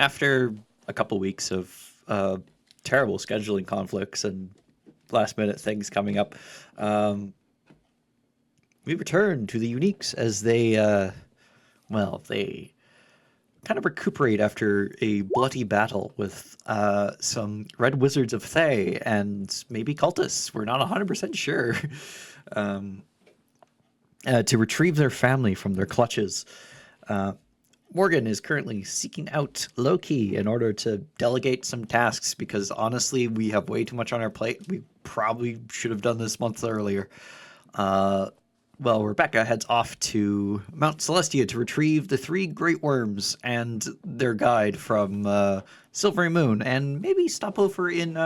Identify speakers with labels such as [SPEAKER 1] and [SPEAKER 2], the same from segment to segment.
[SPEAKER 1] after a couple weeks of terrible scheduling conflicts and last minute things coming up, um, we return to the Uniques as they kind of recuperate after a bloody battle with some Red Wizards of Thay and maybe cultists. We're not 100% sure. um, to retrieve their family from their clutches. Uh, Morgan is currently seeking out Loki in order to delegate some tasks because honestly, we have way too much on our plate. We probably should have done this months earlier. Uh, Rebecca heads off to Mount Celestia to retrieve the three great worms and their guide from Silvery Moon, and maybe stop over in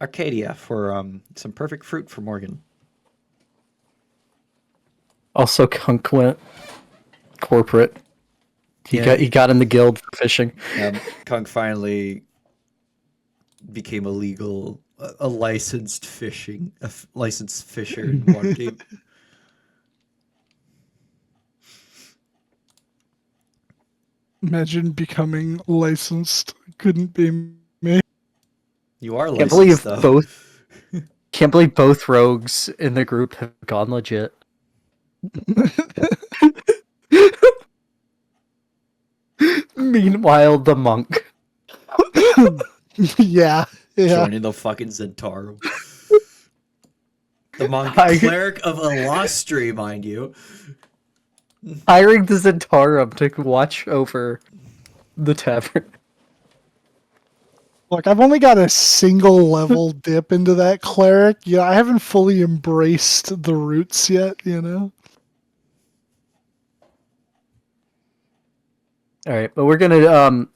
[SPEAKER 1] Arcadia for some perfect fruit for Morgan.
[SPEAKER 2] Also, Cunk went corporate. He got in the guild for fishing.
[SPEAKER 1] Cunk finally became a licensed fisher in Waterdeep.
[SPEAKER 3] Imagine becoming licensed. Couldn't be me.
[SPEAKER 1] You are licensed, though.
[SPEAKER 2] Can't believe both rogues in the group have gone legit. Meanwhile, the monk.
[SPEAKER 3] Yeah.
[SPEAKER 1] Joining the fucking Zentarum. The monk, cleric of Illustri, mind you.
[SPEAKER 2] Hiring the Zentarum to watch over the tavern.
[SPEAKER 3] Look, I've only got a single level dip into that cleric. Yeah, I haven't fully embraced the roots yet, you know?
[SPEAKER 2] Alright, but we're gonna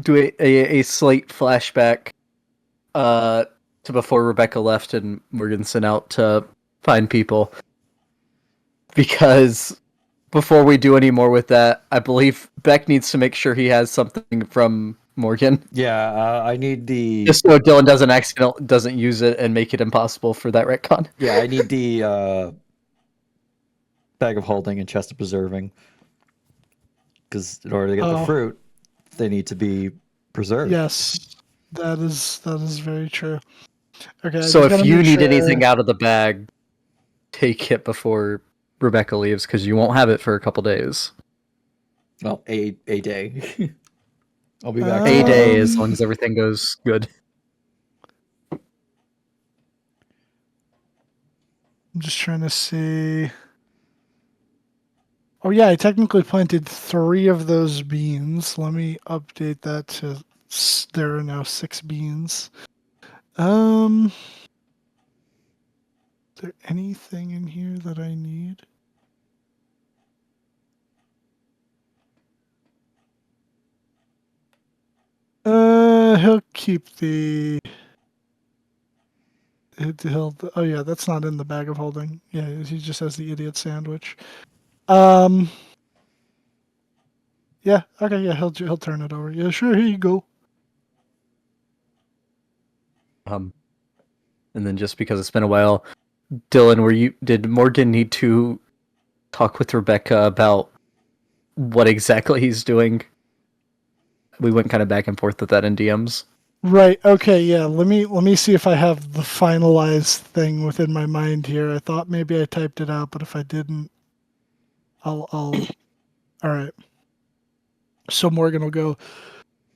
[SPEAKER 2] do a slight flashback to before Rebecca left and Morgan sent out to find people. Because before we do any more with that, I believe Beck needs to make sure he has something from Morgan.
[SPEAKER 1] Yeah, I need the...
[SPEAKER 2] Just so Dylan doesn't use it and make it impossible for that retcon.
[SPEAKER 1] Yeah, I need the bag of holding and chest of preserving. Because in order to get the fruit, they need to be preserved.
[SPEAKER 3] Yes, that is very true. Okay.
[SPEAKER 2] So if you need anything out of the bag, take it before Rebecca leaves, because you won't have it for a couple days.
[SPEAKER 1] Well, a day. I'll be back.
[SPEAKER 2] A day, as long as everything goes good.
[SPEAKER 3] I'm just trying to see. Oh yeah, I technically planted 3 of those beans. Let me update that to there are now 6 beans. Is there anything in here that I need? He'll keep the... oh yeah, that's not in the bag of holding. Yeah, he just has the idiot sandwich. Yeah, okay, yeah, he'll turn it over. Yeah, sure, here you go.
[SPEAKER 2] And then just because it's been a while, Dylan, did Morgan need to talk with Rebecca about what exactly he's doing? We went kind of back and forth with that in DMs.
[SPEAKER 3] Right. Okay. Yeah. Let me see if I have the finalized thing within my mind here. I thought maybe I typed it out, but if I didn't, I'll. All right. So Morgan will go.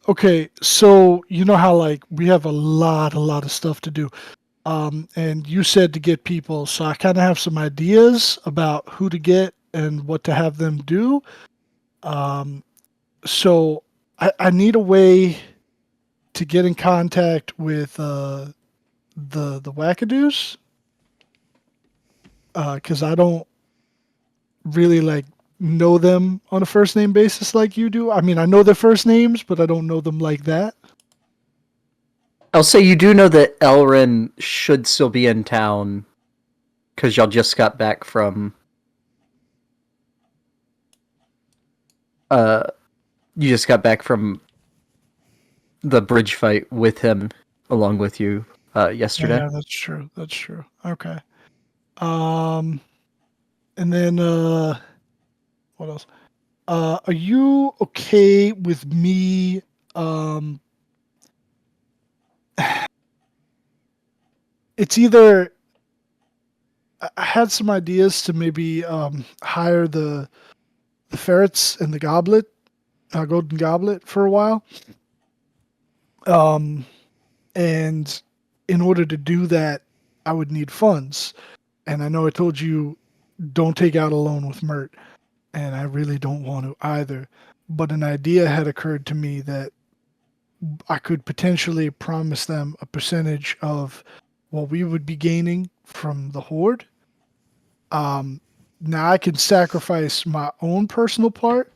[SPEAKER 3] Okay. So you know how like we have a lot of stuff to do, and you said to get people. So I kind of have some ideas about who to get and what to have them do. So I need a way to get in contact with the wackadoos, because I don't really like know them on a first name basis like you do. I mean, I know their first names, but I don't know them like that.
[SPEAKER 2] I'll say you do know that Elrin should still be in town because y'all just got back from you just got back from the bridge fight with him along with you yesterday.
[SPEAKER 3] Yeah, that's true. Okay. And then what else? Are you okay with me? It's either I had some ideas to maybe hire the ferrets and the goblet, golden goblet, for a while. And in order to do that, I would need funds. And I know I told you don't take out a loan with Mert, and I really don't want to either. But an idea had occurred to me that I could potentially promise them a percentage of what we would be gaining from the horde. Now I can sacrifice my own personal part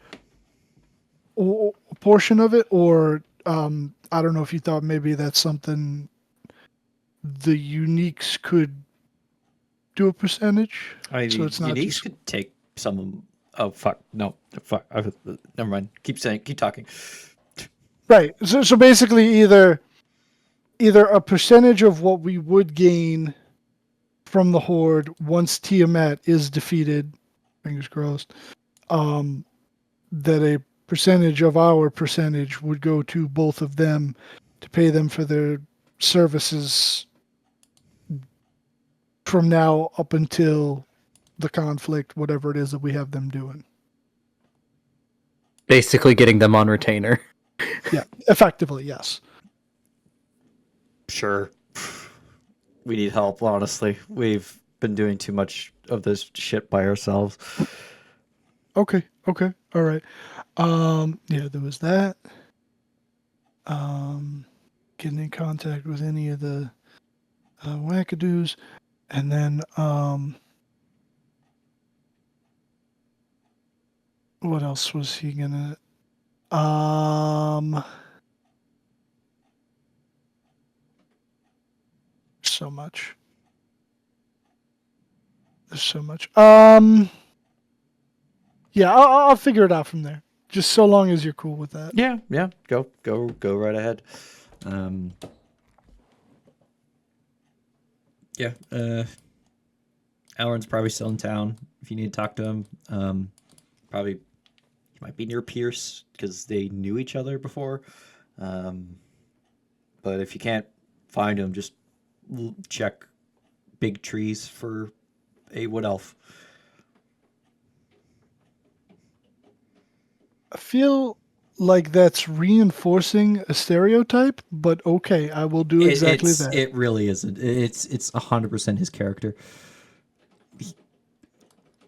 [SPEAKER 3] or a portion of it, or I don't know if you thought maybe that's something the uniques could do a percentage,
[SPEAKER 1] I
[SPEAKER 3] so
[SPEAKER 1] mean,
[SPEAKER 3] it's not
[SPEAKER 1] Uniques
[SPEAKER 3] just
[SPEAKER 1] could take some. Oh fuck! No, fuck. Never mind. Keep talking.
[SPEAKER 3] right. So basically, either a percentage of what we would gain from the horde once Tiamat is defeated, fingers crossed, that a percentage of our percentage would go to both of them to pay them for their services from now up until the conflict, whatever it is that we have them doing.
[SPEAKER 2] Basically getting them on retainer.
[SPEAKER 3] Yeah, effectively, yes.
[SPEAKER 1] Sure. We need help. Honestly, we've been doing too much of this shit by ourselves.
[SPEAKER 3] Okay, all right. Yeah, there was that. Getting in contact with any of the wackadoos, and then what else was he gonna? So much. There's so much. Yeah, I'll figure it out from there. Just so long as you're cool with that.
[SPEAKER 1] Yeah. Go right ahead. Yeah. Alan's probably still in town. If you need to talk to him, probably he might be near Pierce because they knew each other before. But if you can't find him, just check big trees for a wood elf.
[SPEAKER 3] I feel like that's reinforcing a stereotype, but okay, I will do exactly that.
[SPEAKER 1] It really isn't. It's 100% his character.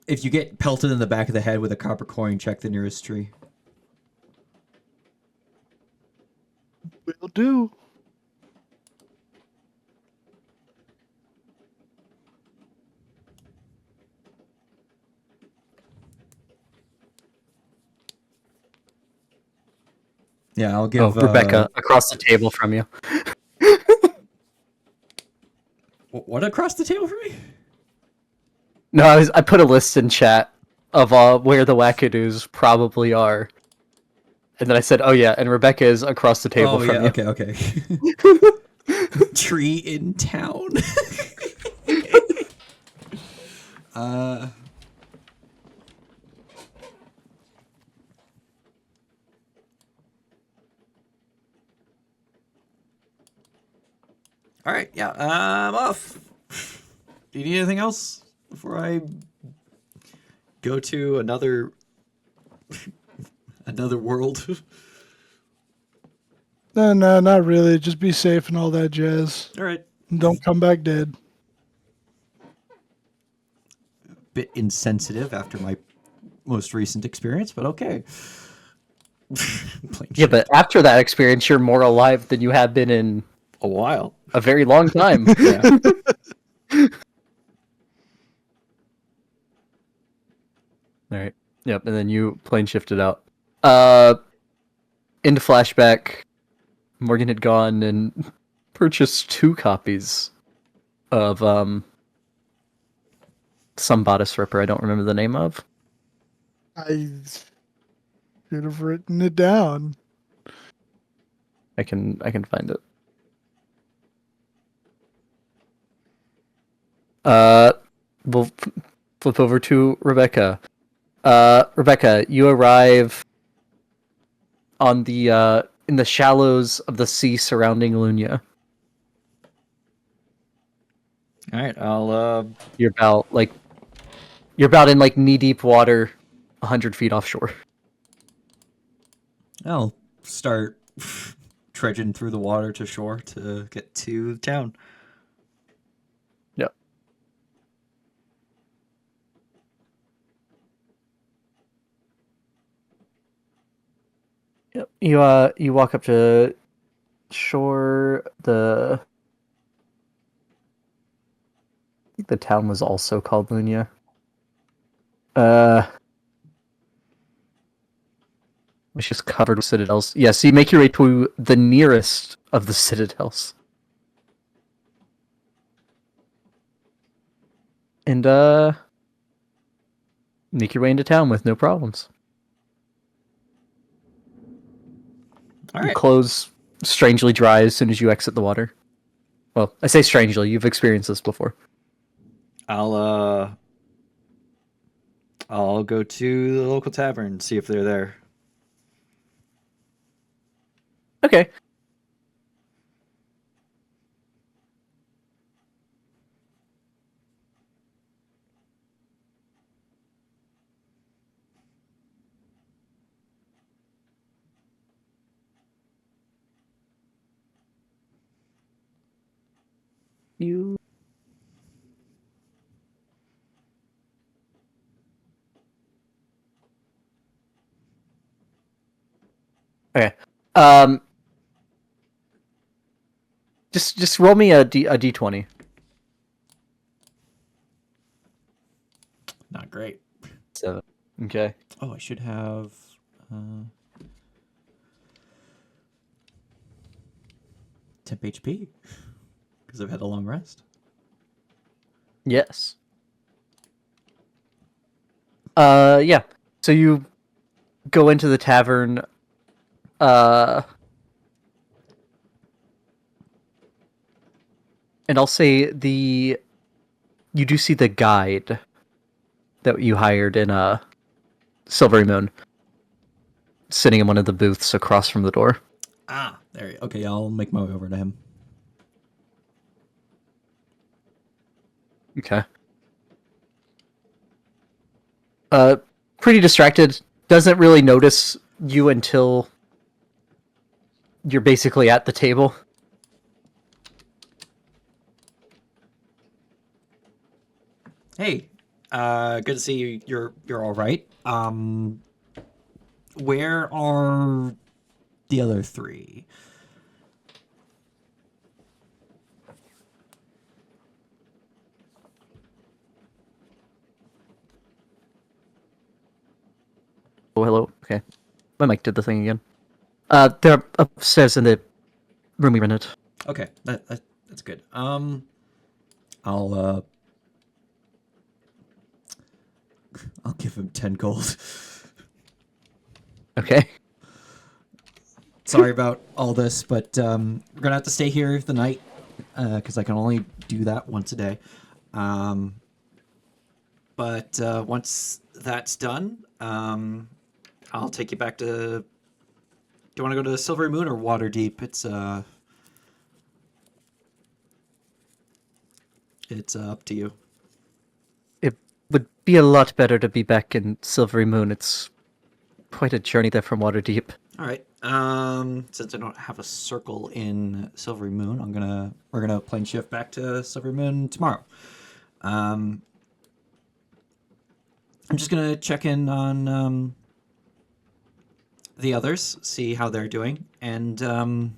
[SPEAKER 1] If you get pelted in the back of the head with a copper coin, check the nearest tree.
[SPEAKER 3] Will do.
[SPEAKER 1] Yeah, I'll
[SPEAKER 2] Oh,
[SPEAKER 1] give
[SPEAKER 2] Rebecca, across the table from you.
[SPEAKER 1] What across the table for me?
[SPEAKER 2] No, I put a list in chat of where the wackadoos probably are. And then I said, oh yeah, and Rebecca is across the table from you.
[SPEAKER 1] Okay. Tree in town. All right, yeah, I'm off. Do you need anything else before I go to another world?
[SPEAKER 3] No, not really. Just be safe and all that jazz.
[SPEAKER 1] All right.
[SPEAKER 3] And don't come back dead.
[SPEAKER 1] Bit insensitive after my most recent experience, but okay.
[SPEAKER 2] Yeah, but after that experience, you're more alive than you have been in
[SPEAKER 1] a while.
[SPEAKER 2] a very long time.
[SPEAKER 1] Yeah.
[SPEAKER 2] All right. Yep, and then you plane shifted out. Into flashback, Morgan had gone and purchased 2 copies of some bodice ripper I don't remember the name of.
[SPEAKER 3] I should have written it down.
[SPEAKER 2] I can find it. We'll flip over to Rebecca. Rebecca, you arrive on the in the shallows of the sea surrounding Lunia.
[SPEAKER 1] All right, I'll
[SPEAKER 2] You're about in like knee deep water, 100 feet offshore.
[SPEAKER 1] I'll start trudging through the water to shore to get to town.
[SPEAKER 2] Yep. Yep. You walk up to shore. I think the town was also called Lunia. It's just covered with citadels. Yeah, so you make your way to the nearest of the citadels. And make your way into town with no problems.
[SPEAKER 1] All
[SPEAKER 2] Your
[SPEAKER 1] right.
[SPEAKER 2] clothes strangely dry as soon as you exit the water. Well, I say strangely, you've experienced this before.
[SPEAKER 1] I'll go to the local tavern, see if they're there.
[SPEAKER 2] Okay. You Okay. Um just roll me a D20.
[SPEAKER 1] Not great.
[SPEAKER 2] 7. Okay.
[SPEAKER 1] Oh, I should have temp HP because I've had a long rest.
[SPEAKER 2] Yes. Yeah. So you go into the tavern and I'll say you do see the guide that you hired in Silvery Moon sitting in one of the booths across from the door.
[SPEAKER 1] Ah, there. Okay, I'll make my way over to him.
[SPEAKER 2] Okay. Pretty distracted. Doesn't really notice you until you're basically at the table.
[SPEAKER 1] Hey, good to see you. You're all right. Where are the other three?
[SPEAKER 2] Oh, hello. Okay. My mic did the thing again. They're upstairs in the room we rented.
[SPEAKER 1] Okay, that's good. I'll I'll give him 10 gold.
[SPEAKER 2] Okay.
[SPEAKER 1] Sorry about all this, but we're gonna have to stay here the night because I can only do that once a day. But once that's done, I'll take you back to. Do you want to go to Silvery Moon or Waterdeep? It's up to you.
[SPEAKER 2] It would be a lot better to be back in Silvery Moon. It's quite a journey there from Waterdeep.
[SPEAKER 1] All right. Since I don't have a circle in Silvery Moon, we're gonna plane shift back to Silvery Moon tomorrow. I'm just gonna check in on the others, see how they're doing, and then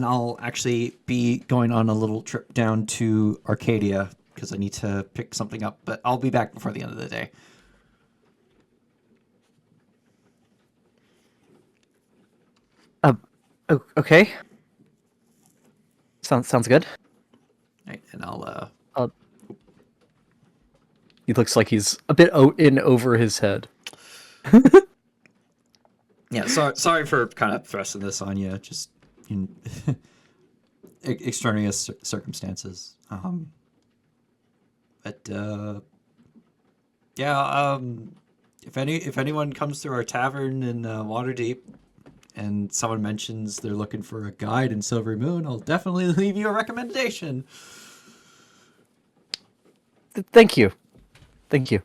[SPEAKER 1] I'll actually be going on a little trip down to Arcadia because I need to pick something up. But I'll be back before the end of the day.
[SPEAKER 2] Okay. Sounds good.
[SPEAKER 1] Right, and I'll.
[SPEAKER 2] He looks like he's a bit in over his head.
[SPEAKER 1] Yeah, sorry for kind of thrusting this on you. Just extraneous circumstances. But Yeah. If anyone comes through our tavern in Waterdeep and someone mentions they're looking for a guide in Silver Moon, I'll definitely leave you a recommendation.
[SPEAKER 2] Thank you. Thank you.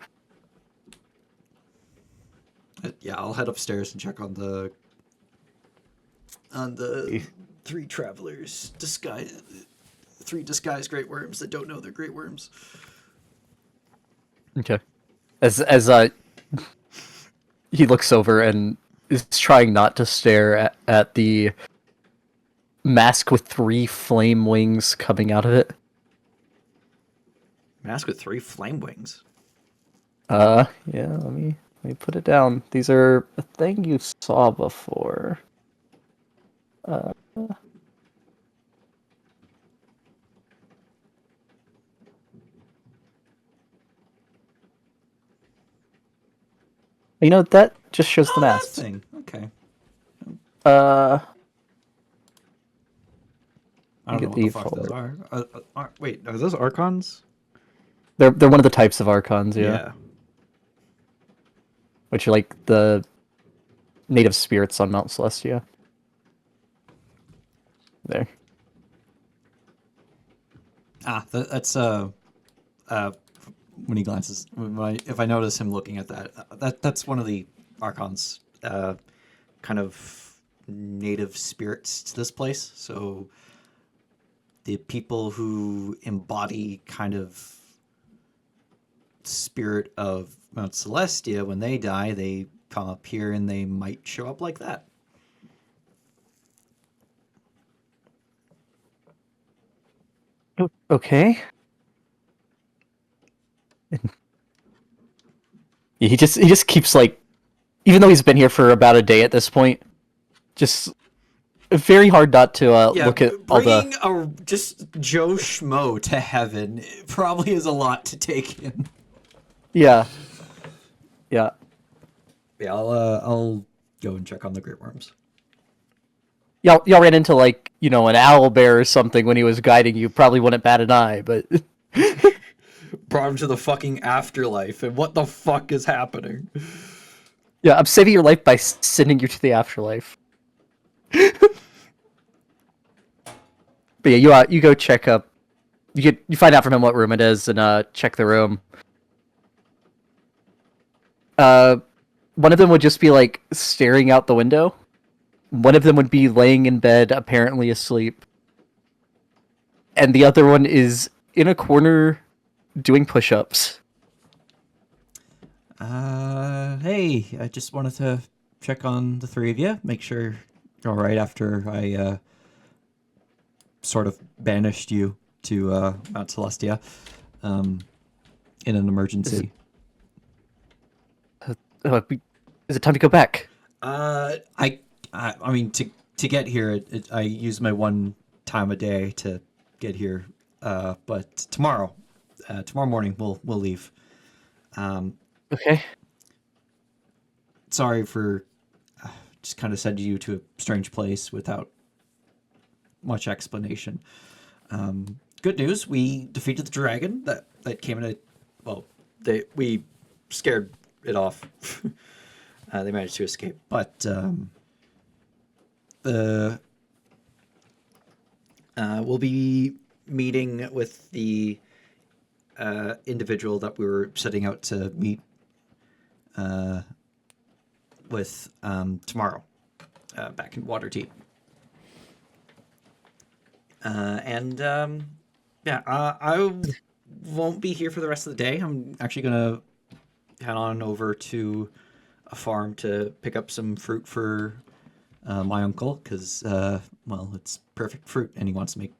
[SPEAKER 1] Yeah, I'll head upstairs and check on the three travelers three disguised great worms that don't know they're great worms.
[SPEAKER 2] Okay. As he looks over and is trying not to stare at the mask with 3 flame wings coming out of it.
[SPEAKER 1] Mask with 3 flame wings.
[SPEAKER 2] Yeah, let me put it down. These are a thing you saw before. Uh, that just shows the
[SPEAKER 1] Oh, that
[SPEAKER 2] masks.
[SPEAKER 1] thing. Okay.
[SPEAKER 2] Uh,
[SPEAKER 1] I don't know
[SPEAKER 2] get
[SPEAKER 1] what the
[SPEAKER 2] the
[SPEAKER 1] fuck those
[SPEAKER 2] forward.
[SPEAKER 1] are. Wait, are those archons?
[SPEAKER 2] They're one of the types of archons, yeah.
[SPEAKER 1] Yeah.
[SPEAKER 2] Which are like the native spirits on Mount Celestia. There.
[SPEAKER 1] That's when he glances. If I notice him looking at that's one of the archons. Kind of native spirits to this place. So the people who embody kind of spirit of Mount Celestia, when they die, they come up here and they might show up like that.
[SPEAKER 2] Okay. He just keeps like, even though he's been here for about a day at this point, just very hard not to
[SPEAKER 1] Yeah,
[SPEAKER 2] look at all the.
[SPEAKER 1] bringing a just Joe Schmo to heaven probably is a lot to take in.
[SPEAKER 2] Yeah, yeah.
[SPEAKER 1] Yeah, I'll go and check on the great worms.
[SPEAKER 2] Y'all ran into like an owl bear or something when he was guiding you. Probably wouldn't bat an eye, but
[SPEAKER 1] Brought him to the fucking afterlife, and what the fuck is happening?
[SPEAKER 2] yeah, I'm saving your life by sending you to the afterlife. But yeah, you go check up. You find out from him what room it is and check the room. Uh, one of them would just be like staring out the window. One of them would be laying in bed, apparently asleep, and the other one is in a corner doing push-ups.
[SPEAKER 1] Hey, I just wanted to check on the three of you, make sure you're all right after I sort of banished you to Mount Celestia in an emergency.
[SPEAKER 2] Is it time to go back?
[SPEAKER 1] I mean to get here, I use my one time a day to get here. But tomorrow morning we'll leave.
[SPEAKER 2] Okay.
[SPEAKER 1] Sorry for just kind of sending you to a strange place without much explanation. Good news, we defeated the dragon that came in a well. We scared it off. They managed to escape, but the we'll be meeting with the individual that we were setting out to meet with tomorrow back in Waterdeep. I won't be here for the rest of the day. I'm actually gonna head on over to a farm to pick up some fruit for my uncle because well, it's perfect fruit and he wants to make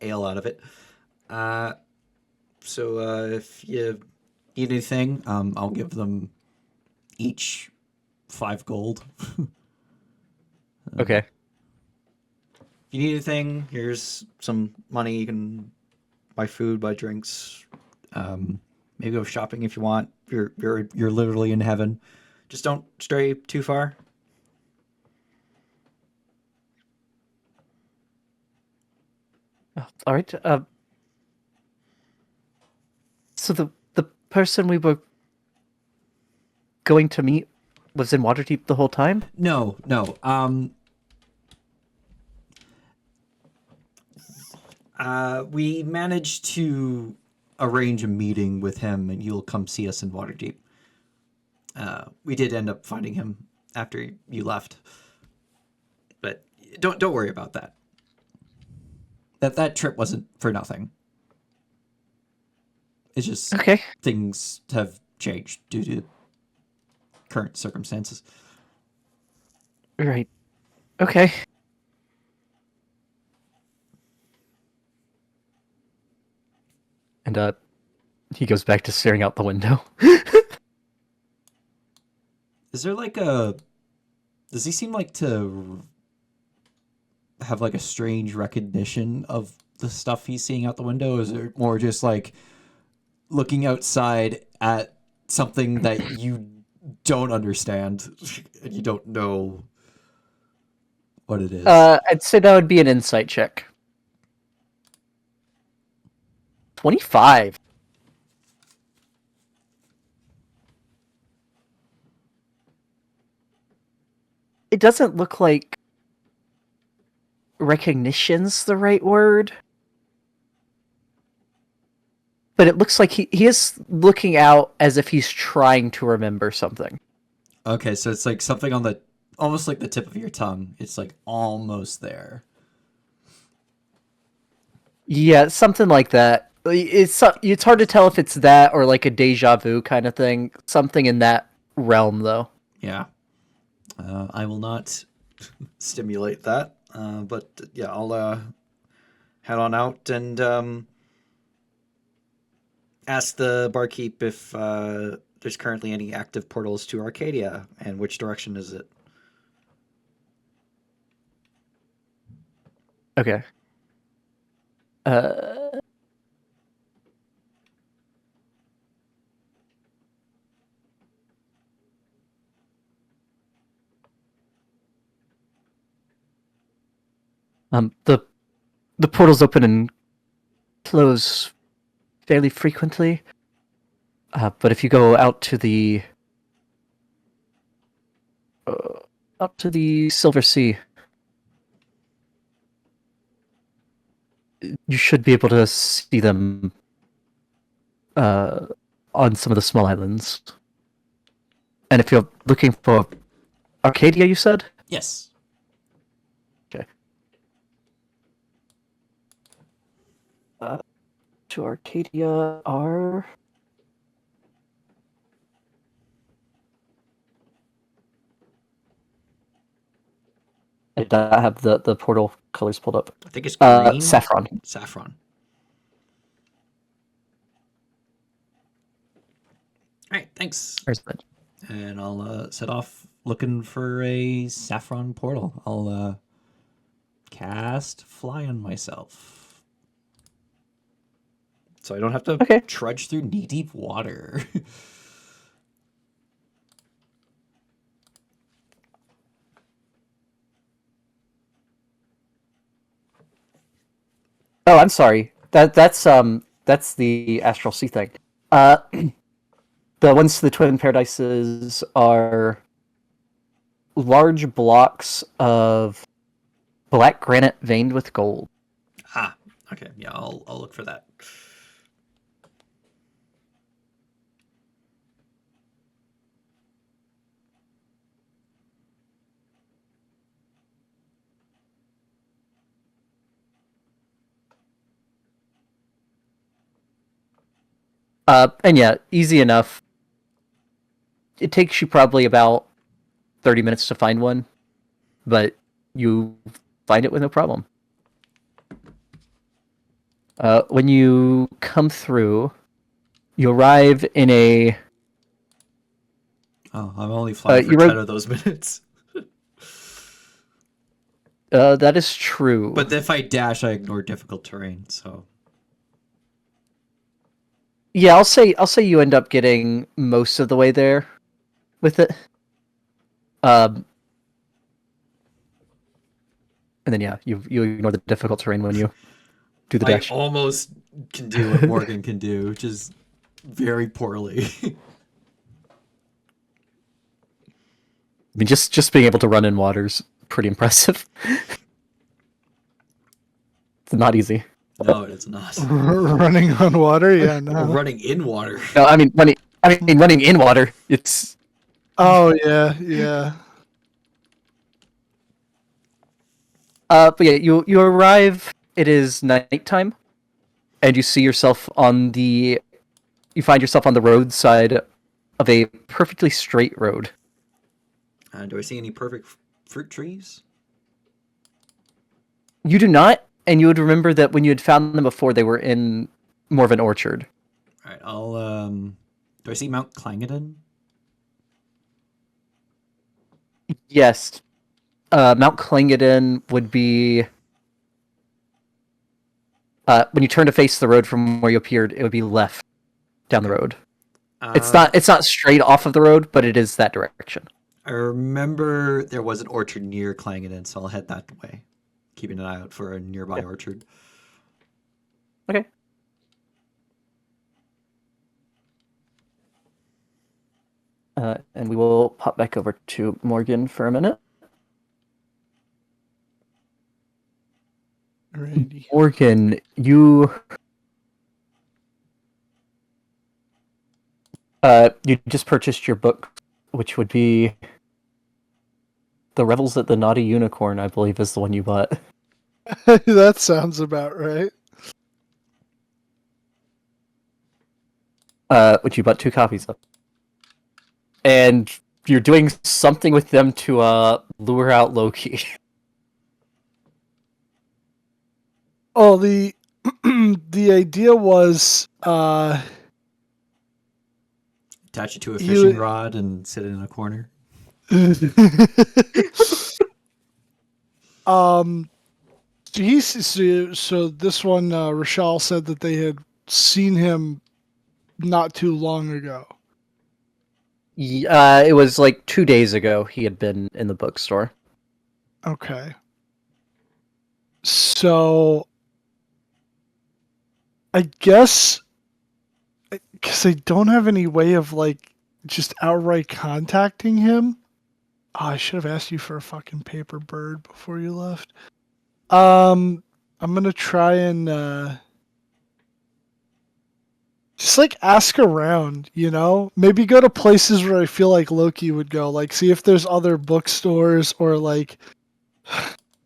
[SPEAKER 1] ale out of it. So if you need anything, I'll give them each 5 gold.
[SPEAKER 2] Okay.
[SPEAKER 1] If you need anything, here's some money. You can buy food, buy drinks, maybe go shopping if you want. You're literally in heaven. Just don't stray too far.
[SPEAKER 2] All right. So the person we were going to meet was in Waterdeep the whole time?
[SPEAKER 1] No. We managed to arrange a meeting with him, and he'll come see us in Waterdeep. We did end up finding him after you left, but don't worry about that. That trip wasn't for nothing. It's just
[SPEAKER 2] Okay.
[SPEAKER 1] things have changed due to current circumstances.
[SPEAKER 2] Right. Okay. And he goes back to staring out the window.
[SPEAKER 1] Is there like a... Does he seem like to have like a strange recognition of the stuff he's seeing out the window? Or is it more just like looking outside at something that you don't understand and you don't know what it is?
[SPEAKER 2] I'd say that would be an insight check. 25. It doesn't look like recognition's the right word. But it looks like he is looking out as if he's trying to remember something.
[SPEAKER 1] Okay, so it's like something on the... almost like the tip of your tongue. It's like almost there.
[SPEAKER 2] Yeah, something like that. It's hard to tell if it's that or like a deja vu kind of thing. Something in that realm, though.
[SPEAKER 1] Yeah. I will not stimulate that. But yeah, I'll head on out and ask the barkeep if there's currently any active portals to Arcadia and which direction is it.
[SPEAKER 2] Okay. The portals open and close fairly frequently. But if you go out to the Silver Sea, you should be able to see them on some of the small islands. And if you're looking for Arcadia, you said?
[SPEAKER 1] Yes.
[SPEAKER 2] Okay. To Arcadia are... I did not have the portal colors pulled up.
[SPEAKER 1] I think it's green.
[SPEAKER 2] Saffron.
[SPEAKER 1] Saffron. All right, thanks.
[SPEAKER 2] Where's that?
[SPEAKER 1] And I'll set off looking for a saffron portal. I'll cast Fly on myself, so I don't have to trudge through knee-deep water.
[SPEAKER 2] Oh, I'm sorry. That's the Astral Sea thing. The ones to the Twin Paradises are large blocks of black granite veined with gold.
[SPEAKER 1] Ah, okay. Yeah, I'll look for that.
[SPEAKER 2] And yeah, easy enough. It takes you probably about 30 minutes to find one, but you find it with no problem. When you come through, you arrive in a...
[SPEAKER 1] Oh, I'm only flying for 10 of those minutes.
[SPEAKER 2] That is true.
[SPEAKER 1] But if I dash, I ignore difficult terrain, so...
[SPEAKER 2] Yeah, I'll say you end up getting most of the way there with it. And then yeah, you ignore the difficult terrain when you do the dash.
[SPEAKER 1] I almost can do what Morgan can do, which is very poorly.
[SPEAKER 2] I mean, just being able to run in water's pretty impressive. It's not easy.
[SPEAKER 1] No, it is not.
[SPEAKER 3] Running on water? Yeah,
[SPEAKER 1] Or
[SPEAKER 3] no.
[SPEAKER 1] running in water.
[SPEAKER 2] No, I mean running. I mean running in water. It's
[SPEAKER 3] Oh yeah, yeah.
[SPEAKER 2] But yeah, you arrive. It is nighttime, and you see yourself on the. You find yourself on the roadside of a perfectly straight road.
[SPEAKER 1] Do I see any perfect fruit trees?
[SPEAKER 2] You do not, and you would remember that when you had found them before, they were in more of an orchard.
[SPEAKER 1] All right, I'll. Do I see Mount Clangeddon?
[SPEAKER 2] Yes, Mount Clangeddon would be. When you turn to face the road from where you appeared, it would be left down the road. It's
[SPEAKER 1] Uh,
[SPEAKER 2] not. It's not straight off of the road, but it is that direction.
[SPEAKER 1] I remember there was an orchard near Clangeddon, so I'll head that way, keeping an eye out for a nearby
[SPEAKER 2] Yeah.
[SPEAKER 1] orchard.
[SPEAKER 2] Okay. And we will pop back over to Morgan for a minute.
[SPEAKER 3] Alrighty.
[SPEAKER 2] Morgan, you just purchased your book, which would be The Revels at the Naughty Unicorn, I believe is the one you bought.
[SPEAKER 3] That sounds about right.
[SPEAKER 2] Which you bought 2 copies of. And you're doing something with them to lure out Loki.
[SPEAKER 3] Oh, the the idea was
[SPEAKER 1] Attach it to a
[SPEAKER 3] You-
[SPEAKER 1] fishing rod and sit it in a corner.
[SPEAKER 3] so this one Rashal said that they had seen him not too long ago.
[SPEAKER 2] It was like 2 days ago he had been in the bookstore.
[SPEAKER 3] Okay. So I guess because I don't have any way of like just outright contacting him. Oh, I should have asked you for a fucking paper bird before you left. I'm gonna try and just like ask around, you know? Maybe go to places where I feel like Loki would go. Like see if there's other bookstores or like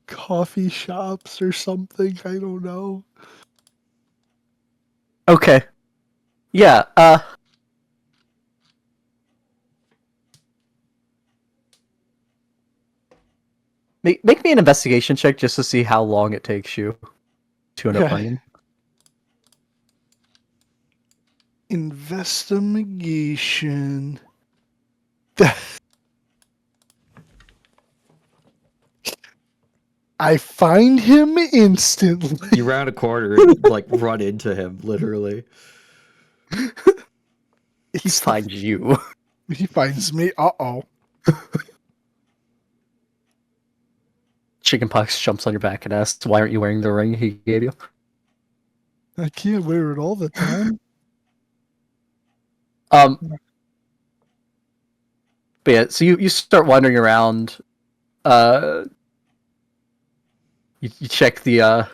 [SPEAKER 3] coffee shops or something. I don't know.
[SPEAKER 2] Okay. Yeah, make me an investigation check just to see how long it takes you to end up
[SPEAKER 3] Okay.
[SPEAKER 2] finding.
[SPEAKER 3] Investigation. I find him instantly.
[SPEAKER 1] You round a corner and like run into him, literally.
[SPEAKER 2] He finds you.
[SPEAKER 3] He finds me. Uh-oh.
[SPEAKER 2] Chickenpox jumps on your back and asks, "Why aren't you wearing the ring he gave you?"
[SPEAKER 3] I can't wear it all the time.
[SPEAKER 2] But yeah, so you start wandering around. You check the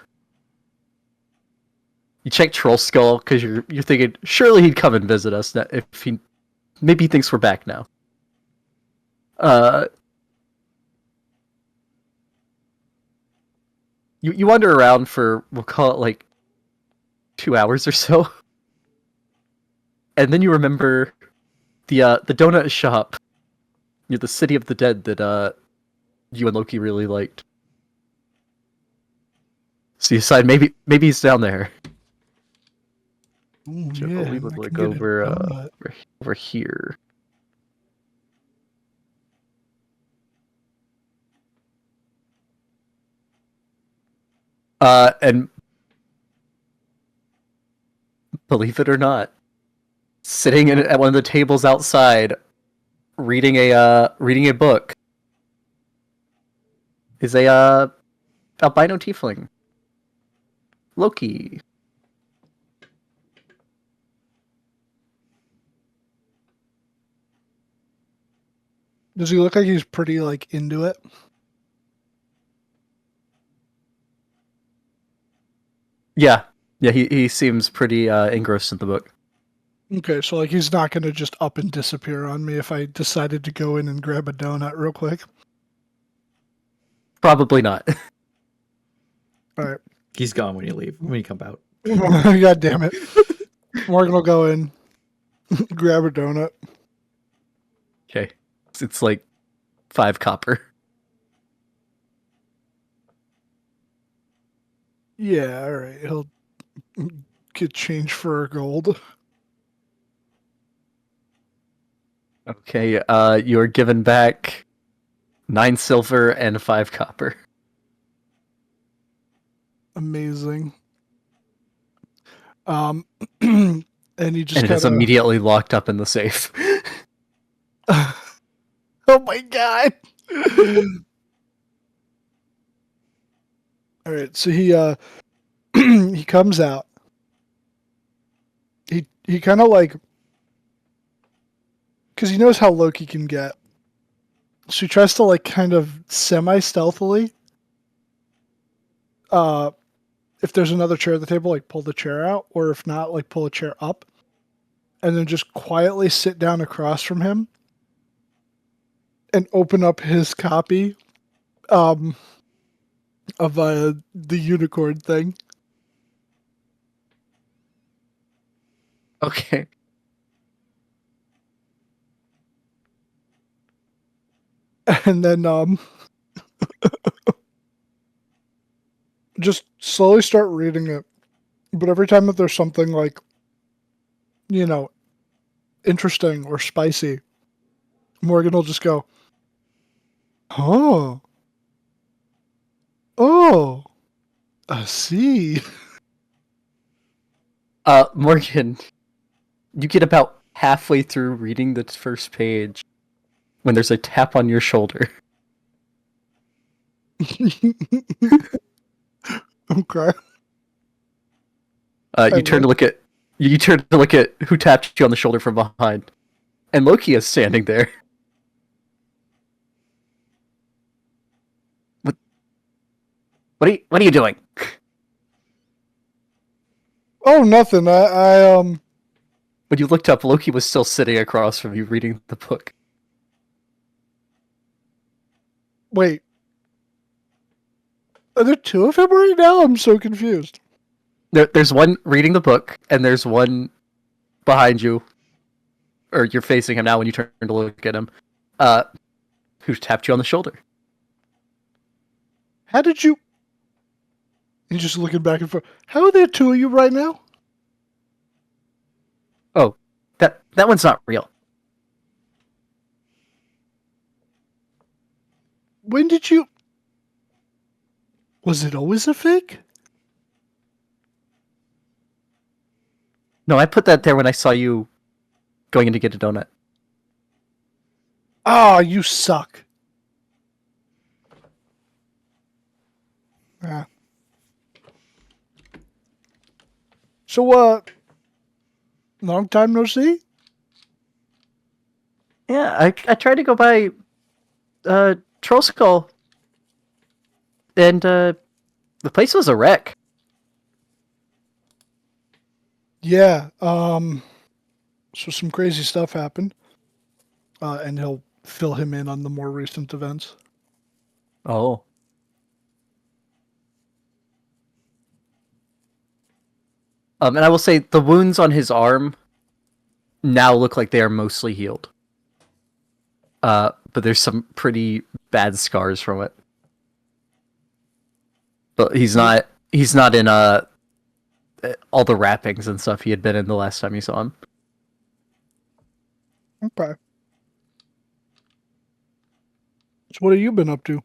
[SPEAKER 2] you check Troll Skull because you're thinking surely he'd come and visit us if he maybe he thinks we're back now. You wander around for we'll call it like 2 hours or so, and then you remember the donut shop near the City of the Dead that you and Loki really liked. So you decide maybe he's down there.
[SPEAKER 3] Ooh,
[SPEAKER 2] Which I
[SPEAKER 3] yeah,
[SPEAKER 2] believe would
[SPEAKER 3] I
[SPEAKER 2] like
[SPEAKER 3] can get a
[SPEAKER 2] over
[SPEAKER 3] donut.
[SPEAKER 2] over here. And believe it or not, sitting at one of the tables outside, reading a book, is a albino tiefling, Loki.
[SPEAKER 3] Does he look like he's pretty like into it?
[SPEAKER 2] Yeah, yeah. He seems pretty engrossed in the book.
[SPEAKER 3] Okay, so like he's not gonna just up and disappear on me if I decided to go in and grab a donut real quick.
[SPEAKER 2] Probably not.
[SPEAKER 3] All right.
[SPEAKER 1] He's gone when you come out.
[SPEAKER 3] God damn it. Morgan will go in, grab a donut.
[SPEAKER 2] Okay, it's like 5 copper.
[SPEAKER 3] Yeah, all right. He'll get change for a gold.
[SPEAKER 2] Okay, you are given back 9 silver and 5 copper.
[SPEAKER 3] Amazing. And he just
[SPEAKER 2] And it is
[SPEAKER 3] kind
[SPEAKER 2] immediately locked up in the safe.
[SPEAKER 3] of. Oh my god. All right, so he he comes out. He kind of like, because he knows how Loki can get. So he tries to like kind of semi stealthily. If there's another chair at the table, like pull the chair out, or if not, like pull a chair up, and then just quietly sit down across from him and open up his copy um, of the unicorn thing.
[SPEAKER 2] Okay.
[SPEAKER 3] And then just slowly start reading it. But every time that there's something like, you know, interesting or spicy, Morgan will just go, "Oh, oh, I see."
[SPEAKER 2] Morgan, you get about halfway through reading the first page when there's a tap on your shoulder.
[SPEAKER 3] Okay.
[SPEAKER 2] You turn to look at who tapped you on the shoulder from behind, and Loki is standing there. What are you doing?
[SPEAKER 3] Oh, nothing.
[SPEAKER 2] When you looked up, Loki was still sitting across from you reading the book.
[SPEAKER 3] Wait. Are there two of him right now? I'm so confused.
[SPEAKER 2] There's one reading the book, and there's one behind you, or you're facing him now when you turn to look at him, who tapped you on the shoulder.
[SPEAKER 3] How did you? He's just looking back and forth. How are there two of you right now?
[SPEAKER 2] Oh, that one's not real.
[SPEAKER 3] When did you? Was it always a fake?
[SPEAKER 2] No, I put that there when I saw you going in to get a donut.
[SPEAKER 3] Ah, you suck. Yeah. So, long time no see?
[SPEAKER 2] Yeah, I tried to go by Troll Skull, and the place was a wreck.
[SPEAKER 3] Yeah. So some crazy stuff happened. And he'll fill him in on the more recent events.
[SPEAKER 2] Oh. And I will say the wounds on his arm now look like they are mostly healed. But there's some pretty bad scars from it. But he's not in all the wrappings and stuff he had been in the last time you saw him.
[SPEAKER 3] Okay. So what have you been up to?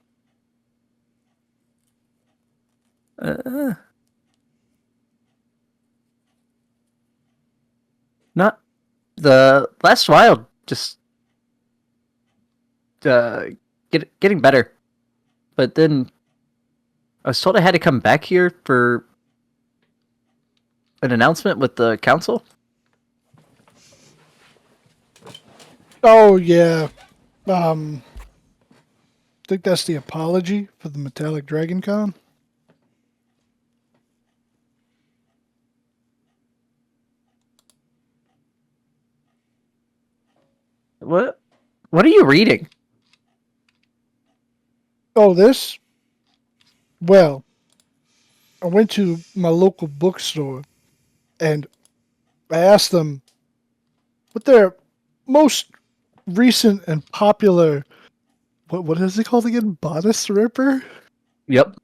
[SPEAKER 2] Not the last while, just getting better. But then I was told I had to come back here for an announcement with the council.
[SPEAKER 3] Oh yeah. I think that's the apology for the Metallic Dragon Con.
[SPEAKER 2] What? What are you reading?
[SPEAKER 3] Oh, this? Well, I went to my local bookstore and I asked them what their most recent and popular what is it called again? Bodice Ripper?
[SPEAKER 2] Yep.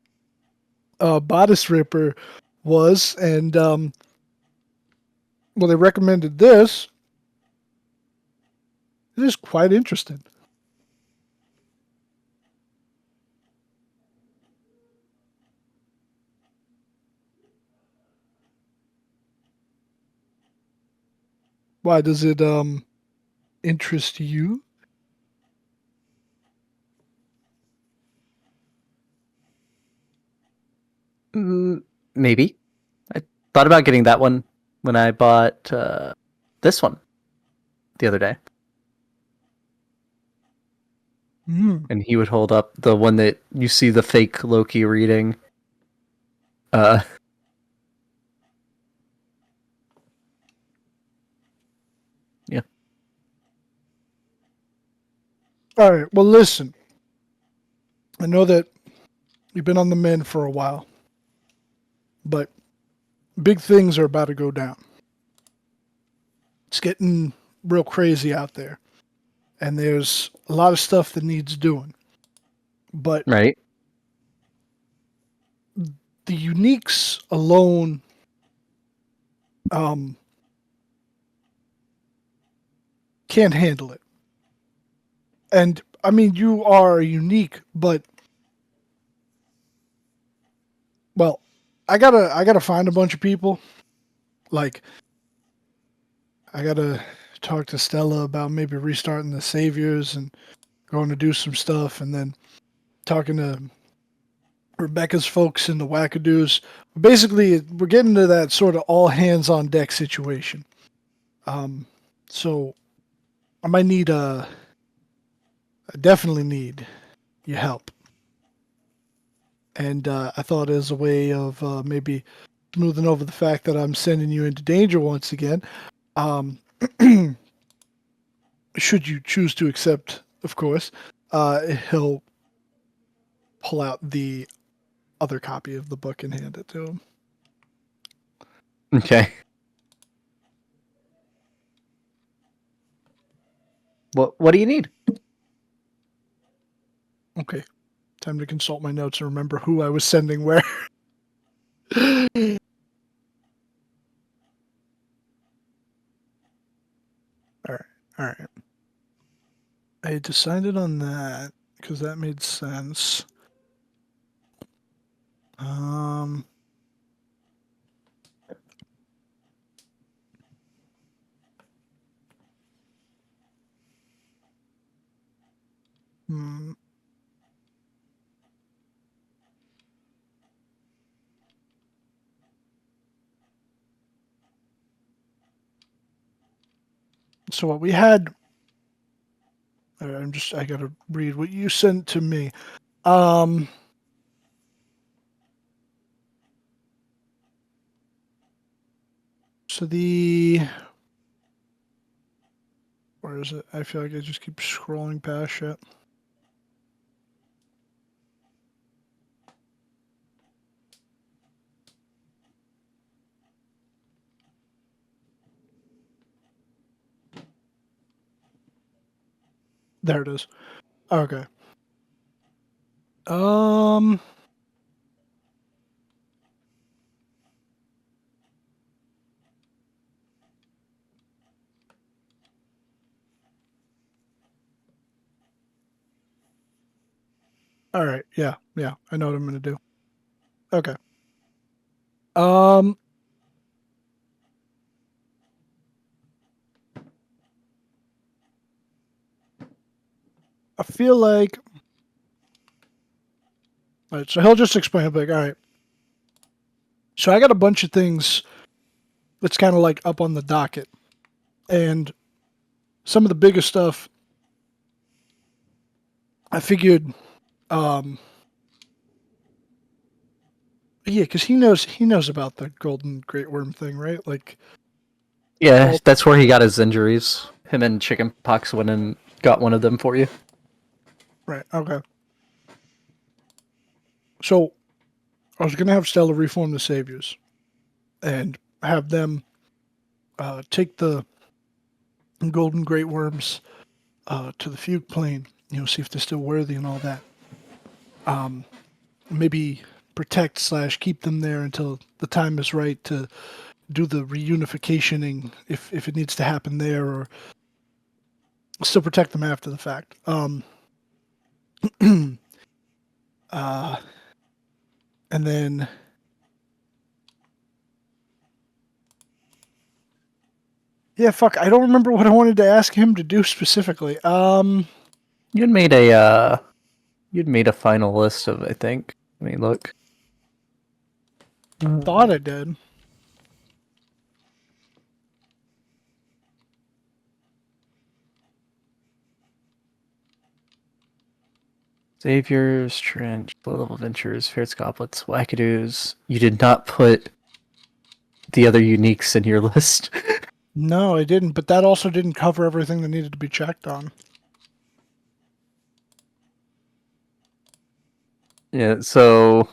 [SPEAKER 3] Bodice Ripper was, and well, they recommended this. It is quite interesting. Why does it interest you?
[SPEAKER 2] Maybe. I thought about getting that one when I bought this one the other day.
[SPEAKER 3] Mm.
[SPEAKER 2] And he would hold up the one that you see the fake Loki reading. Uh, yeah.
[SPEAKER 3] All right. Well, listen. I know that you've been on the mend for a while, but big things are about to go down. It's getting real crazy out there, and there's a lot of stuff that needs doing. But
[SPEAKER 2] Right.
[SPEAKER 3] the uniques alone um, can't handle it. And I mean, you are unique, but well, I gotta find a bunch of people. Like, I gotta talk to Stella about maybe restarting the Saviors and going to do some stuff, and then talking to Rebecca's folks in the Wackadoos. Basically, we're getting to that sort of all hands on deck situation. Um, so I might need I definitely need your help. And I thought as a way of maybe smoothing over the fact that I'm sending you into danger once again, um, should you choose to accept, of course, he'll pull out the other copy of the book and hand it to him.
[SPEAKER 2] Okay. What do you need?
[SPEAKER 3] Okay, time to consult my notes and remember who I was sending where. All right, all right. I decided on that because that made sense. Um, hmm. So what we had, I gotta read what you sent to me. Um, so where is it? I feel like I just keep scrolling past shit. There it is. Okay. Um, all right. Yeah, yeah. I know what I'm gonna do. Okay. Um, I feel like. All right, so he'll just explain. Like, all right. So I got a bunch of things that's kind of like up on the docket, and some of the biggest stuff I figured, yeah, because he knows about the golden great worm thing, right? Like,
[SPEAKER 2] Yeah,
[SPEAKER 3] all
[SPEAKER 2] that's where he got his injuries. Him and Chickenpox went and got one of them for you.
[SPEAKER 3] right. Okay. So I was gonna have Stella reform the saviors, and have them take the golden great worms to the fugue plane. You know, see if they're still worthy and all that. Maybe protect slash keep them there until the time is right to do the reunificationing if it needs to happen there, or still protect them after the fact. Uh, and then yeah, fuck, I don't remember what I wanted to ask him to do specifically.
[SPEAKER 2] You'd made a final list of, I think. Let me look.
[SPEAKER 3] Thought I did.
[SPEAKER 2] Saviors, Trench, low-level Ventures, Fierce Goblets, Wackadoos. You did not put the other uniques in your list.
[SPEAKER 3] No, I didn't, but that also didn't cover everything that needed to be checked on.
[SPEAKER 2] Yeah, so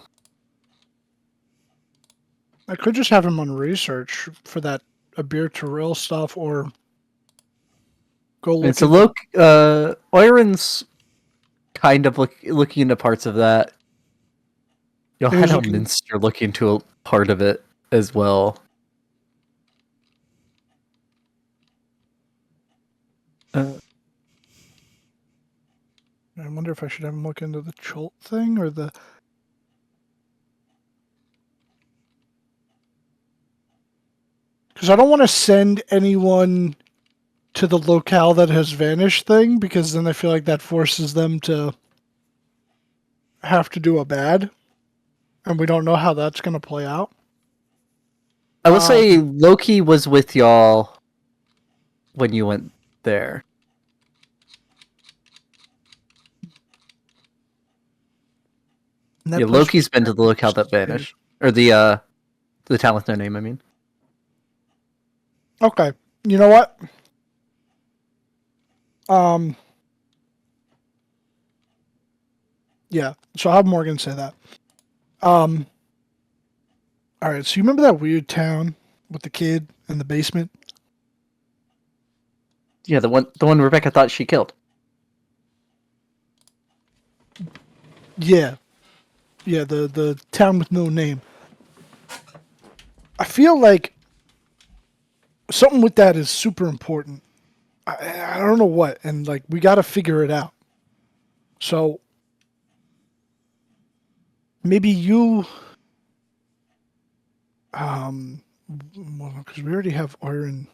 [SPEAKER 3] I could just have him on research for that Abir Terrell stuff, or go look
[SPEAKER 2] it's a
[SPEAKER 3] into.
[SPEAKER 2] look. Oiron's kind of looking into parts of that.
[SPEAKER 3] He's
[SPEAKER 2] Johanna
[SPEAKER 3] looking.
[SPEAKER 2] Minster looking into a part of it as well. Uh,
[SPEAKER 3] I wonder if I should have him look into the Cholt thing or the. Because I don't want to send anyone to the locale that has vanished thing, because then I feel like that forces them to have to do a bad, and we don't know how that's going to play out.
[SPEAKER 2] I will say Loki was with y'all when you went there. Yeah,
[SPEAKER 3] place
[SPEAKER 2] Loki's been to the locale that vanished, or the town with no name. I mean,
[SPEAKER 3] Okay, you know what? Um, yeah. So I'll have Morgan say that. All right. So you remember that weird town with the kid in the basement?
[SPEAKER 2] yeah, the one Rebecca thought she killed.
[SPEAKER 3] Yeah, yeah. The town with no name. I feel like something with that is super important. I don't know what, and like we got to figure it out. So maybe you, well, because we already have Oren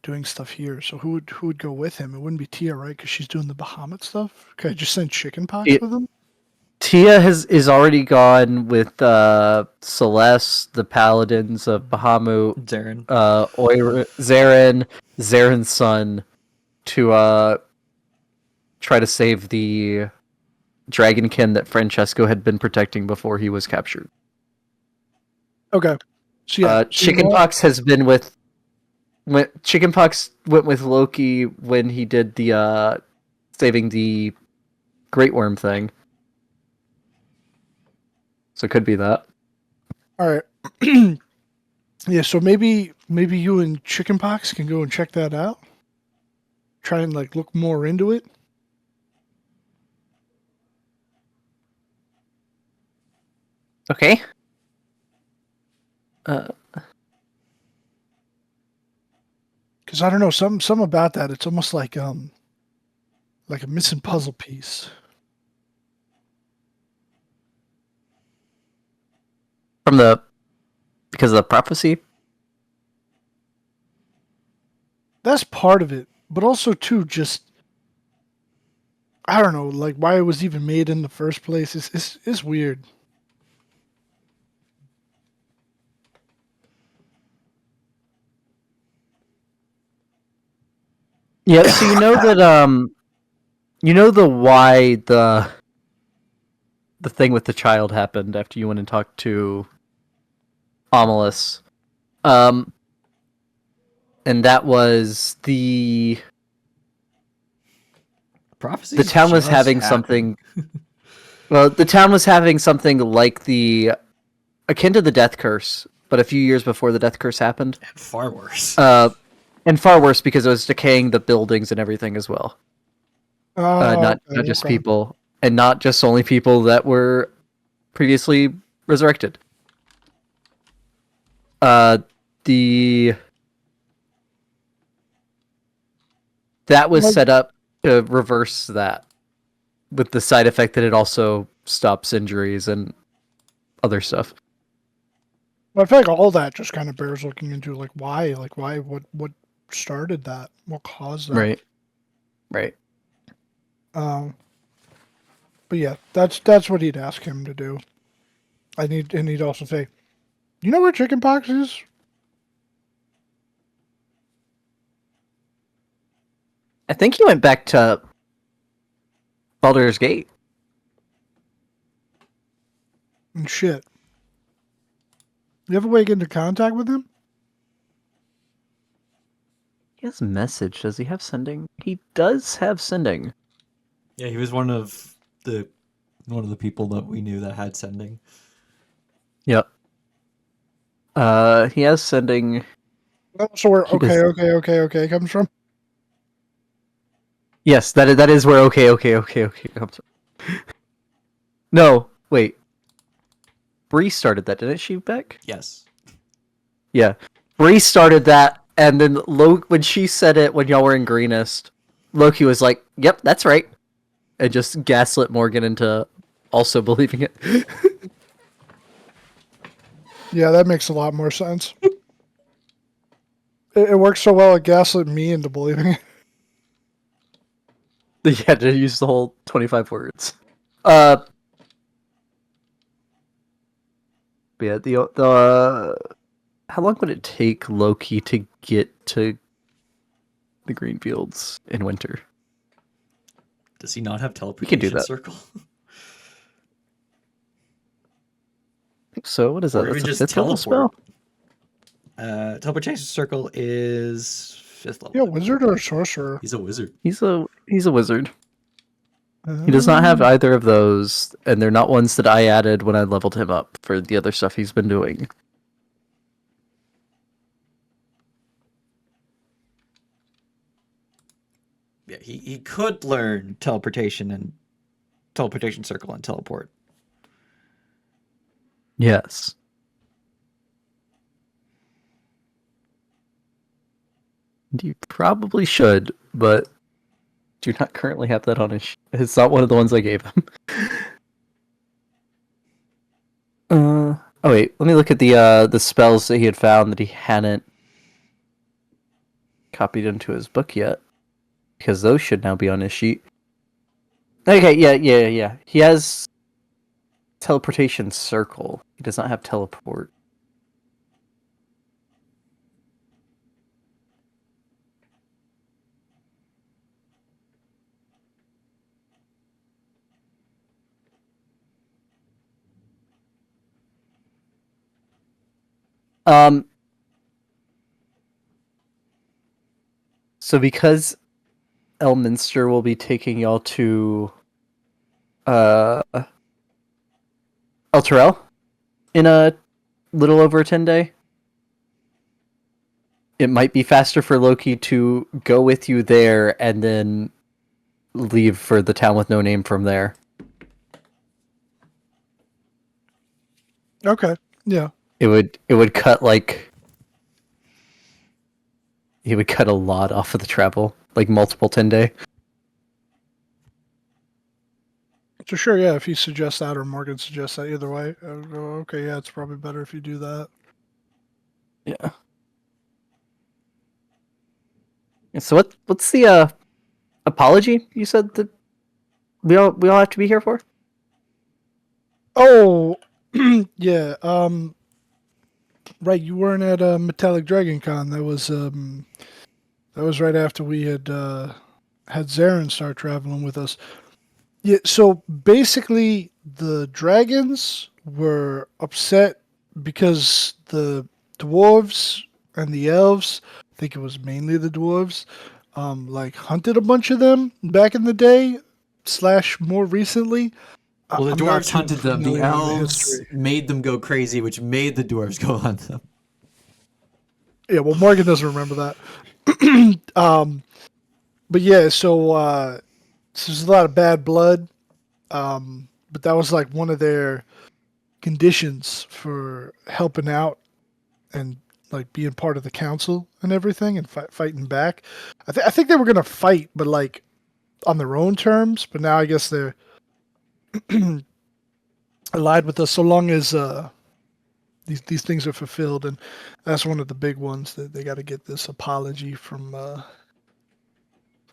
[SPEAKER 3] doing stuff here. So who would go with him? It wouldn't be Tia, right? Because she's doing the Bahamut stuff. Could I just send Chickenpox with him?
[SPEAKER 2] Tia is already gone with Celeste, the Paladins of Bahamut,
[SPEAKER 1] Darren.
[SPEAKER 2] Zaren's son, to try to save the dragonkin that Francesco had been protecting before he was captured.
[SPEAKER 3] Okay. So yeah, so you know what?
[SPEAKER 2] Chickenpox has been with. Chickenpox went with Loki when he did the saving the Great Worm thing. So it could be that.
[SPEAKER 3] All right. Yeah. So maybe you and Chickenpox can go and check that out. Try and like look more into it.
[SPEAKER 2] Okay.
[SPEAKER 3] Because I don't know, some about that. It's almost like a missing puzzle piece.
[SPEAKER 2] Because of the prophecy.
[SPEAKER 3] That's part of it, but also too just I don't know, like why it was even made in the first place is weird.
[SPEAKER 2] Yeah, so you know that You know why the thing with the child happened after you went and talked to Amalus. And that was the
[SPEAKER 1] Prophecies
[SPEAKER 2] town was
[SPEAKER 1] just
[SPEAKER 2] having
[SPEAKER 1] happen.
[SPEAKER 2] something. Well, the town was having something like akin to the death curse, but a few years before the death curse happened.
[SPEAKER 1] And far worse.
[SPEAKER 2] And far worse because it was decaying the buildings and everything as well. Not just
[SPEAKER 3] Okay.
[SPEAKER 2] people, and not just only people that were previously resurrected. The that was
[SPEAKER 3] Like,
[SPEAKER 2] set up to reverse that, with the side effect that it also stops injuries and other stuff.
[SPEAKER 3] I feel like all that just kind of bears looking into. Like, why? What started that? What caused that?
[SPEAKER 2] Right.
[SPEAKER 3] But yeah, that's what he'd ask him to do. And he'd also say, "You know where chickenpox is?"
[SPEAKER 2] I think he went back to Baldur's Gate.
[SPEAKER 3] And shit. You ever way get into contact with him?
[SPEAKER 2] He has message. Does he have sending? He does have sending.
[SPEAKER 1] Yeah, he was one of the people that we knew that had sending.
[SPEAKER 2] Yep. He has sending.
[SPEAKER 3] So where
[SPEAKER 2] He does.
[SPEAKER 3] okay comes from?
[SPEAKER 2] Yes, that is where okay comes from. No, wait. Bree started that, didn't she, Beck?
[SPEAKER 1] Yes.
[SPEAKER 2] Yeah. Bree started that, and then when she said it when y'all were in Greenest, Loki was like, "Yep, that's right," and just gaslit Morgan into also believing it.
[SPEAKER 3] Yeah, that makes a lot more sense. It works so well. It gaslit me into believing it.
[SPEAKER 2] They had to use the whole 25 words. But yeah, the how long would it take Loki to get to the green fields in winter?
[SPEAKER 1] Does he not have
[SPEAKER 2] We can do
[SPEAKER 1] teleportation
[SPEAKER 2] that.
[SPEAKER 1] circle?
[SPEAKER 2] So what is that?
[SPEAKER 1] Or even
[SPEAKER 2] That's a
[SPEAKER 1] just
[SPEAKER 2] 5th level
[SPEAKER 1] teleport?
[SPEAKER 2] spell.
[SPEAKER 1] Teleportation circle is 5th level.
[SPEAKER 3] Yeah, wizard or sorcerer?
[SPEAKER 1] He's a wizard.
[SPEAKER 2] He's a wizard. He does not have either of those, and they're not ones that I added when I leveled him up for the other stuff he's been doing.
[SPEAKER 1] Yeah, he could learn teleportation circle and teleport.
[SPEAKER 2] Yes. You probably should, but do not currently have that on his. It's not one of the ones I gave him. Oh wait, let me look at the spells that he had found that he hadn't copied into his book yet, because those should now be on his sheet. Okay, yeah. He has teleportation circle. He does not have teleport. So because Elminster will be taking y'all to El Terrell in a little over a 10-day, it might be faster for Loki to go with you there and then leave for the town with no name from there.
[SPEAKER 3] Okay, yeah.
[SPEAKER 2] It would cut he would cut a lot off of the travel, like multiple 10-day.
[SPEAKER 3] So sure, yeah. If he suggests that or Morgan suggests that, either way, I would go, okay, yeah, it's probably better if you do that.
[SPEAKER 2] Yeah. So what's the apology you said that we all have to be here for?
[SPEAKER 3] Oh, yeah. Right. You weren't at Metallic Dragon Con. That was right after we had had Zarin start traveling with us. Yeah, so basically the dragons were upset because the dwarves and the elves, I think it was mainly the dwarves, like hunted a bunch of them back in the day, slash more recently.
[SPEAKER 1] Well, the
[SPEAKER 3] I'm not
[SPEAKER 1] dwarves
[SPEAKER 3] too
[SPEAKER 1] hunted them. The
[SPEAKER 3] familiar on the
[SPEAKER 1] elves
[SPEAKER 3] history.
[SPEAKER 1] made them go crazy, which made the dwarves go hunt them.
[SPEAKER 3] Yeah, well, Morgan doesn't remember that. But yeah, so there's a lot of bad blood. But that was like one of their conditions for helping out and like being part of the council and everything and fighting back. I think they were gonna fight, but like on their own terms. But now I guess they're allied with us so long as these things are fulfilled, and that's one of the big ones that they got to get this apology from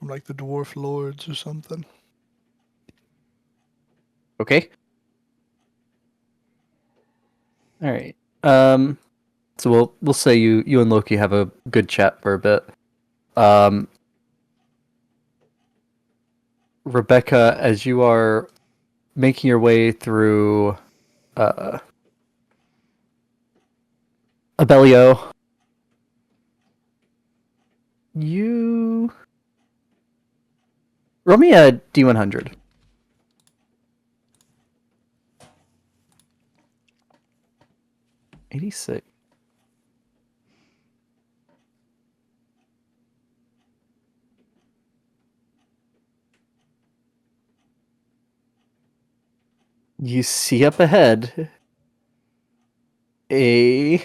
[SPEAKER 3] like the dwarf lords or something.
[SPEAKER 2] Okay. All right. So we'll say you and Loki have a good chat for a bit. Rebecca, as you are making your way through Abellio, you roll me a D100. 86. You see up ahead you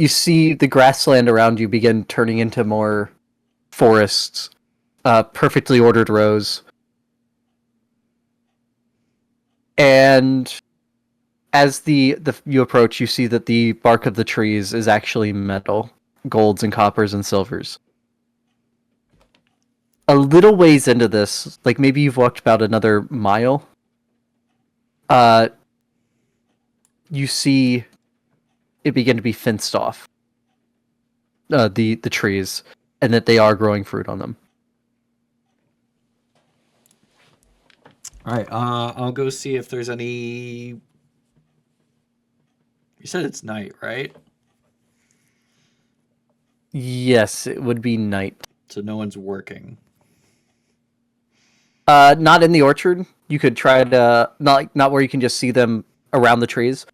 [SPEAKER 2] see the grassland around you begin turning into more forests, perfectly ordered rows. And as the you approach, you see that the bark of the trees is actually metal, golds and coppers and silvers. A little ways into this, like maybe you've walked about another mile, uh, you see it begin to be fenced off. The trees, and that they are growing fruit on them.
[SPEAKER 1] All right, I'll go see if there's any. You said it's night, right?
[SPEAKER 2] Yes, it would be night.
[SPEAKER 1] So no one's working.
[SPEAKER 2] Not in the orchard. You could try to not where you can just see them around the trees.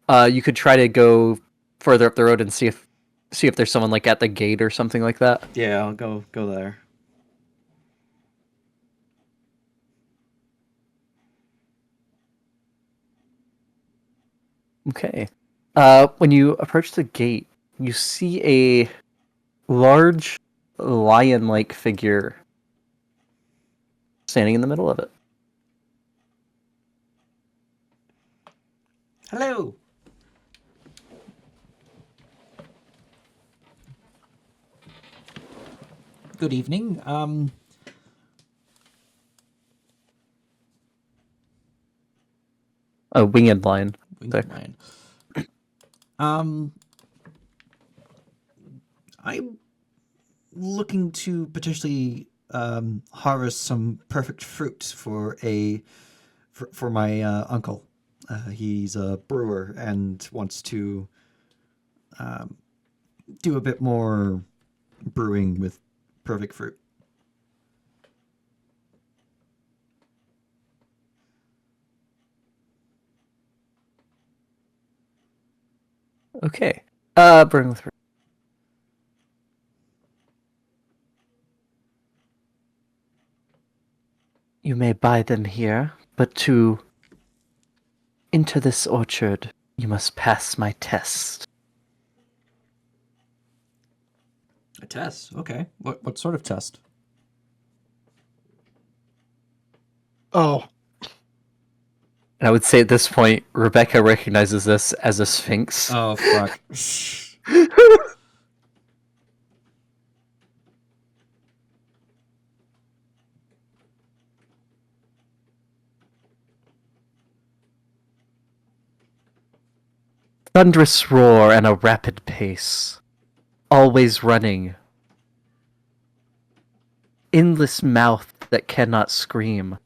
[SPEAKER 2] You could try to go further up the road and see if there's someone like at the gate or something like that.
[SPEAKER 1] Yeah, I'll go there.
[SPEAKER 2] Okay. When you approach the gate, you see a large lion-like figure standing in the middle of it.
[SPEAKER 1] Hello. Good evening.
[SPEAKER 2] A winged lion.
[SPEAKER 1] Winged lion. I'm looking to potentially harvest some perfect fruit for my uncle. He's a brewer and wants to do a bit more brewing with perfect fruit.
[SPEAKER 2] Okay. Bring with. You may buy them here, but to enter this orchard, you must pass my test.
[SPEAKER 1] A test. Okay. What sort of test?
[SPEAKER 3] Oh,
[SPEAKER 2] And I would say at this point, Rebecca recognizes this as a sphinx.
[SPEAKER 1] Oh fuck.
[SPEAKER 2] Thunderous roar and a rapid pace. Always running. endless mouth that cannot scream,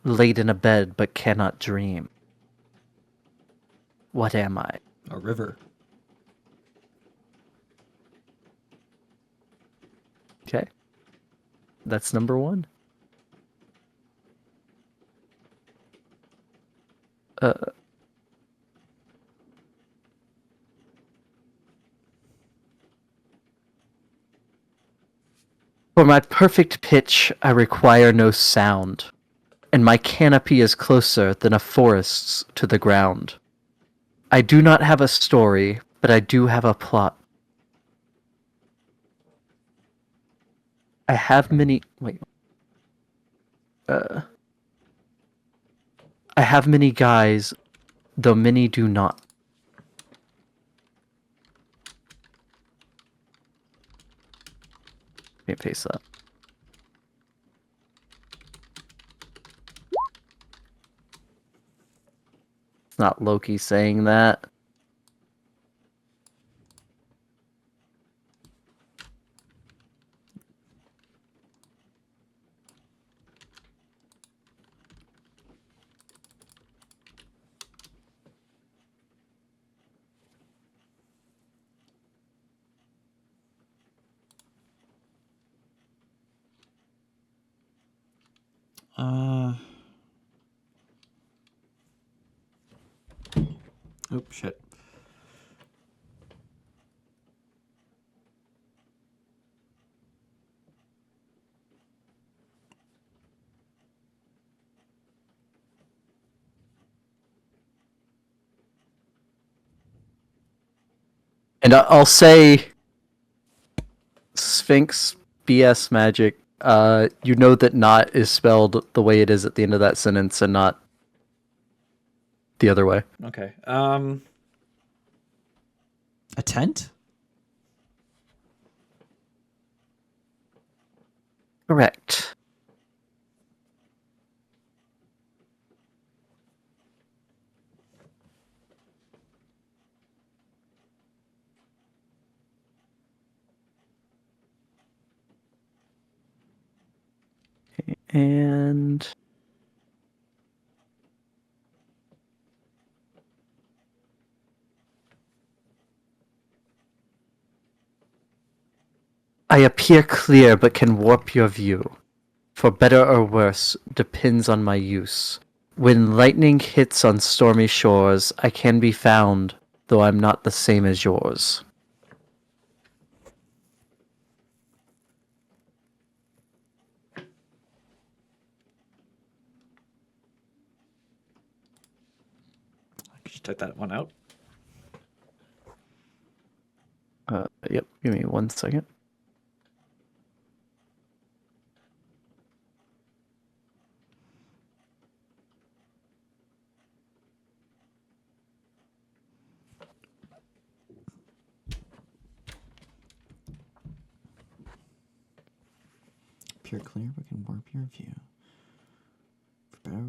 [SPEAKER 2] laid in a bed but cannot dream. What am I?
[SPEAKER 1] A river.
[SPEAKER 2] Okay. That's number one. For my perfect pitch, I require no sound, and my canopy is closer than a forest's to the ground. I do not have a story, but I do have a plot. I have many. Wait. I have many guys, though many do not. Can't face that. It's not Loki saying that.
[SPEAKER 1] Oh, shit.
[SPEAKER 2] And I'll say, Sphinx BS magic. You know that not is spelled the way it is at the end of that sentence, and not the other way.
[SPEAKER 1] Okay. A tent?
[SPEAKER 2] Correct. And I appear clear but can warp your view. For better or worse, depends on my use. When lightning hits on stormy shores, I can be found, though I'm not the same as yours.
[SPEAKER 1] I could just type that one out.
[SPEAKER 2] Yep, give me 1 second.
[SPEAKER 1] Pure clear, but can warp your view. For better.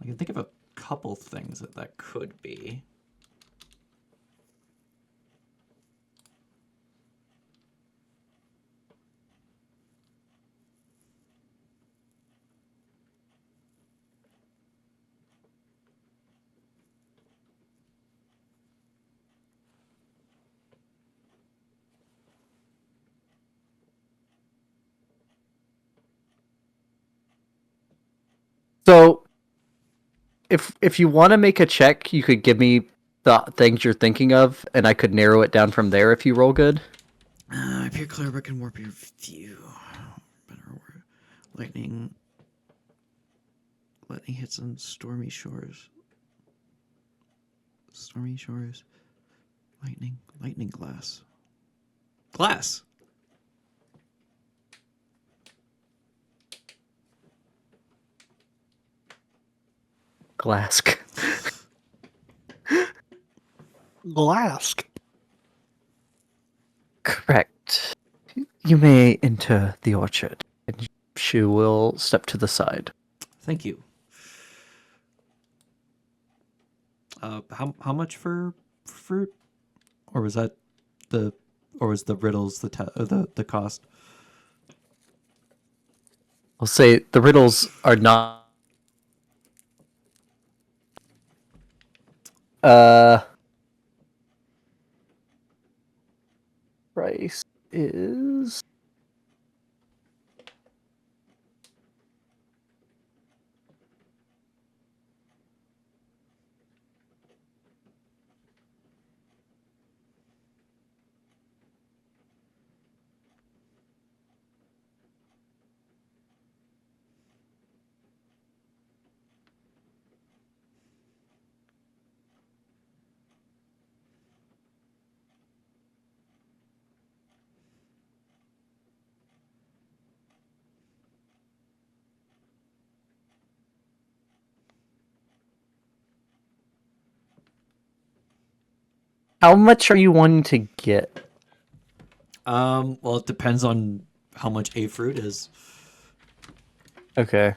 [SPEAKER 1] I can think of a couple things that could be.
[SPEAKER 2] So, if you want to make a check, you could give me the things you're thinking of, and I could narrow it down from there if you roll good.
[SPEAKER 1] Pure clear, but can warp your view. Better word. Lightning. Lightning hits on stormy shores. Stormy shores. Lightning. Lightning glass. Glass.
[SPEAKER 2] Glask.
[SPEAKER 3] Glask.
[SPEAKER 2] Correct. You may enter the orchard, and she will step to the side.
[SPEAKER 1] Thank you. How much for fruit? Or was that the or was the riddles the cost?
[SPEAKER 2] I'll say the riddles are not. Price is. How much are you wanting to get?
[SPEAKER 1] Well, it depends on how much a fruit is.
[SPEAKER 2] Okay.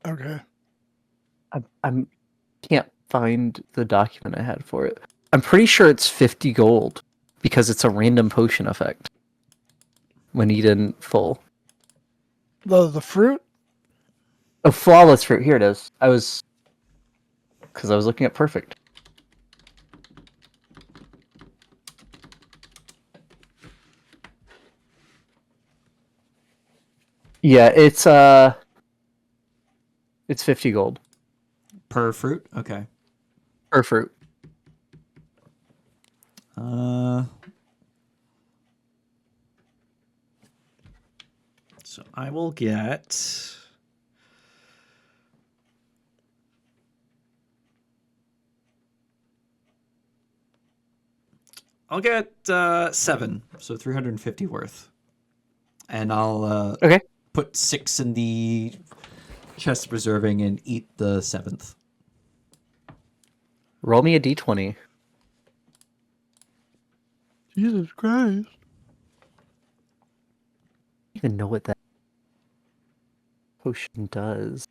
[SPEAKER 3] Okay.
[SPEAKER 2] I'm can't find the document I had for it. I'm pretty sure it's 50 gold because it's a random potion effect when eaten full.
[SPEAKER 3] The fruit?
[SPEAKER 2] Oh, flawless fruit. Here it is. I was looking at perfect. Yeah, it's 50 gold
[SPEAKER 1] Per fruit? Okay.
[SPEAKER 2] per fruit.
[SPEAKER 1] So I will get. I'll get 7, so 350 worth, and I'll
[SPEAKER 2] Okay.
[SPEAKER 1] put 6 in the chest preserving and eat the 7th.
[SPEAKER 2] Roll me a d20.
[SPEAKER 3] Jesus Christ.
[SPEAKER 2] I don't even know what that potion does.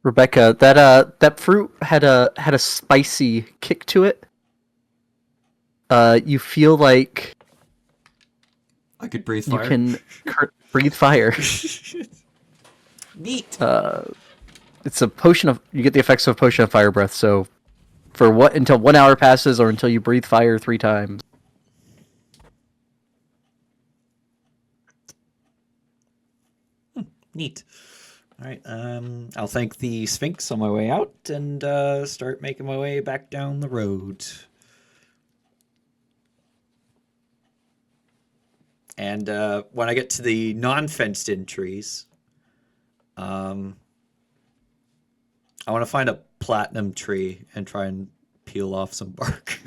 [SPEAKER 2] Rebecca, that fruit had a spicy kick to it. You feel like
[SPEAKER 1] I could breathe
[SPEAKER 2] you
[SPEAKER 1] fire.
[SPEAKER 2] can breathe fire.
[SPEAKER 1] Neat.
[SPEAKER 2] It's a potion of you get the effects of potion of fire breath. So for what until 1 hour passes or until you breathe fire 3 times.
[SPEAKER 1] Neat. All right. I'll thank the Sphinx on my way out and start making my way back down the road. And when I get to the non-fenced-in trees, I want to find a platinum tree and try and peel off some bark.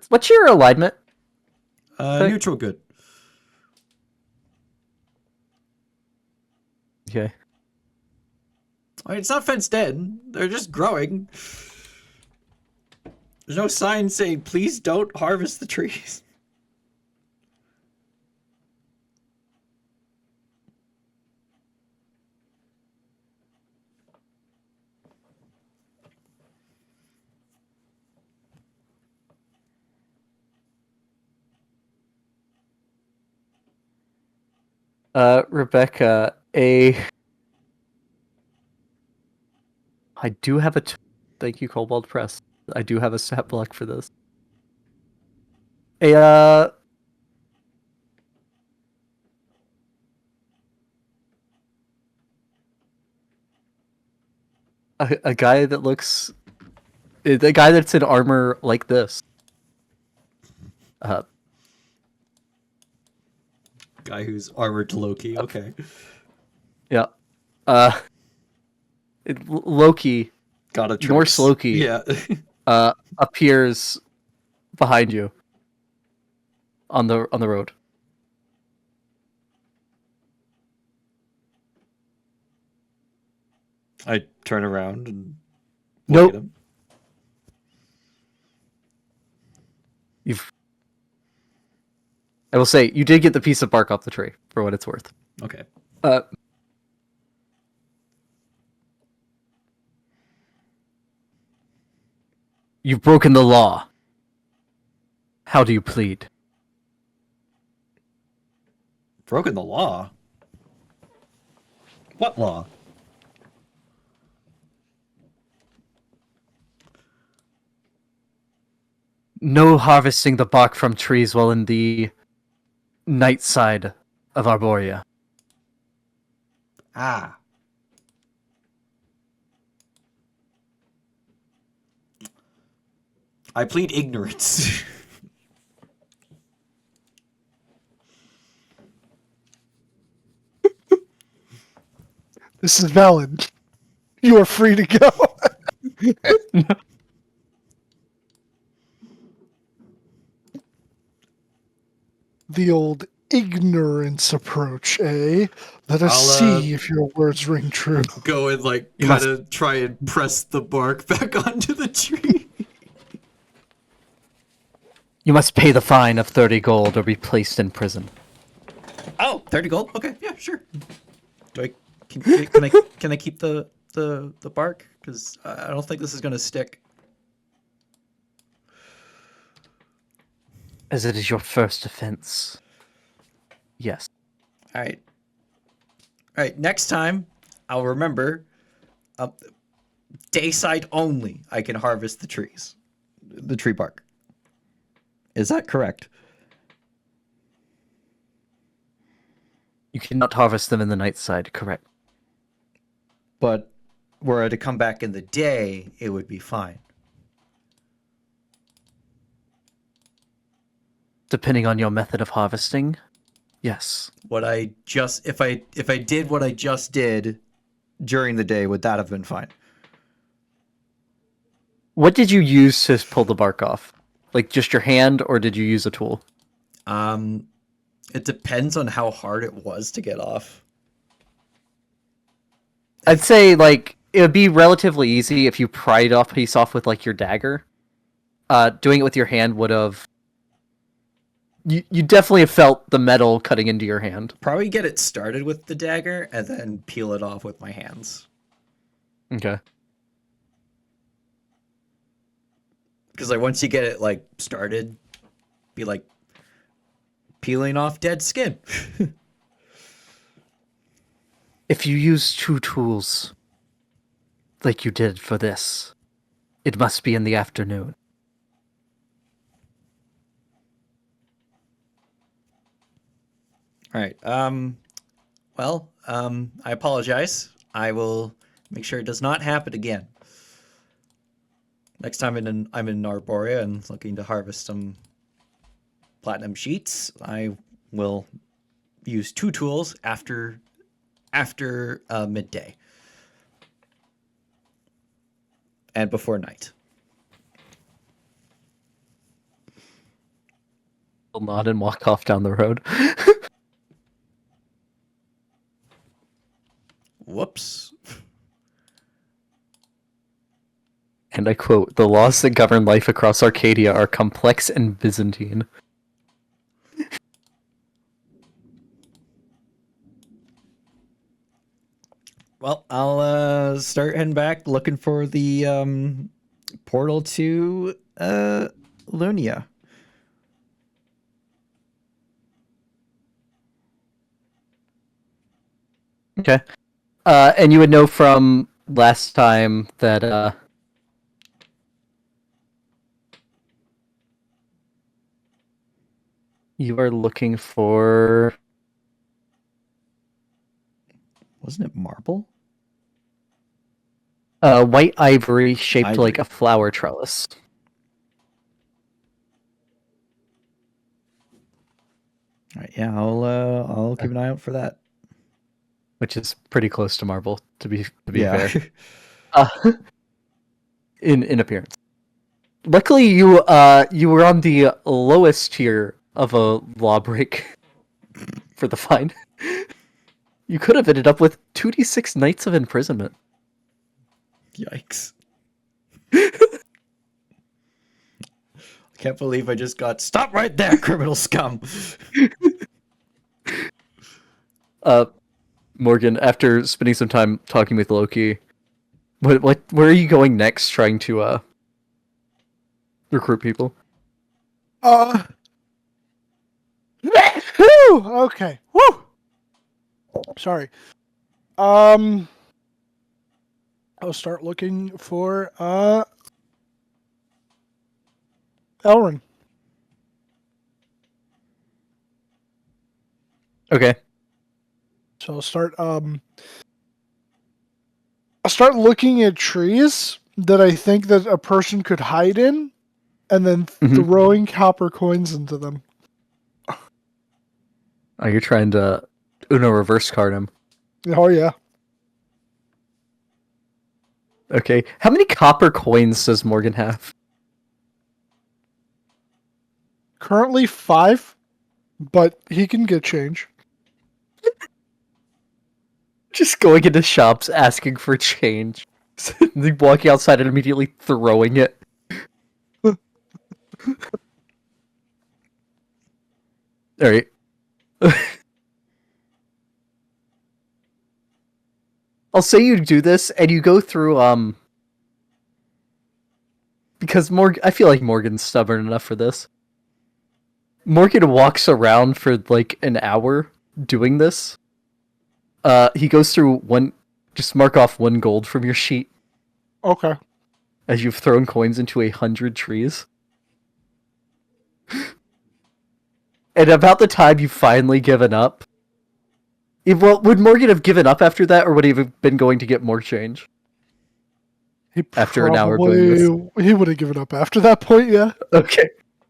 [SPEAKER 2] What's your alignment?
[SPEAKER 1] Neutral good.
[SPEAKER 2] Okay.
[SPEAKER 1] I mean, it's not fenced in. They're just growing. There's no sign saying, please don't harvest the trees.
[SPEAKER 2] Rebecca, I do have thank you, Cobalt Press. I do have a stat block for this. A guy that looks, the guy that's in armor like this.
[SPEAKER 1] Guy who's armored to Loki. Okay.
[SPEAKER 2] Yeah. Loki,
[SPEAKER 1] Got a
[SPEAKER 2] Norse
[SPEAKER 1] trace.
[SPEAKER 2] Loki,
[SPEAKER 1] Yeah.
[SPEAKER 2] appears behind you on the road.
[SPEAKER 1] I turn around and look
[SPEAKER 2] Nope.
[SPEAKER 1] at him.
[SPEAKER 2] I will say, you did get the piece of bark off the tree, for what it's worth.
[SPEAKER 1] Okay.
[SPEAKER 2] You've broken the law. How do you plead?
[SPEAKER 1] Broken the law? What law?
[SPEAKER 2] No harvesting the bark from trees while in the night side of Arborea.
[SPEAKER 1] Ah. I plead ignorance.
[SPEAKER 3] This is valid. You are free to go. The old ignorance approach, eh? Let us see if your words ring true.
[SPEAKER 1] Go and like
[SPEAKER 2] You
[SPEAKER 1] kind of try and press the bark back onto the tree.
[SPEAKER 2] You must pay the fine of 30 gold or be placed in prison.
[SPEAKER 1] Oh, 30 gold? Okay, yeah, sure. Do I can I keep the bark? Because I don't think this is gonna stick.
[SPEAKER 2] As it is your first offense. Yes.
[SPEAKER 1] All right. All right. Next time, I'll remember. Dayside only. I can harvest the trees, the tree bark. Is that correct?
[SPEAKER 2] You cannot harvest them in the night side, correct?
[SPEAKER 1] But were I to come back in the day, it would be fine.
[SPEAKER 2] Depending on your method of harvesting, yes.
[SPEAKER 1] What I just if I did what I just did during the day, would that have been fine?
[SPEAKER 2] What did you use to pull the bark off? Like just your hand, or did you use a tool?
[SPEAKER 1] It depends on how hard it was to get off.
[SPEAKER 2] I'd say like it would be relatively easy if you pried off piece off with like your dagger. Doing it with your hand would have. You definitely have felt the metal cutting into your hand.
[SPEAKER 1] Probably get it started with the dagger and then peel it off with my hands.
[SPEAKER 2] Okay.
[SPEAKER 1] Because like once you get it like started, be like peeling off dead skin.
[SPEAKER 2] If you use two tools, like you did for this, it must be in the afternoon.
[SPEAKER 1] All right. I apologize. I will make sure it does not happen again. Next time I'm in Arborea and looking to harvest some platinum sheets, I will use two tools after midday and before night.
[SPEAKER 2] He'll nod and walk off down the road.
[SPEAKER 1] Whoops.
[SPEAKER 2] And I quote, "The laws that govern life across Arcadia are complex and Byzantine."
[SPEAKER 1] Well, I'll start heading back looking for the portal to Lunia.
[SPEAKER 2] Okay. And you would know from last time that you are looking for
[SPEAKER 1] Wasn't it marble?
[SPEAKER 2] white ivory shaped like
[SPEAKER 1] Ivory.
[SPEAKER 2] a flower trellis.
[SPEAKER 1] All right, yeah, I'll keep an eye out for that.
[SPEAKER 2] Which is pretty close to marble, to be
[SPEAKER 1] Yeah.
[SPEAKER 2] fair. In appearance. Luckily, you were on the lowest tier of a lawbreak for the fine. You could have ended up with 2d6 nights of imprisonment.
[SPEAKER 1] Yikes. I can't believe I just got stop right there, criminal scum.
[SPEAKER 2] Morgan, after spending some time talking with Loki, where are you going next? Trying to recruit people?
[SPEAKER 3] Whew, okay. Woo. Sorry. I'll start looking for Elrin.
[SPEAKER 2] Okay.
[SPEAKER 3] So I'll start looking at trees that I think that a person could hide in, and then throwing copper coins into them.
[SPEAKER 2] Oh, you're trying to Uno reverse card him.
[SPEAKER 3] Oh yeah.
[SPEAKER 2] Okay. How many copper coins does Morgan have?
[SPEAKER 3] Currently 5, but he can get change.
[SPEAKER 2] Just going into shops asking for change. Walking outside and immediately throwing it. Alright. I'll say you do this and you go through because I feel like Morgan's stubborn enough for this. Morgan walks around for like an hour doing this. He goes through just mark off 1 gold from your sheet
[SPEAKER 3] Okay.
[SPEAKER 2] as you've thrown coins into 100 trees. And about the time you've finally given up. Well, would Morgan have given up after that, or would he have been going to get more change? After an hour of doing
[SPEAKER 3] He would have given up after that point, yeah.
[SPEAKER 2] Okay.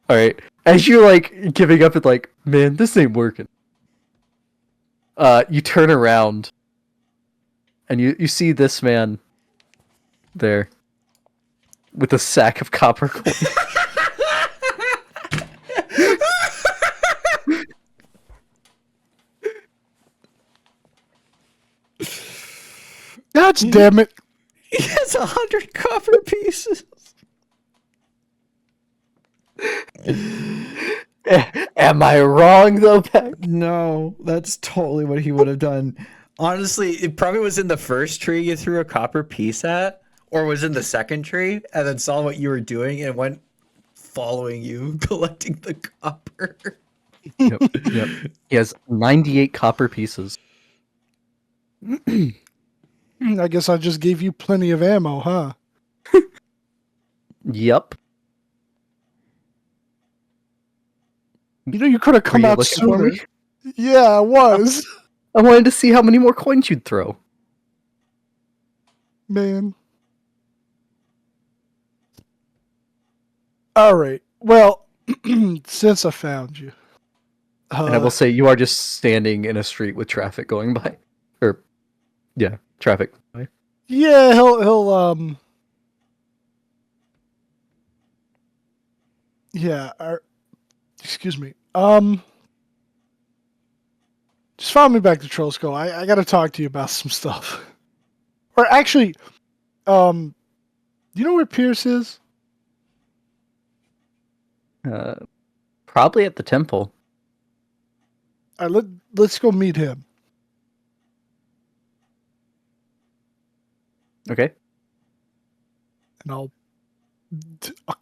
[SPEAKER 2] Alright. As you're like giving up and like, man, this ain't working. You turn around and you see this man there with a sack of copper coins.
[SPEAKER 3] God damn it.
[SPEAKER 1] He has 100 copper pieces.
[SPEAKER 2] Am I wrong though, Peck?
[SPEAKER 1] No, that's totally what he would have done. Honestly, it probably was in the first tree you threw a copper piece at, or was in the second tree, and then saw what you were doing and went following you, collecting the copper.
[SPEAKER 2] Yep. He has 98 copper pieces.
[SPEAKER 3] I guess I just gave you plenty of ammo, huh?
[SPEAKER 2] Yep.
[SPEAKER 3] You know, you could have come
[SPEAKER 2] Were you
[SPEAKER 3] out
[SPEAKER 2] looking for
[SPEAKER 3] sooner.
[SPEAKER 2] me?
[SPEAKER 3] Yeah, I was.
[SPEAKER 2] I wanted to see how many more coins you'd throw.
[SPEAKER 3] Man. All right. Well, since I found you.
[SPEAKER 2] And I will say you are just standing in a street with traffic going by. Or yeah, traffic.
[SPEAKER 3] Yeah, he'll yeah, excuse me. Just follow me back to Trollskull. I gotta talk to you about some stuff. Or actually, do you know where Pierce is?
[SPEAKER 2] Probably at the temple.
[SPEAKER 3] Let's go meet him.
[SPEAKER 2] Okay.
[SPEAKER 3] And I'll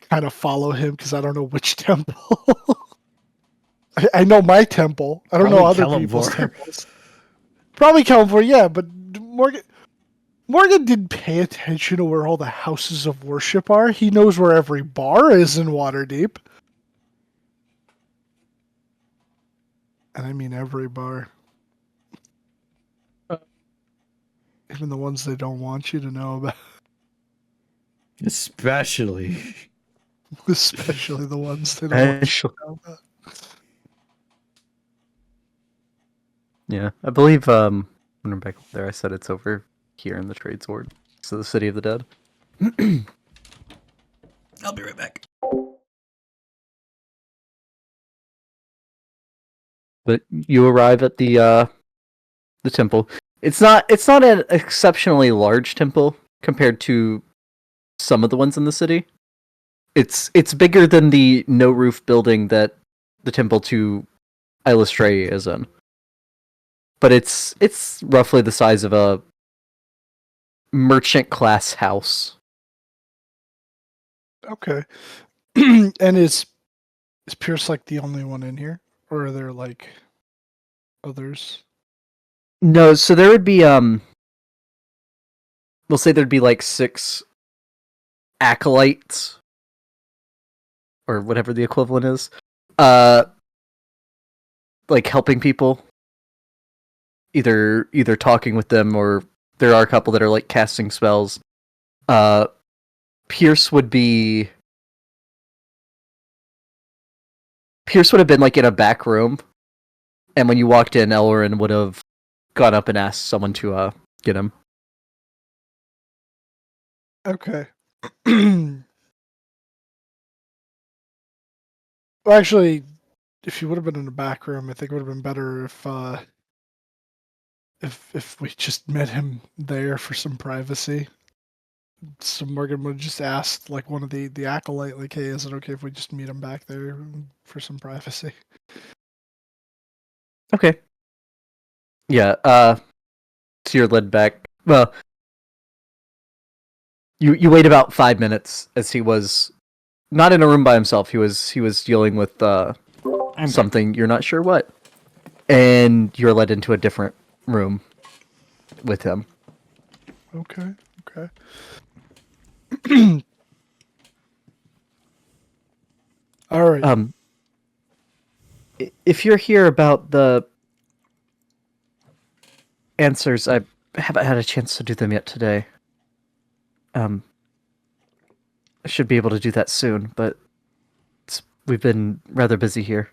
[SPEAKER 3] kind of follow him because I don't know which temple. I know my temple. I don't know
[SPEAKER 1] Probably
[SPEAKER 3] other people's
[SPEAKER 1] Kellamvor.
[SPEAKER 3] temples. Probably California, but Morgan didn't pay attention to where all the houses of worship are. He knows where every bar is in Waterdeep. And I mean every bar. Even the ones they don't want you to know about.
[SPEAKER 1] Especially.
[SPEAKER 3] Especially the ones they don't want you
[SPEAKER 2] Actually,
[SPEAKER 3] to know about.
[SPEAKER 2] yeah, I believe when I'm back there, I said it's over here in the Trades Ward, so the City of the Dead.
[SPEAKER 1] I'll be right back.
[SPEAKER 2] But you arrive at the temple. It's not an exceptionally large temple compared to some of the ones in the city. It's bigger than the no roof building that the temple to Illustrae is in. But it's roughly the size of a merchant class house.
[SPEAKER 3] Okay. And is Pierce like the only one in here? Or are there like others?
[SPEAKER 2] No, so there would be we'll say there'd be like 6 acolytes or whatever the equivalent is. Like helping people. Either talking with them, or there are a couple that are like casting spells. Pierce would have been like in a back room, and when you walked in, Elrin would have gone up and asked someone to get him.
[SPEAKER 3] Okay. Well, actually, if you would have been in the back room, I think it would have been better if we just met him there for some privacy. So Morgan would have just asked like one of the acolyte, like, hey, is it okay if we just meet him back there for some privacy?
[SPEAKER 2] Okay. Yeah. So you're led back. Well, you wait about 5 minutes as he was not in a room by himself. He was dealing with something you're not sure what, and you're led into a different room with him.
[SPEAKER 3] Okay. All right.
[SPEAKER 2] If you're here about the answers, I haven't had a chance to do them yet today. I should be able to do that soon, but we've been rather busy here.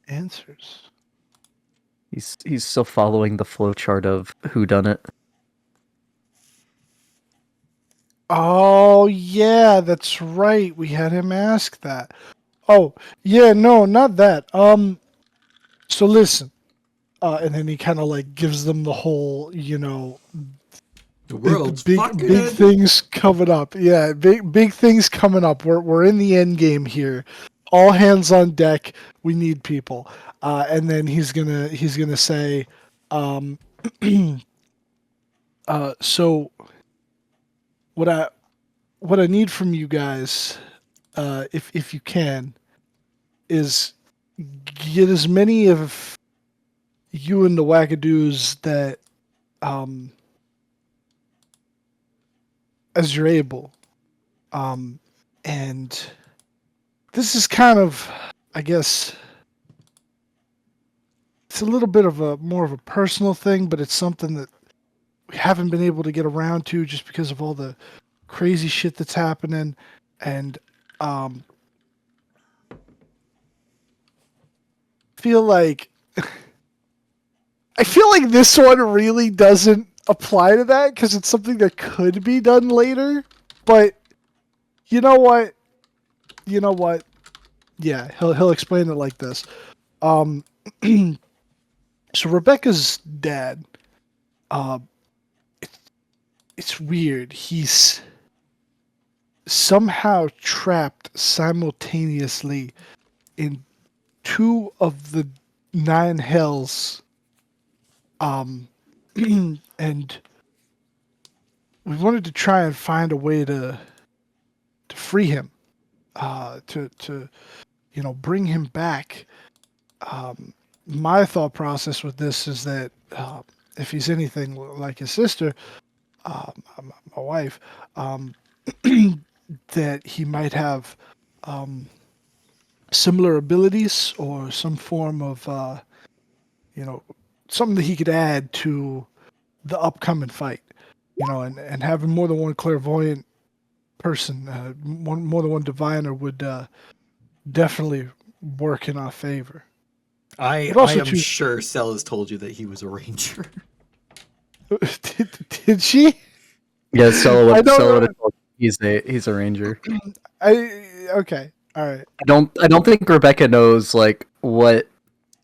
[SPEAKER 3] Answers.
[SPEAKER 2] He's still following the flowchart of who done it.
[SPEAKER 3] Oh yeah, that's right. We had him ask that. Oh yeah, no, not that. So listen. And then he kind of like gives them the whole,
[SPEAKER 1] The
[SPEAKER 3] the
[SPEAKER 1] world's
[SPEAKER 3] big
[SPEAKER 1] fucking
[SPEAKER 3] big
[SPEAKER 1] end.
[SPEAKER 3] things coming up. Yeah, big things coming up. We're in the end game here. All hands on deck. We need people. And then he's gonna say, um, so what I need from you guys, if you can, is get as many of you and the wackadoos that as you're able. And this is kind of, I guess, it's a little bit of a more of a personal thing, but it's something that we haven't been able to get around to just because of all the crazy shit that's happening. And feel like I feel like this one really doesn't apply to that because it's something that could be done later. But you know what? You know what? Yeah, he'll explain it like this. Um, so Rebecca's dad, uh, it's weird. He's somehow trapped simultaneously in 2 of the 9 hells. And we wanted to try and find a way to free him, to bring him back. my thought process with this is that if he's anything like his sister, my wife, um, that he might have similar abilities or some form of, something that he could add to the upcoming fight. And having more than one clairvoyant person, more than one diviner would definitely work in our favor.
[SPEAKER 1] I
[SPEAKER 3] But
[SPEAKER 1] I
[SPEAKER 3] also,
[SPEAKER 1] am
[SPEAKER 3] too,
[SPEAKER 1] sure Sel has told you that he was a ranger.
[SPEAKER 3] did she?
[SPEAKER 2] Yeah,
[SPEAKER 3] I
[SPEAKER 2] Stella would
[SPEAKER 3] don't.
[SPEAKER 2] have told you he's a ranger.
[SPEAKER 3] Okay. All right.
[SPEAKER 2] I don't think Rebecca knows like what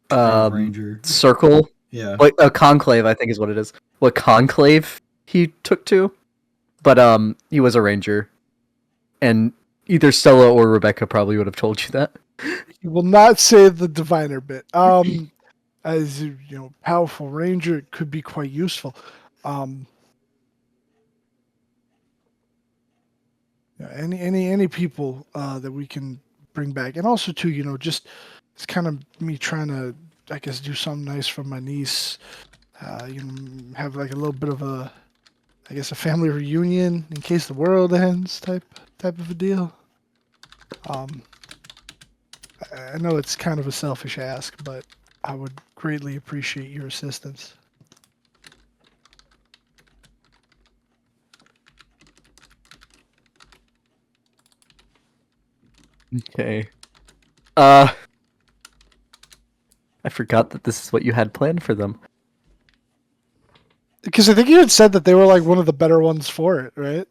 [SPEAKER 1] Kind of ranger.
[SPEAKER 2] circle,
[SPEAKER 1] Yeah.
[SPEAKER 2] what a conclave I think is what it is. What conclave he took to, but he was a ranger, and either Stella or Rebecca probably would have told you that.
[SPEAKER 3] You will not say the diviner bit. As powerful ranger, it could be quite useful. Um, any people that we can bring back, and also too, just it's kind of me trying to, I guess, do something nice for my niece. Have like a little bit of a, I guess, a family reunion in case the world ends, type of a deal. I know it's kind of a selfish ask, but I would greatly appreciate your assistance.
[SPEAKER 2] Okay. I forgot that this is what you had planned for them.
[SPEAKER 3] Because I think you had said that they were like one of the better ones for it, right?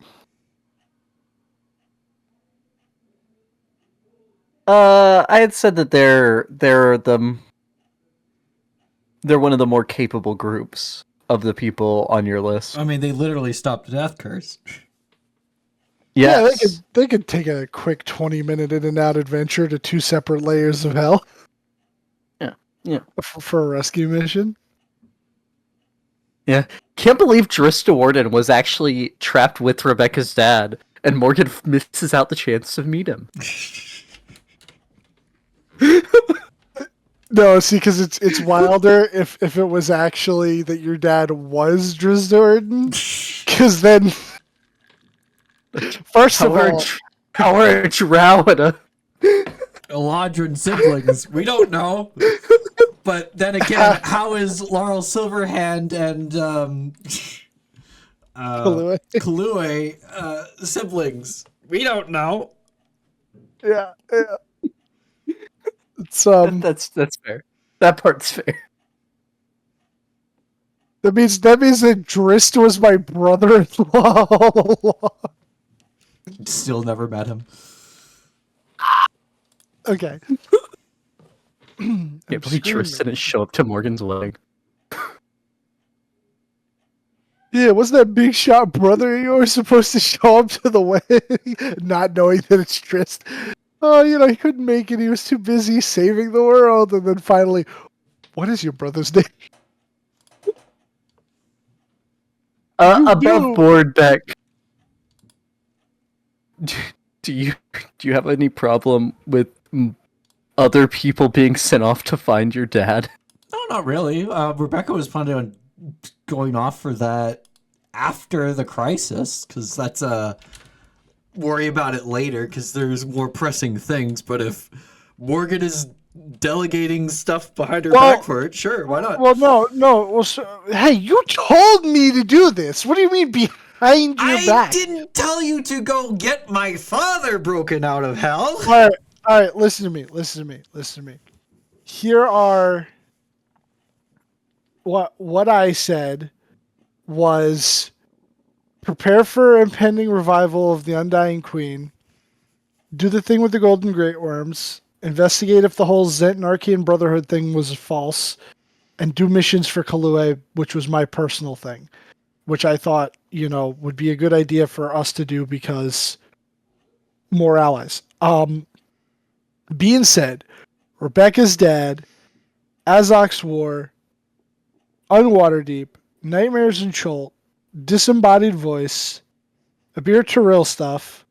[SPEAKER 2] I had said that they're one of the more capable groups of the people on your list.
[SPEAKER 1] I mean, they literally stopped a death curse.
[SPEAKER 3] Yeah,
[SPEAKER 2] Yes.
[SPEAKER 3] they could take a quick 20-minute in and out adventure to 2 separate layers of hell
[SPEAKER 2] Yeah.
[SPEAKER 3] for a rescue mission.
[SPEAKER 2] Yeah. Can't believe Drista Warden was actually trapped with Rebecca's dad, and Morgan misses out the chance to meet him.
[SPEAKER 3] No, see, because it's wilder if it was actually that your dad was Drisdorden. Because then, first of all,
[SPEAKER 2] How are Drow and a
[SPEAKER 1] Eladrin siblings. We don't know. But then again, how is Laurel Silverhand and
[SPEAKER 3] Kalua.
[SPEAKER 1] Kalue siblings? We don't know.
[SPEAKER 3] Yeah, it's
[SPEAKER 2] that's fair. That part's fair.
[SPEAKER 3] that means that Drist was my brother-in-law all along.
[SPEAKER 1] Still never met him.
[SPEAKER 3] Okay.
[SPEAKER 2] Can't believe Tristan didn't show up to Morgan's wedding.
[SPEAKER 3] Yeah, wasn't that big shot brother of yours supposed to show up to the wedding, not knowing that it's Trist? Oh, he couldn't make it. He was too busy saving the world. And then finally, what is your brother's name?
[SPEAKER 2] Above board, Beck. Do you have any problem with other people being sent off to find your dad?
[SPEAKER 1] No, not really. Rebecca was planning on going off for that after the crisis, because that's worry about it later, because there's more pressing things. But if Morgan is delegating stuff behind her back for it, sure, why not?
[SPEAKER 3] Well, no. Well, hey, you told me to do this. What do you mean behind your back?
[SPEAKER 1] I didn't tell you to go get my father broken out of hell.
[SPEAKER 3] All right. Listen to me. Here are what I said was prepare for impending revival of the Undying Queen. Do the thing with the Golden Great Worms. Investigate if the whole Zent and Archean Brotherhood thing was false. And do missions for Kalue, which was my personal thing. Which I thought, would be a good idea for us to do because more allies. Being said, Rebecca's dad, Azok's War, Unwaterdeep, Nightmares in Cholt, Disembodied Voice, Abir Terrell stuff,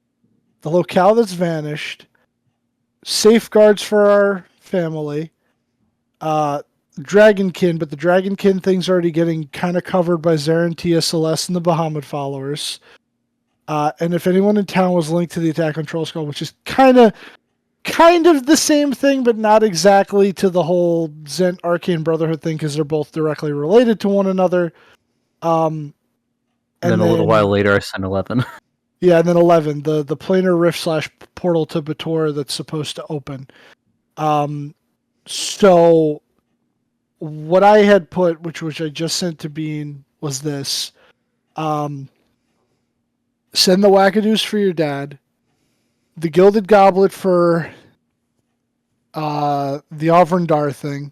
[SPEAKER 3] the locale that's vanished, safeguards for our family, Dragonkin, but the Dragonkin thing's already getting kind of covered by Zarantia, Celeste, and the Bahamut followers. And if anyone in town was linked to the attack on Troll Skull, which is kind of the same thing, but not exactly to the whole Zent Arcane Brotherhood thing, because they're both directly related to one another.
[SPEAKER 2] And then a little while later, I sent 11.
[SPEAKER 3] Yeah, and then 11, the planar rift / portal to Bator that's supposed to open. So what I had put, which I just sent to Bean, was this. Send the Wackadoos for your dad. The Gilded Goblet for the Avrandar thing.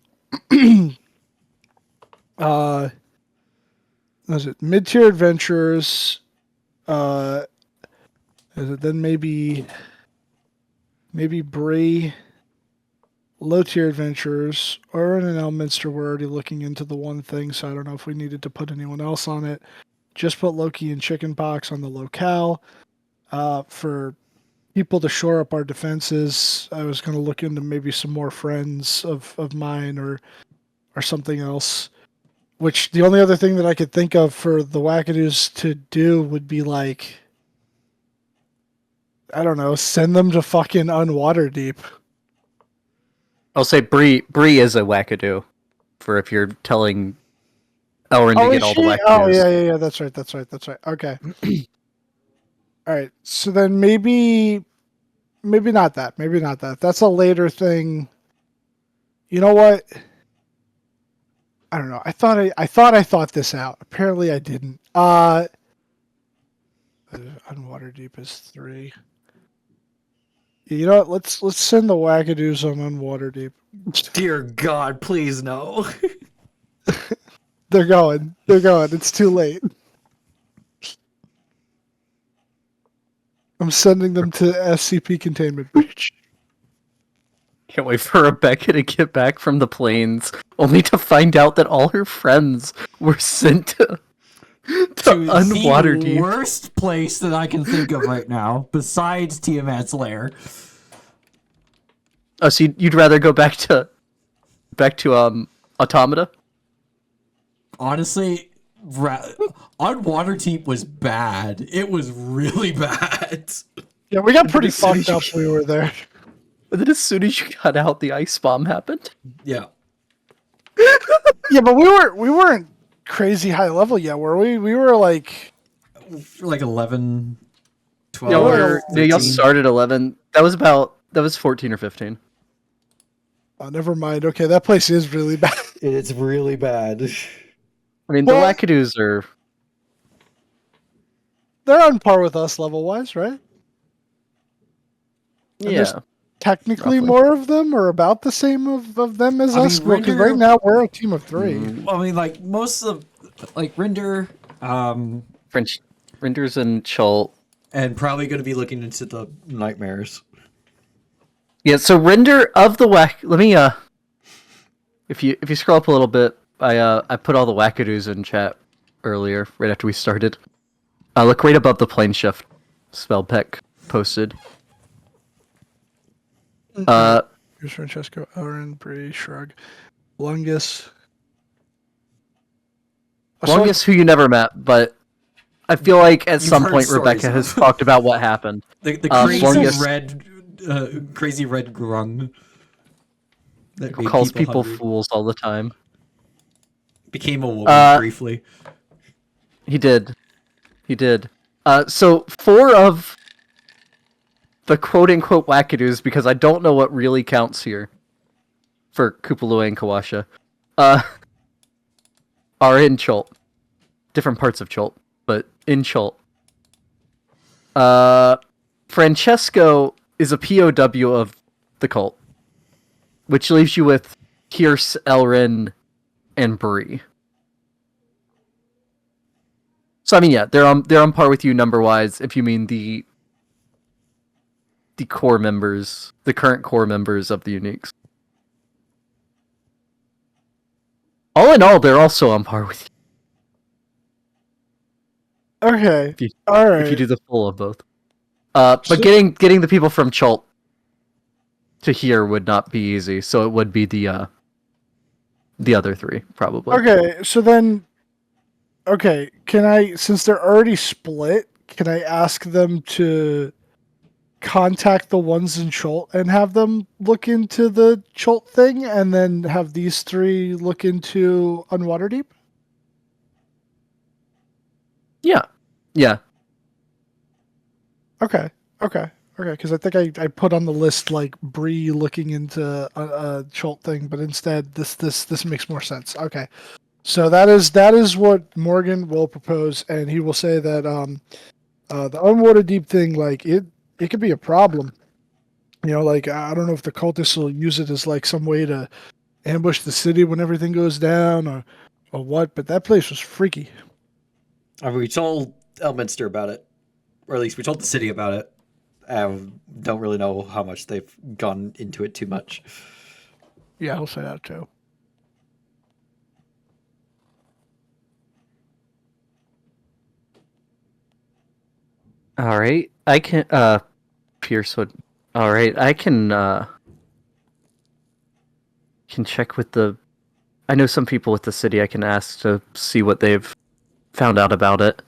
[SPEAKER 3] Was it mid-tier adventurers? Then maybe Bree, low-tier adventurers, or in an Elminster. We're already looking into the one thing, so I don't know if we needed to put anyone else on it. Just put Loki and Chickenpox on the locale for people to shore up our defenses. I was going to look into maybe some more friends of mine or something else. Which the only other thing that I could think of for the Wackadoos to do would be like, I don't know, send them to fucking Unwaterdeep.
[SPEAKER 2] I'll say Bree is a wackadoo, for if you're telling Elrin to get all the wackadoos.
[SPEAKER 3] Oh yeah. That's right. Okay. All right. So then maybe not that. Maybe not that. That's a later thing. You know what? I don't know. I thought I thought this out. Apparently I didn't. Unwaterdeep is 3. You know what? Let's send the Wackadoos on Unwaterdeep.
[SPEAKER 1] Dear God, please no.
[SPEAKER 3] They're going. It's too late. I'm sending them to SCP Containment Breach.
[SPEAKER 2] Can't wait for Rebecca to get back from the plains, only to find out that all her friends were sent to Unwaterdeep.
[SPEAKER 4] The worst place that I can think of right now, besides Tiamat's lair.
[SPEAKER 2] Oh, so you'd rather go back to Automata?
[SPEAKER 4] Honestly, Unwaterdeep was bad. It was really bad.
[SPEAKER 3] Yeah, we got pretty fucked up when we were there.
[SPEAKER 2] But then as soon as you got out, the ice bomb happened.
[SPEAKER 4] Yeah.
[SPEAKER 3] Yeah, but we weren't crazy high level yet, were we? We were like
[SPEAKER 4] 11, 12.
[SPEAKER 2] Y'all started 11. That was 14 or 15.
[SPEAKER 3] Oh, never mind. Okay, that place is really bad.
[SPEAKER 1] It's really bad.
[SPEAKER 2] I mean, the Wackadoos are...
[SPEAKER 3] They're on par with us level-wise, right?
[SPEAKER 2] Yeah.
[SPEAKER 3] Technically
[SPEAKER 2] roughly.
[SPEAKER 3] More of them, or about the same of them as us? Because right now we're a team of 3.
[SPEAKER 4] I mean, like, most of... Like, Rinder...
[SPEAKER 2] French... Rinders and Chult.
[SPEAKER 1] And probably going to be looking into the nightmares.
[SPEAKER 2] Yeah, so Rinder of the Let me, If you scroll up a little bit, I put all the Wackadoos in chat earlier, right after we started. Look right above the plane shift. Spellpeck posted.
[SPEAKER 3] Here's Francesco, Aaron, Bree, Shrug, Lungus.
[SPEAKER 2] Longest who you never met, but I feel like at some point Rebecca has talked about what happened.
[SPEAKER 4] The crazy red grung. That
[SPEAKER 2] Who calls people
[SPEAKER 4] hungry.
[SPEAKER 2] fools all the time.
[SPEAKER 1] Became a woman briefly.
[SPEAKER 2] He did. So 4 of the quote-unquote wackadoos, because I don't know what really counts here for Kupalua and Kawasha, are in Chult. Different parts of Chult, but in Chult. Francesco is a POW of the cult, which leaves you with Pierce, Elrin, and Bree. So I mean, yeah, they're on par with you number-wise, if you mean the core members, the current core members of the Uniques. All in all, they're also on par with you.
[SPEAKER 3] Okay.
[SPEAKER 2] If you do the full of both. But getting the people from Chult to here would not be easy, so it would be the the other three, probably.
[SPEAKER 3] Okay, so then, okay, can I, since they're already split, can I ask them to contact the ones in Cholt and have them look into the Cholt thing, and then have these three look into Unwaterdeep?
[SPEAKER 2] Yeah. Yeah.
[SPEAKER 3] Okay, okay, okay. Because I think I put on the list like Bree looking into a Cholt thing, but instead this makes more sense. Okay, so that is what Morgan will propose, and he will say that the Unwaterdeep thing, like it could be a problem. You know, like I don't know if the cultists will use it as like some way to ambush the city when everything goes down, or what. But that place was freaky.
[SPEAKER 1] We told Elminster about it, or at least we told the city about it. Don't really know how much they've gone into it too much.
[SPEAKER 3] Yeah, I'll say that too.
[SPEAKER 2] All right. I can Pierce would. All right. I can check with the I know some people with the city I can ask to see what they've found out about it.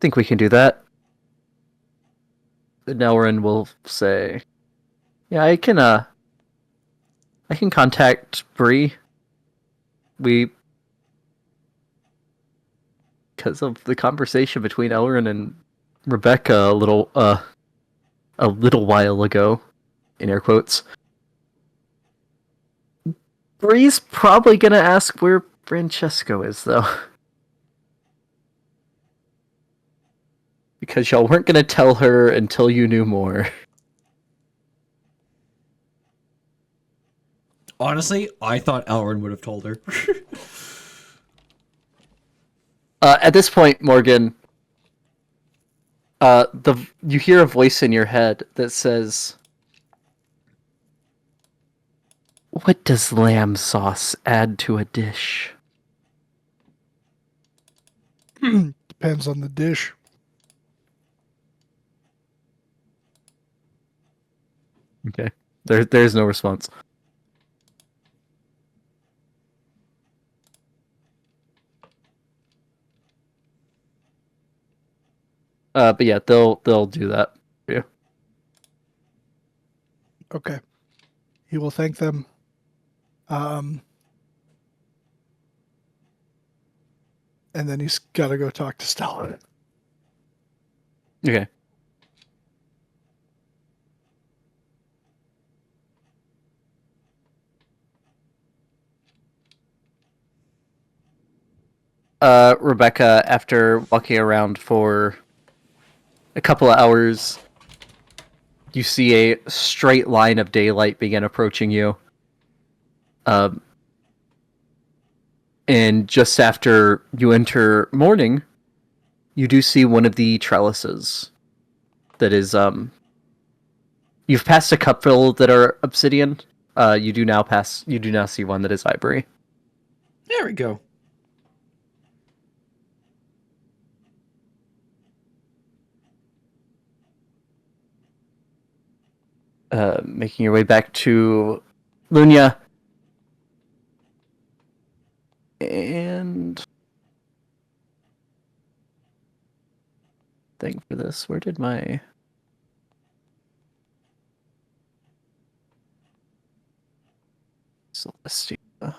[SPEAKER 2] Think we can do that. Nelrin will say, "Yeah, I can contact Bree. We because of the conversation between Elrin and Rebecca a little while ago, in air quotes. Bree's probably gonna ask where Francesco is, though." Because y'all weren't gonna tell her until you knew more.
[SPEAKER 4] Honestly, I thought Elrin would have told her.
[SPEAKER 2] At this point, Morgan, you hear a voice in your head that says, "What does lamb sauce add to a dish?"
[SPEAKER 3] Depends on the dish.
[SPEAKER 2] Okay. There's no response. But yeah, they'll do that. Yeah.
[SPEAKER 3] Okay. He will thank them. And then he's got to go talk to Stella.
[SPEAKER 2] Okay. Rebecca, after walking around for a couple of hours, you see a straight line of daylight begin approaching you. And just after you enter morning, you do see one of the trellises that is you've passed a couple that are obsidian. You do now see one that is ivory.
[SPEAKER 1] There we go.
[SPEAKER 2] Making your way back to Lunia. And thing for this, where did my Celestia? There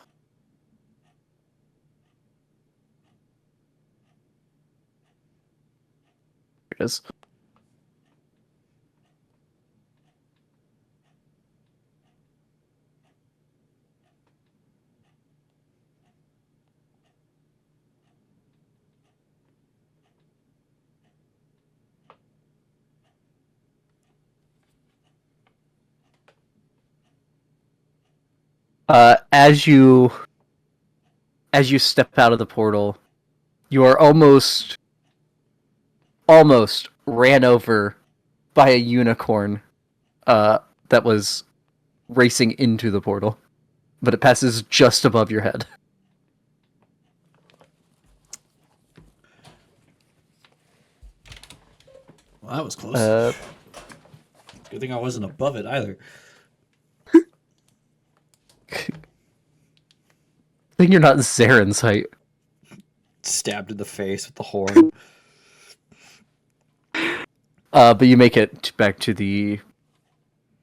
[SPEAKER 2] it is. As you step out of the portal, you are almost ran over by a unicorn that was racing into the portal, but it passes just above your head.
[SPEAKER 4] Well, that was close.
[SPEAKER 1] Good thing I wasn't above it either.
[SPEAKER 2] I think you're not Zaren's height.
[SPEAKER 1] Stabbed in the face with the horn.
[SPEAKER 2] But you make it back to the.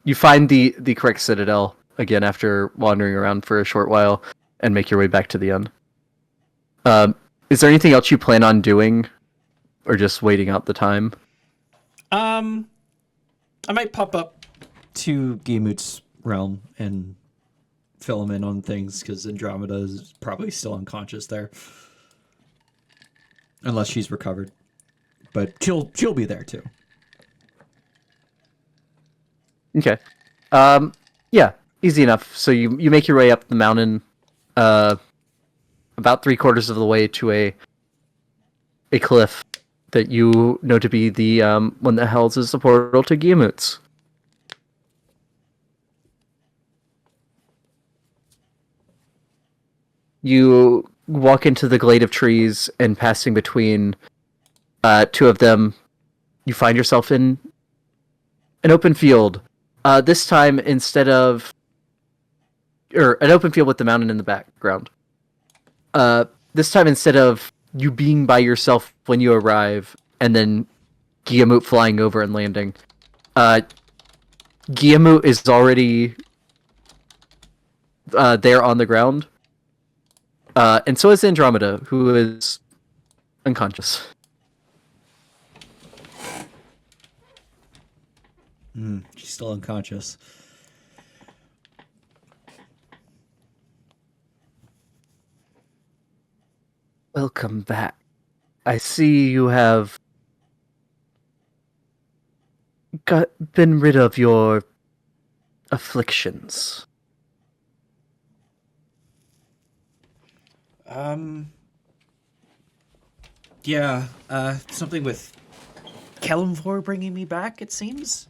[SPEAKER 2] You find the correct citadel again after wandering around for a short while, and make your way back to the inn. Is there anything else you plan on doing, or just waiting out the time?
[SPEAKER 1] I might pop up to Giamut's realm and fill him in on things because Andromeda is probably still unconscious there, unless she's recovered. But she'll be there too.
[SPEAKER 2] Okay. Yeah, easy enough. So you make your way up the mountain, about 3/4 of the way to a cliff that you know to be the one that houses the portal to Giamut's. You walk into the glade of trees, and passing between two of them, you find yourself in an open field. This time, instead of or an open field with the mountain in the background. This time, instead of you being by yourself when you arrive, and then Giamut flying over and landing, Giamut is already there on the ground. And so is Andromeda, who is unconscious.
[SPEAKER 1] She's still unconscious.
[SPEAKER 2] Welcome back. I see you have been rid of your afflictions.
[SPEAKER 1] Yeah, something with Kelimvor bringing me back, it seems.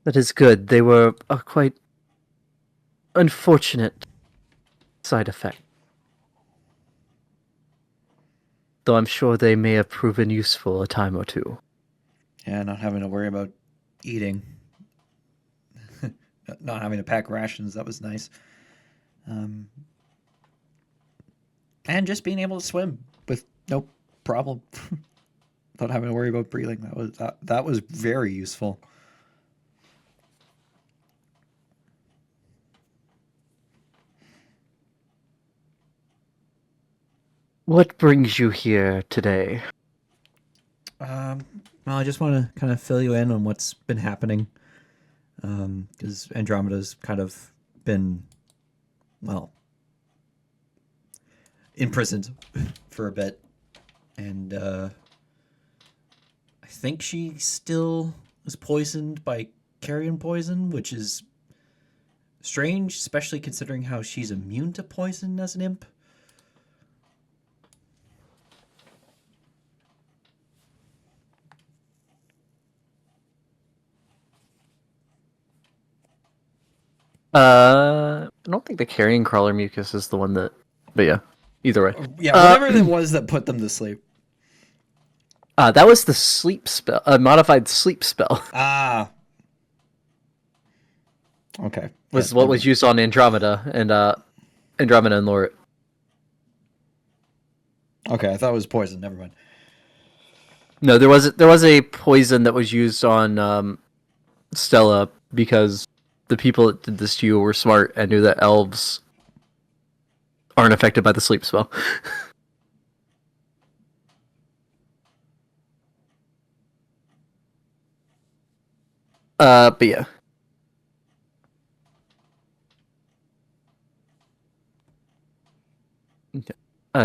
[SPEAKER 2] That is good. They were a quite unfortunate side effect. Though I'm sure they may have proven useful a time or two.
[SPEAKER 1] Yeah, not having to worry about eating. Not having to pack rations, that was nice. And just being able to swim with no problem. Not having to worry about breathing. That was very useful.
[SPEAKER 2] What brings you here today?
[SPEAKER 1] Well, I just want to kind of fill you in on what's been happening. Because Andromeda's kind of been, well, imprisoned for a bit. And I think she still was poisoned by carrion poison, which is strange, especially considering how she's immune to poison as an imp.
[SPEAKER 2] I don't think the carrion crawler mucus is the one that. But yeah, either way.
[SPEAKER 1] Yeah, whatever it was that put them to sleep.
[SPEAKER 2] That was the sleep spell, modified sleep spell.
[SPEAKER 1] Ah. Okay.
[SPEAKER 2] Was what was used on Andromeda and Lauret.
[SPEAKER 1] Okay, I thought it was poison. Never mind.
[SPEAKER 2] No, there was a poison that was used on Stella because the people that did this to you were smart and knew that elves aren't affected by the sleep spell. But yeah.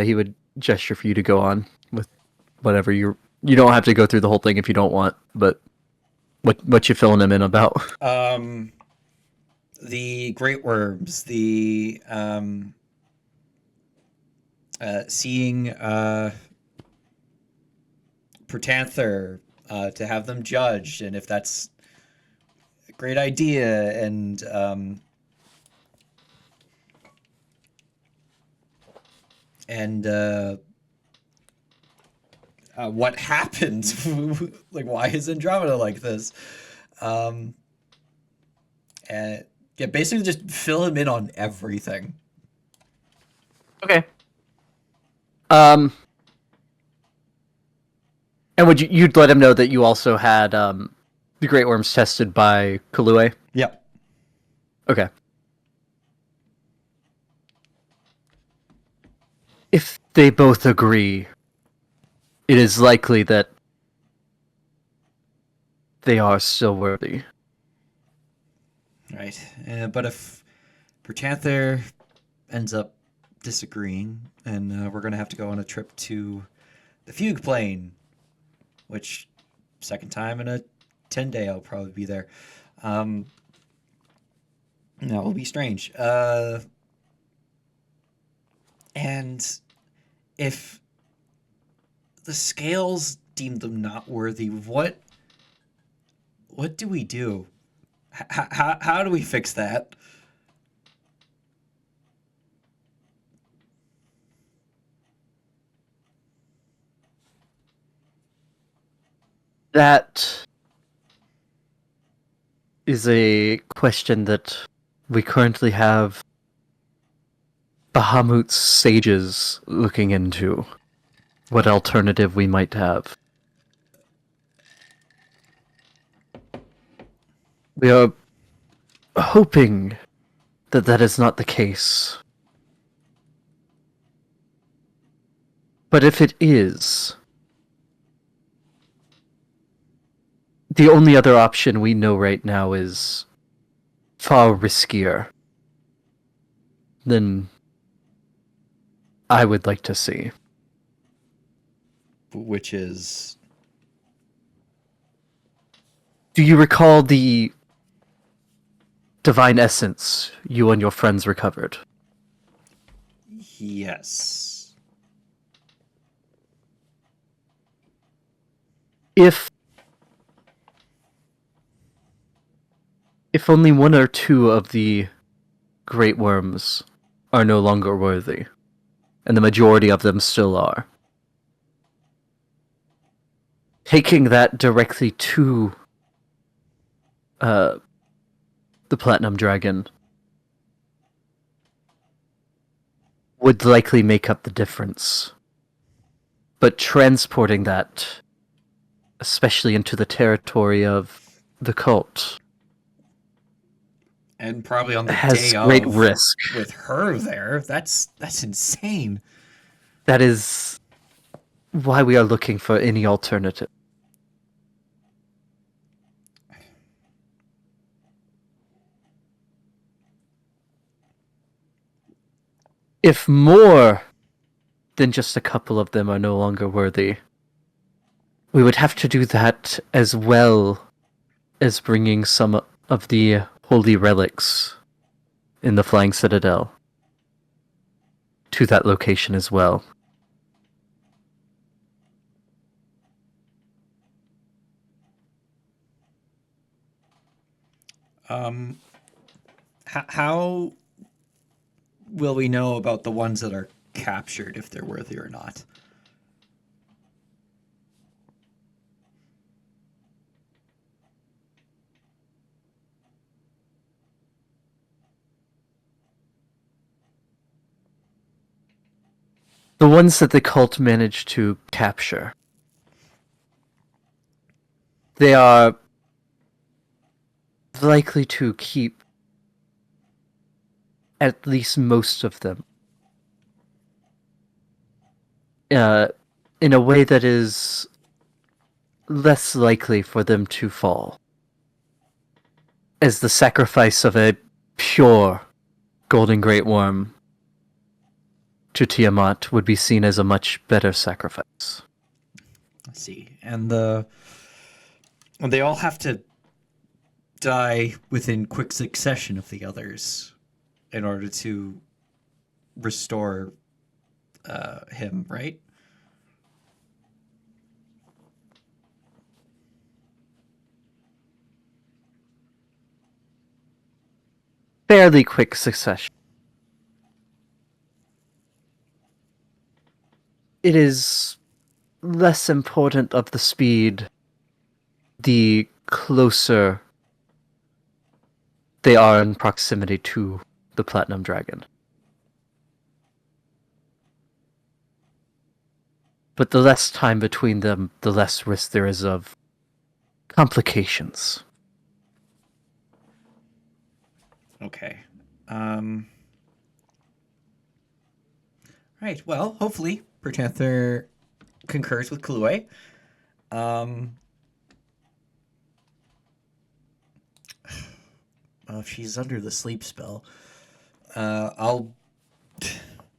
[SPEAKER 2] He would gesture for you to go on with whatever you don't have to go through the whole thing if you don't want, but what you filling him in about?
[SPEAKER 1] The great worms, the seeing Protanther, to have them judged, and if that's a great idea, and and what happened? Like, why is Andromeda like this? Um, and yeah, basically just fill him in on everything.
[SPEAKER 2] Okay. And you'd let him know that you also had the Great Worms tested by Kalue?
[SPEAKER 1] Yep.
[SPEAKER 2] Okay. If they both agree, it is likely that they are still worthy.
[SPEAKER 1] Right. But if Perchanther ends up disagreeing, and we're going to have to go on a trip to the Fugue Plane, which second time in a 10-day I'll probably be there. That will be strange. And if the scales deem them not worthy, what do we do? How do we fix that?
[SPEAKER 2] That is a question that we currently have Bahamut's sages looking into. What alternative we might have. We are hoping that that is not the case. But if it is, the only other option we know right now is far riskier than I would like to see.
[SPEAKER 1] Which is
[SPEAKER 2] Do you recall the divine essence you and your friends recovered?
[SPEAKER 1] yes.
[SPEAKER 2] If only one or two of the great worms are no longer worthy, and the majority of them still are, taking that directly to the Platinum Dragon would likely make up the difference. But transporting that, especially into the territory of the cult,
[SPEAKER 1] And probably on the
[SPEAKER 2] has
[SPEAKER 1] day
[SPEAKER 2] great
[SPEAKER 1] of
[SPEAKER 2] risk.
[SPEAKER 1] with her there. That's insane.
[SPEAKER 2] That is why we are looking for any alternative. If more than just a couple of them are no longer worthy, we would have to do that as well as bringing some of the holy relics in the Flying Citadel to that location as well.
[SPEAKER 1] How will we know about the ones that are captured if they're worthy or not?
[SPEAKER 2] The ones that the cult managed to capture, they are likely to keep at least most of them in a way that is less likely for them to fall, as the sacrifice of a pure golden great worm to Tiamat would be seen as a much better sacrifice.
[SPEAKER 1] Let's see. And they all have to die within quick succession of the others in order to restore him, right?
[SPEAKER 2] Fairly quick succession. it is less important of the speed the closer they are in proximity to the Platinum Dragon. But the less time between them, the less risk there is of complications.
[SPEAKER 1] Okay. Right. Well, hopefully, Pertanther concurs with Kalue. Well, if she's under the sleep spell, I'll.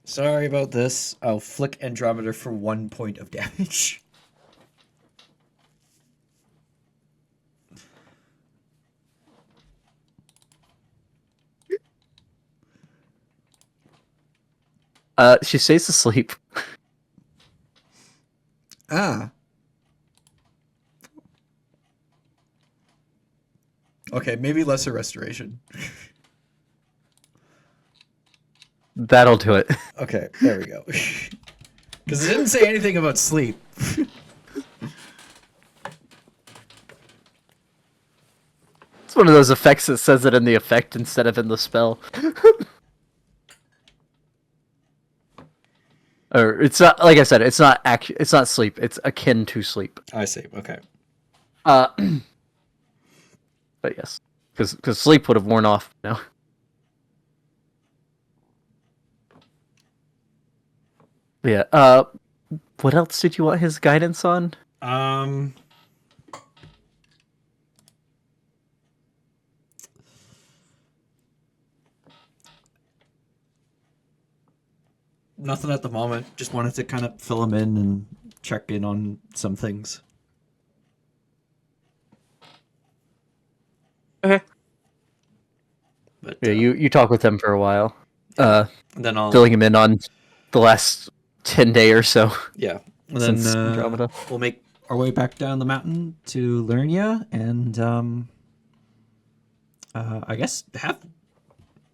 [SPEAKER 1] Sorry about this. I'll flick Andrometer for 1 point of damage.
[SPEAKER 2] She stays asleep.
[SPEAKER 1] Ah. Okay, maybe lesser restoration.
[SPEAKER 2] That'll do it.
[SPEAKER 1] Okay, there we go. Because it didn't say anything about sleep.
[SPEAKER 2] It's one of those effects that says it in the effect instead of in the spell. Or it's not, like I said, it's not it's not sleep. It's akin to sleep.
[SPEAKER 1] I see. Okay.
[SPEAKER 2] But yes, because sleep would have worn off now. Yeah. What else did you want his guidance on?
[SPEAKER 1] Nothing at the moment. Just wanted to kind of fill him in and check in on some things.
[SPEAKER 2] Okay.
[SPEAKER 1] But
[SPEAKER 2] Yeah, you talk with him for a while.
[SPEAKER 1] then I'll
[SPEAKER 2] Filling him in on the last 10 day or so.
[SPEAKER 1] yeah. And
[SPEAKER 2] Since
[SPEAKER 1] then
[SPEAKER 2] Andromeda.
[SPEAKER 1] we'll make our way back down the mountain to Lernia and I guess have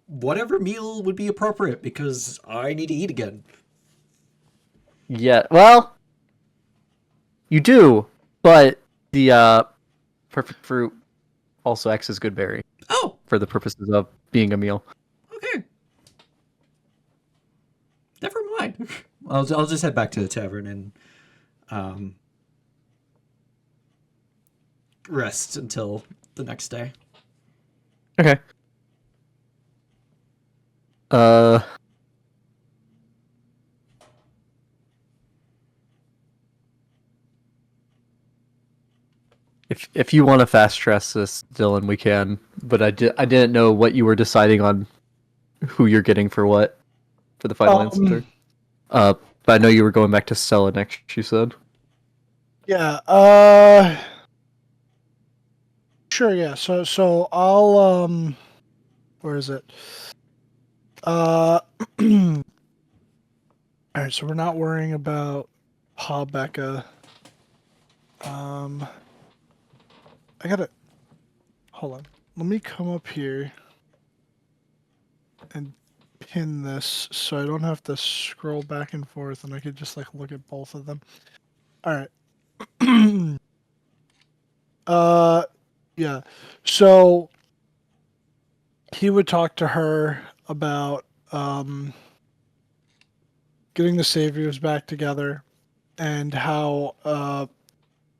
[SPEAKER 1] whatever meal would be appropriate because I need to eat again.
[SPEAKER 2] Yeah, well, you do, but the perfect fruit also acts as good berry
[SPEAKER 1] Oh,
[SPEAKER 2] for the purposes of being a meal.
[SPEAKER 1] okay. Never mind. I'll just head back to the tavern and rest until the next day.
[SPEAKER 2] Okay. If you want to fast stress this, Dylan, we can. But I didn't know what you were deciding on, who you're getting for what, for the final answer. But I know you were going back to Stella next. You said.
[SPEAKER 3] Yeah. Sure. Yeah. So I'll where is it? All right. So we're not worrying about Pa Becca. I gotta hold on. Let me come up here and pin this so I don't have to scroll back and forth and I could just like look at both of them. All right. Yeah. So he would talk to her about getting the Saviors back together and how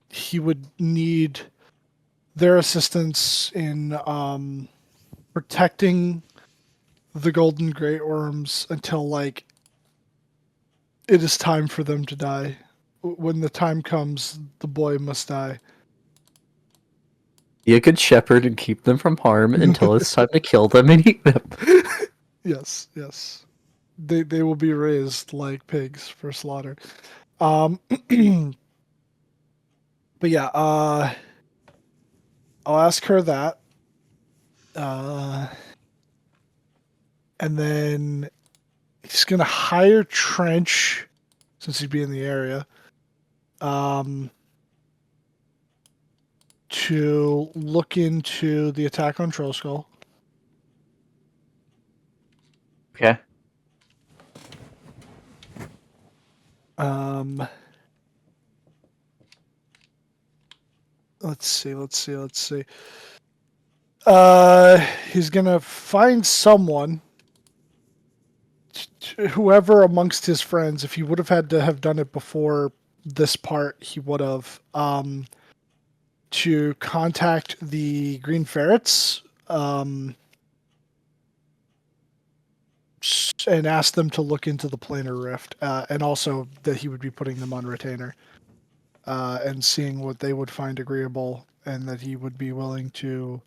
[SPEAKER 3] he would need their assistance in protecting the Golden Great Worms until like it is time for them to die. When the time comes, the boy must die.
[SPEAKER 2] Be a good shepherd and keep them from harm until it's time to kill them and eat them.
[SPEAKER 3] Yes, yes. They will be raised like pigs for slaughter. But yeah, I'll ask her that. And then he's gonna hire Trench, since he'd be in the area, to look into the attack on Troll Skull.
[SPEAKER 2] Okay.
[SPEAKER 3] Um, let's see. He's gonna find someone, whoever amongst his friends. If he would have had to have done it before this part, he would have. To contact the Green Ferrets, and ask them to look into the planar rift, and also that he would be putting them on retainer, and seeing what they would find agreeable, and that he would be willing to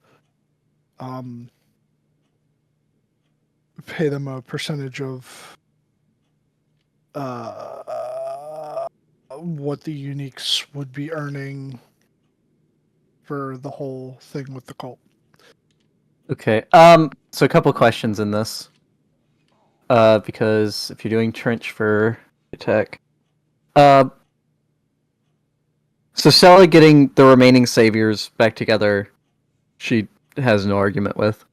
[SPEAKER 3] pay them a percentage of what the uniques would be earning for the whole thing with the cult.
[SPEAKER 2] Okay. So a couple questions in this. Because if you're doing trench for attack, so Stella getting the remaining saviors back together, she has no argument with.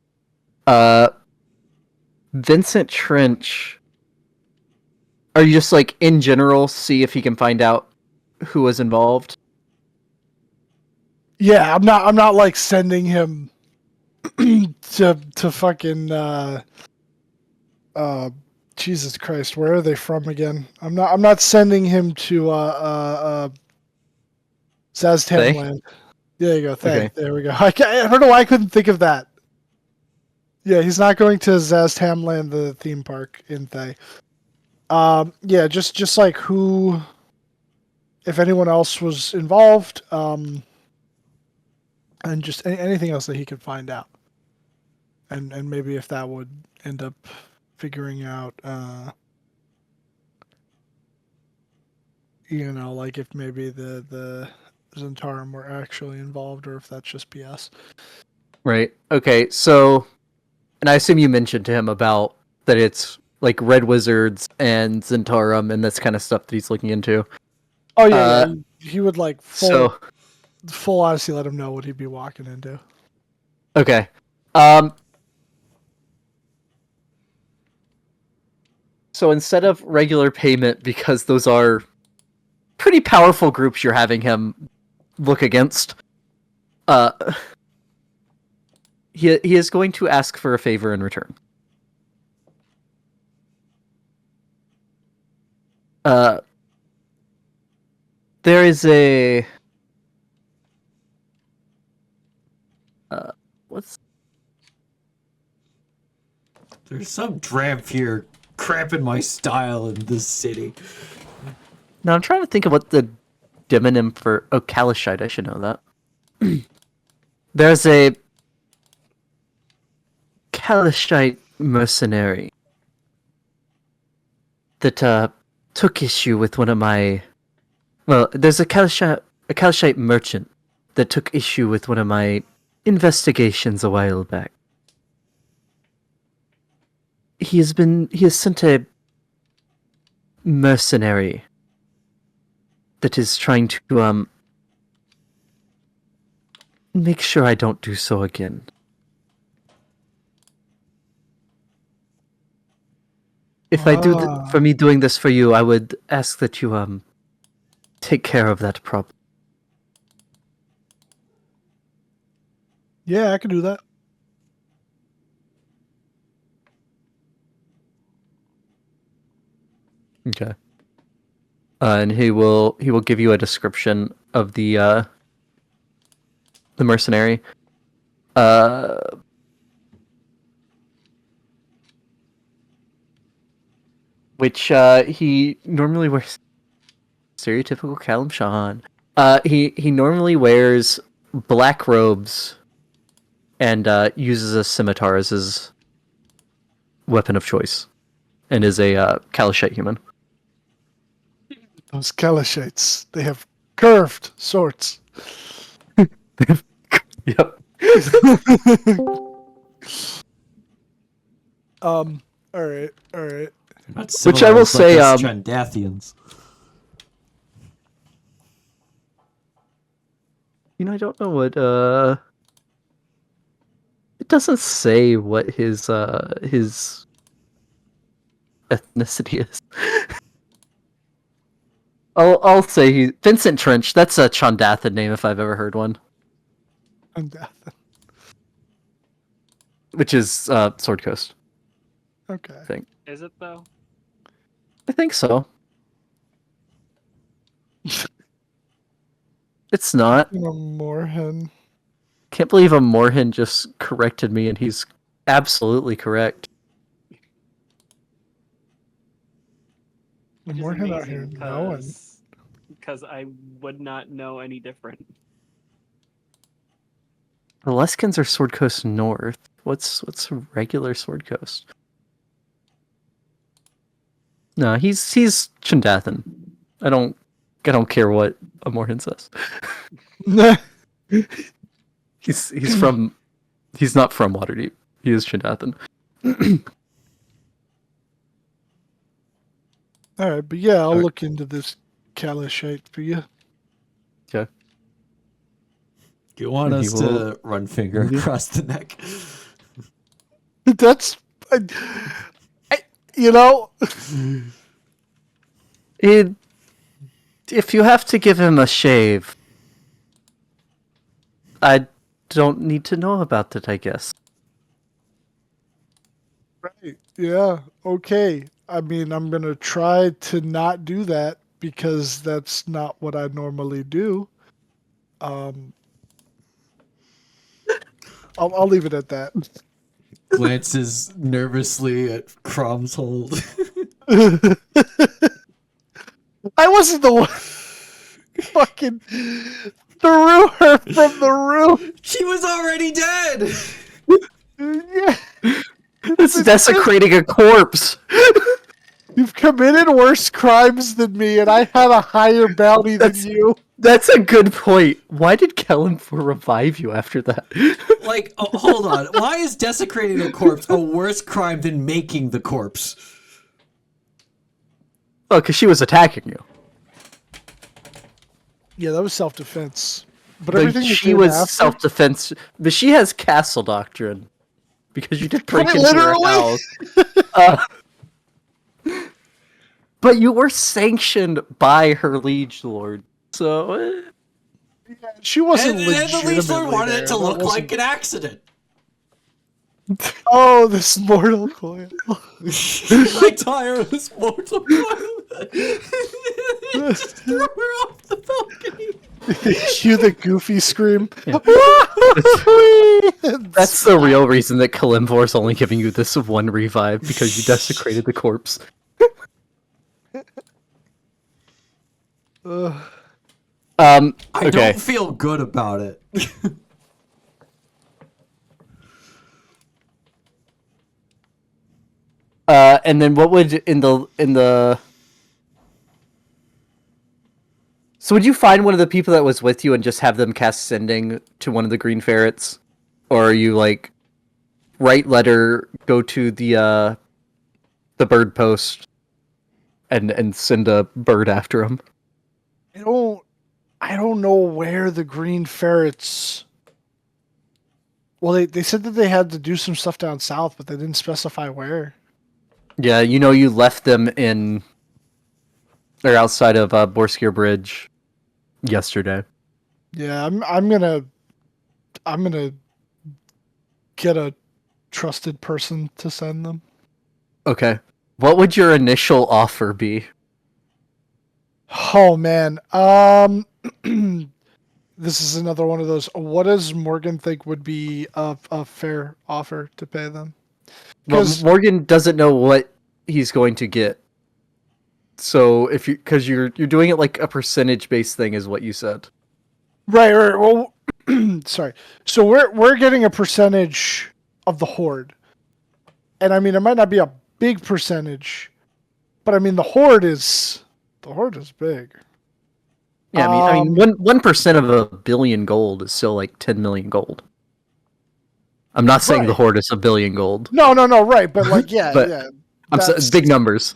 [SPEAKER 2] Vincent Trench, are you just like in general see if he can find out who was involved?
[SPEAKER 3] Yeah, I'm not like sending him to fucking Jesus Christ, where are they from again? I'm not sending him to
[SPEAKER 2] Thay?
[SPEAKER 3] Zaztamland. There you go, Thay.
[SPEAKER 2] Okay.
[SPEAKER 3] There we go. I don't know why I couldn't think of that. Yeah, he's not going to Zaztamland, the theme park in Thay. Yeah, just like who, if anyone else was involved, and just anything else that he could find out, and maybe if that would end up figuring out, like if maybe the Zentarum were actually involved, or if that's just BS.
[SPEAKER 2] Right. Okay. So, and I assume you mentioned to him about that it's like Red Wizards and Zentarum and this kind of stuff that he's looking into.
[SPEAKER 3] Oh yeah, yeah. He would like
[SPEAKER 2] So,
[SPEAKER 3] full honesty let him know what he'd be walking into.
[SPEAKER 2] okay. So instead of regular payment, because those are pretty powerful groups you're having him look against, he is going to ask for a favor in return. There is a what's
[SPEAKER 4] There's some tramp here cramping my style in this city.
[SPEAKER 2] now I'm trying to think of what the demonym for Kalashite. I should know that. There's a Kalashite mercenary that took issue with one of my. Well, there's a Kalashite merchant that took issue with one of my investigations a while back. He has sent a mercenary that is trying to make sure I don't do so again. If I do for me doing this for you, I would ask that you take care of that problem.
[SPEAKER 3] Yeah, I can do that.
[SPEAKER 2] Okay. And he will give you a description of the mercenary. Which he normally wears stereotypical Callum Shahan. He normally wears black robes and uses a scimitar as his weapon of choice, and is a Kalashite human.
[SPEAKER 3] Those Kalashites, they have curved swords.
[SPEAKER 2] Yep.
[SPEAKER 3] All right.
[SPEAKER 4] Not
[SPEAKER 2] Which I will
[SPEAKER 4] civilized like
[SPEAKER 2] say,
[SPEAKER 4] us Chandathians.
[SPEAKER 2] I don't know what it doesn't say what his ethnicity is. I'll say Vincent Trench. That's a Chondathan name if I've ever heard one. Which is Sword Coast,
[SPEAKER 3] Okay.
[SPEAKER 2] I think.
[SPEAKER 5] Is it though?
[SPEAKER 2] I think so. It's not.
[SPEAKER 3] Moorhen.
[SPEAKER 2] Can't believe a Morhen just corrected me, and he's absolutely correct.
[SPEAKER 5] Which is
[SPEAKER 3] Moorhen out here
[SPEAKER 5] amazing
[SPEAKER 3] knowing.
[SPEAKER 5] because I would not know any different.
[SPEAKER 2] The Leskins are Sword Coast North. What's regular Sword Coast? No, he's Chondathan. I don't care what a Morhen says. He's from. He's not from Waterdeep. He is Chondathan.
[SPEAKER 3] All right, but yeah, I'll
[SPEAKER 2] Alright.
[SPEAKER 3] look into this Kalashite for you.
[SPEAKER 2] Okay.
[SPEAKER 1] You want
[SPEAKER 2] He
[SPEAKER 1] us
[SPEAKER 2] will-
[SPEAKER 1] to run finger across the neck?
[SPEAKER 3] That's, you know,
[SPEAKER 2] If you have to give him a shave, I don't need to know about it, I guess.
[SPEAKER 3] right? Yeah, okay. I mean, I'm gonna try to not do that because that's not what I normally do. I'll leave it at that.
[SPEAKER 1] Glances nervously at Crom's hold.
[SPEAKER 3] I wasn't the one fucking threw her from the roof.
[SPEAKER 1] She was already dead!
[SPEAKER 3] Yeah,
[SPEAKER 2] It's desecrating a corpse!
[SPEAKER 3] you've committed worse crimes than me, and I had a higher bounty than you.
[SPEAKER 2] That's a good point. Why did Kellenfor revive you after that?
[SPEAKER 1] Like, oh, hold on. Why is desecrating a corpse a worse crime than making the corpse?
[SPEAKER 2] Oh, because she was attacking you.
[SPEAKER 3] Yeah, that was self-defense. But
[SPEAKER 2] Like,
[SPEAKER 3] everything you
[SPEAKER 2] she
[SPEAKER 3] did
[SPEAKER 2] was
[SPEAKER 3] after-
[SPEAKER 2] self-defense, but she has castle doctrine. Because you did break
[SPEAKER 3] Quite
[SPEAKER 2] into her
[SPEAKER 3] literally.
[SPEAKER 2] house. But you were sanctioned by her liege lord, so...
[SPEAKER 3] She wasn't
[SPEAKER 1] And the Liege
[SPEAKER 3] legitimately
[SPEAKER 1] Lord wanted
[SPEAKER 3] there.
[SPEAKER 1] it to
[SPEAKER 3] That
[SPEAKER 1] look
[SPEAKER 3] wasn't-
[SPEAKER 1] like an accident.
[SPEAKER 3] Oh, this mortal coil.
[SPEAKER 1] I tire this mortal coil. Just throw her off the balcony.
[SPEAKER 3] Cue the goofy scream.
[SPEAKER 2] That's the real reason that Kalimvor is only giving you this one revive, because you desecrated the corpse.
[SPEAKER 3] Ugh.
[SPEAKER 1] I
[SPEAKER 2] Okay.
[SPEAKER 1] don't feel good about it.
[SPEAKER 2] And then what would in the So would you find one of the people that was with you and just have them cast sending to one of the green ferrets? Or are you like write letter, go to the bird post and send a bird after him?
[SPEAKER 3] I don't know where the green ferrets. Well, they said that they had to do some stuff down south, but they didn't specify where.
[SPEAKER 2] Yeah, you know you left them in or outside of Borskier Bridge yesterday.
[SPEAKER 3] Yeah, I'm gonna get a trusted person to send them.
[SPEAKER 2] Okay. What would your initial offer be?
[SPEAKER 3] Oh man, this is another one of those. What does Morgan think would be a fair offer to pay them?
[SPEAKER 2] Well,
[SPEAKER 3] 'Cause-
[SPEAKER 2] Morgan doesn't know what he's going to get. So if you because you're doing it like a percentage based thing is what you said.
[SPEAKER 3] Right. Well, sorry. So we're getting a percentage of the horde, and I mean it might not be a big percentage, but I mean the horde is big.
[SPEAKER 2] Yeah, I mean 1% of a billion gold is still like 10 million gold. I'm not saying the
[SPEAKER 3] Right.
[SPEAKER 2] horde is a billion gold.
[SPEAKER 3] No, right, but like yeah,
[SPEAKER 2] But
[SPEAKER 3] yeah.
[SPEAKER 2] It's big numbers.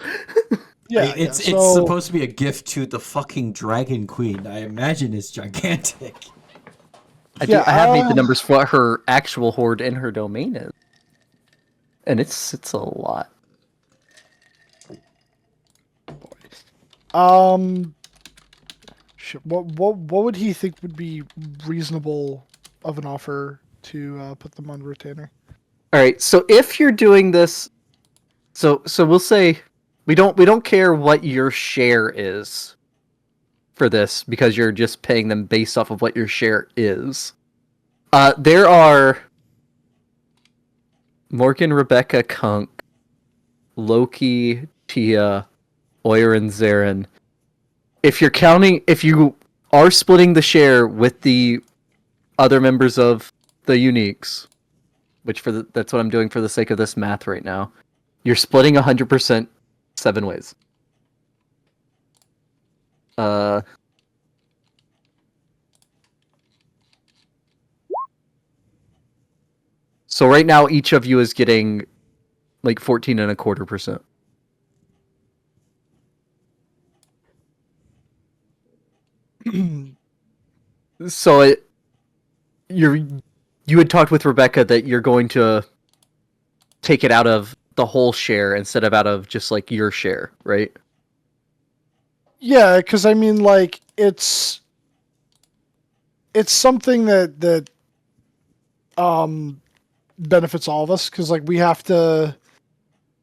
[SPEAKER 3] Yeah,
[SPEAKER 1] It's
[SPEAKER 3] so,
[SPEAKER 1] supposed to be a gift to the fucking Dragon Queen. I imagine it's gigantic.
[SPEAKER 2] I
[SPEAKER 3] Yeah,
[SPEAKER 2] have made the numbers for what her actual horde in her domain is, and it's a lot.
[SPEAKER 3] What would he think would be reasonable of an offer to put them on retainer?
[SPEAKER 2] All right. So if you're doing this, so we'll say we don't care what your share is for this because you're just paying them based off of what your share is. There are Morgan, Rebecca, Cunk, Loki, Tia, Oyer, and Zarin. If you are splitting the share with the other members of the Uniques, which that's what I'm doing for the sake of this math right now, you're splitting 100% 7 ways. So right now each of you is getting like 14.25%. So you had talked with Rebecca that you're going to take it out of the whole share instead of out of just like your share, right?
[SPEAKER 3] Yeah, because I mean, like it's something that benefits all of us because like we have to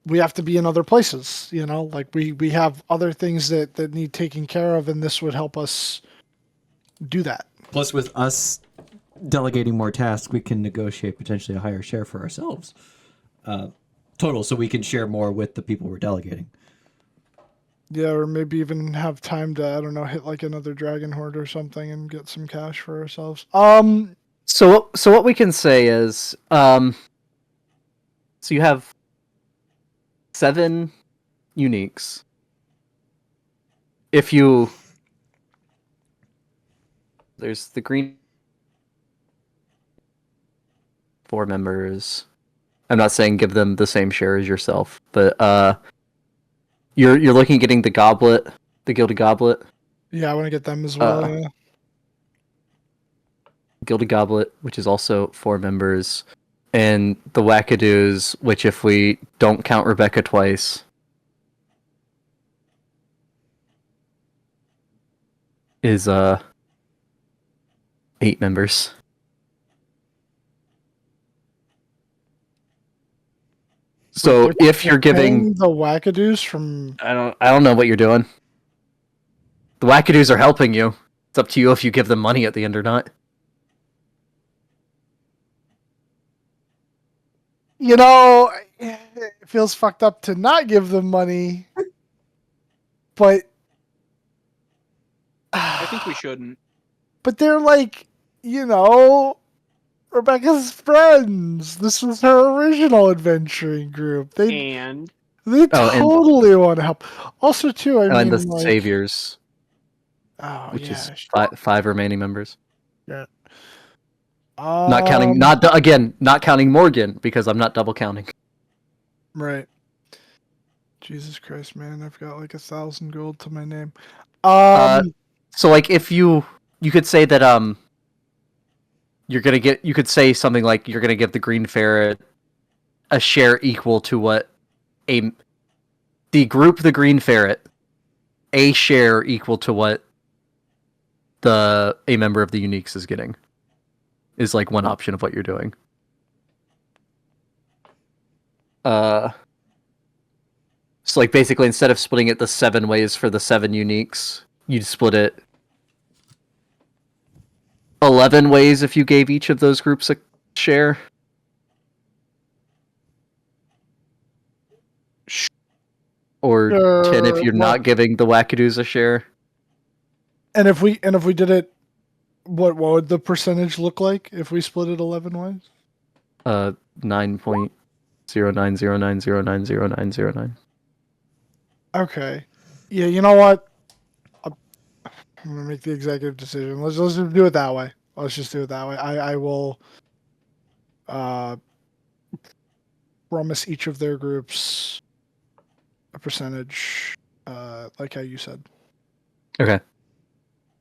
[SPEAKER 3] be in other places, you know, like we have other things that need taken care of, and this would help us do that.
[SPEAKER 4] Plus, with us delegating more tasks, we can negotiate potentially a higher share for ourselves. Total, so we can share more with the people we're delegating.
[SPEAKER 3] Yeah, or maybe even have time to, I don't know, hit like another dragon horde or something and get some cash for ourselves.
[SPEAKER 2] So what we can say is so you have 7 uniques. If you there's the green 4 members. I'm not saying give them the same share as yourself, but you're looking at getting the goblet, the gilded goblet.
[SPEAKER 3] Yeah, I want to get them as well. Yeah.
[SPEAKER 2] Gilded Goblet, which is also 4 members, and the Wackadoos, which if we don't count Rebecca twice, is 8 members. So if you're giving
[SPEAKER 3] the Wackadoos from,
[SPEAKER 2] I don't know what you're doing. The Wackadoos are helping you. It's up to you if you give them money at the end or not.
[SPEAKER 3] you know, it feels fucked up to not give them money, but
[SPEAKER 5] I think we shouldn't.
[SPEAKER 3] But they're like, you know, Rebecca's friends. This was her original adventuring group. They
[SPEAKER 5] And
[SPEAKER 3] totally want to help. Also, too, I mean,
[SPEAKER 2] And the
[SPEAKER 3] like,
[SPEAKER 2] Saviors,
[SPEAKER 3] oh
[SPEAKER 2] which
[SPEAKER 3] yeah,
[SPEAKER 2] is 5 remaining members.
[SPEAKER 3] yeah.
[SPEAKER 2] Not counting, not counting Morgan because I'm not double counting.
[SPEAKER 3] Right. Jesus Christ, man! I've got like 1,000 gold to my name.
[SPEAKER 2] So like if you could say that you could say something like you're gonna give the Green Ferret a share equal to what the Green Ferret a share equal to what a member of the Uniques is getting is like one option of what you're doing. So like basically instead of splitting it the 7 ways for the 7 Uniques, you'd split it 11 ways if you gave each of those groups a share. Or 10 if you're not giving the Wackadoos a share.
[SPEAKER 3] And if we did it, what would the percentage look like if we split it 11 ways?
[SPEAKER 2] 9.0909090909.
[SPEAKER 3] Okay. Yeah, you know what? I'm gonna make the executive decision. Let's just do it that way. Let's just do it that way. I will promise each of their groups a percentage, like how you said.
[SPEAKER 2] Okay.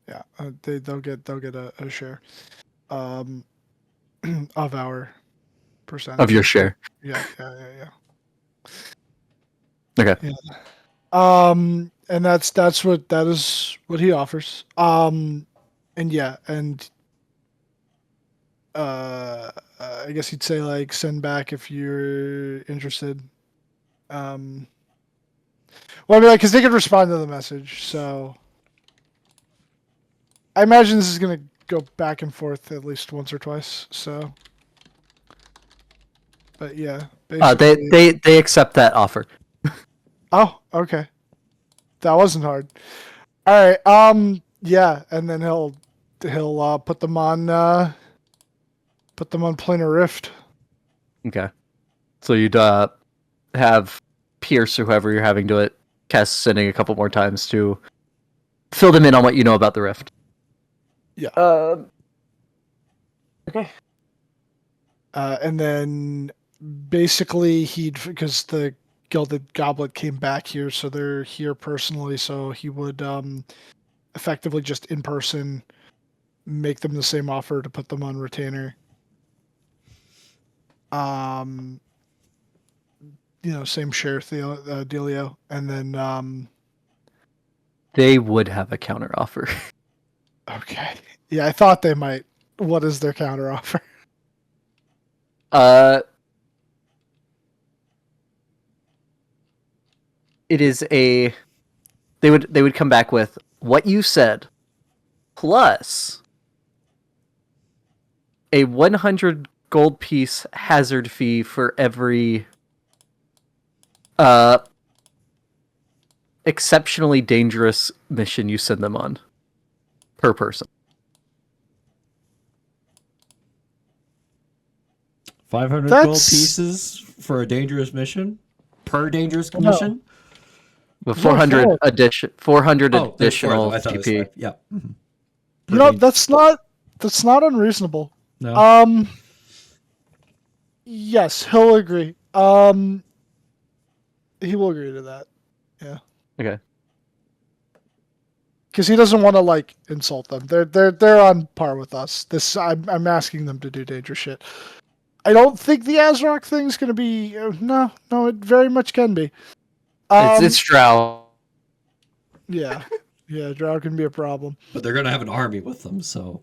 [SPEAKER 3] Yeah, they'll get a share, of our percentage
[SPEAKER 2] Of your share.
[SPEAKER 3] Yeah.
[SPEAKER 2] Okay.
[SPEAKER 3] Yeah. And that's what that is what he offers. And yeah, and I guess he'd say like send back if you're interested. Um, well, I mean, like, because they could respond to the message, so I imagine this is gonna go back and forth at least once or twice. So, but yeah, basically.
[SPEAKER 2] They accept that offer.
[SPEAKER 3] Oh, okay, that wasn't hard. All right. Yeah, and then he'll put them on planar rift.
[SPEAKER 2] Okay. So you'd have Pierce or whoever you're having do it, cast sending a couple more times to fill them in on what you know about the rift.
[SPEAKER 3] Yeah.
[SPEAKER 2] Okay.
[SPEAKER 3] And then basically because the Gilded Goblet came back here, so they're here personally. So he would effectively just in person make them the same offer to put them on retainer. Same share dealio, and then
[SPEAKER 2] They would have a counter offer.
[SPEAKER 3] okay, yeah, I thought they might. What is their counter offer?
[SPEAKER 2] It is a. They would come back with what you said, plus a 100 gold piece hazard fee for every exceptionally dangerous mission you send them on per person.
[SPEAKER 4] 500 gold
[SPEAKER 3] That's-
[SPEAKER 4] pieces for a dangerous mission? Per dangerous
[SPEAKER 3] No.
[SPEAKER 4] mission?
[SPEAKER 2] With
[SPEAKER 3] No,
[SPEAKER 2] 400
[SPEAKER 3] four.
[SPEAKER 2] addition 400
[SPEAKER 4] Oh, there's four,
[SPEAKER 2] additional
[SPEAKER 4] though. I thought it was
[SPEAKER 2] GP.
[SPEAKER 4] five. Yeah. Mhm. Per
[SPEAKER 3] You know,
[SPEAKER 4] dan-
[SPEAKER 3] that's not unreasonable.
[SPEAKER 4] No.
[SPEAKER 3] Yes, he'll agree. He will agree to that. Yeah.
[SPEAKER 2] Okay.
[SPEAKER 3] Because he doesn't want to like insult them. They're on par with us. I'm asking them to do dangerous shit. I don't think the Azrock thing's gonna be. No, it very much can be.
[SPEAKER 2] It's Drow.
[SPEAKER 3] Yeah, Drow can be a problem.
[SPEAKER 4] But they're going to have an army with them, so.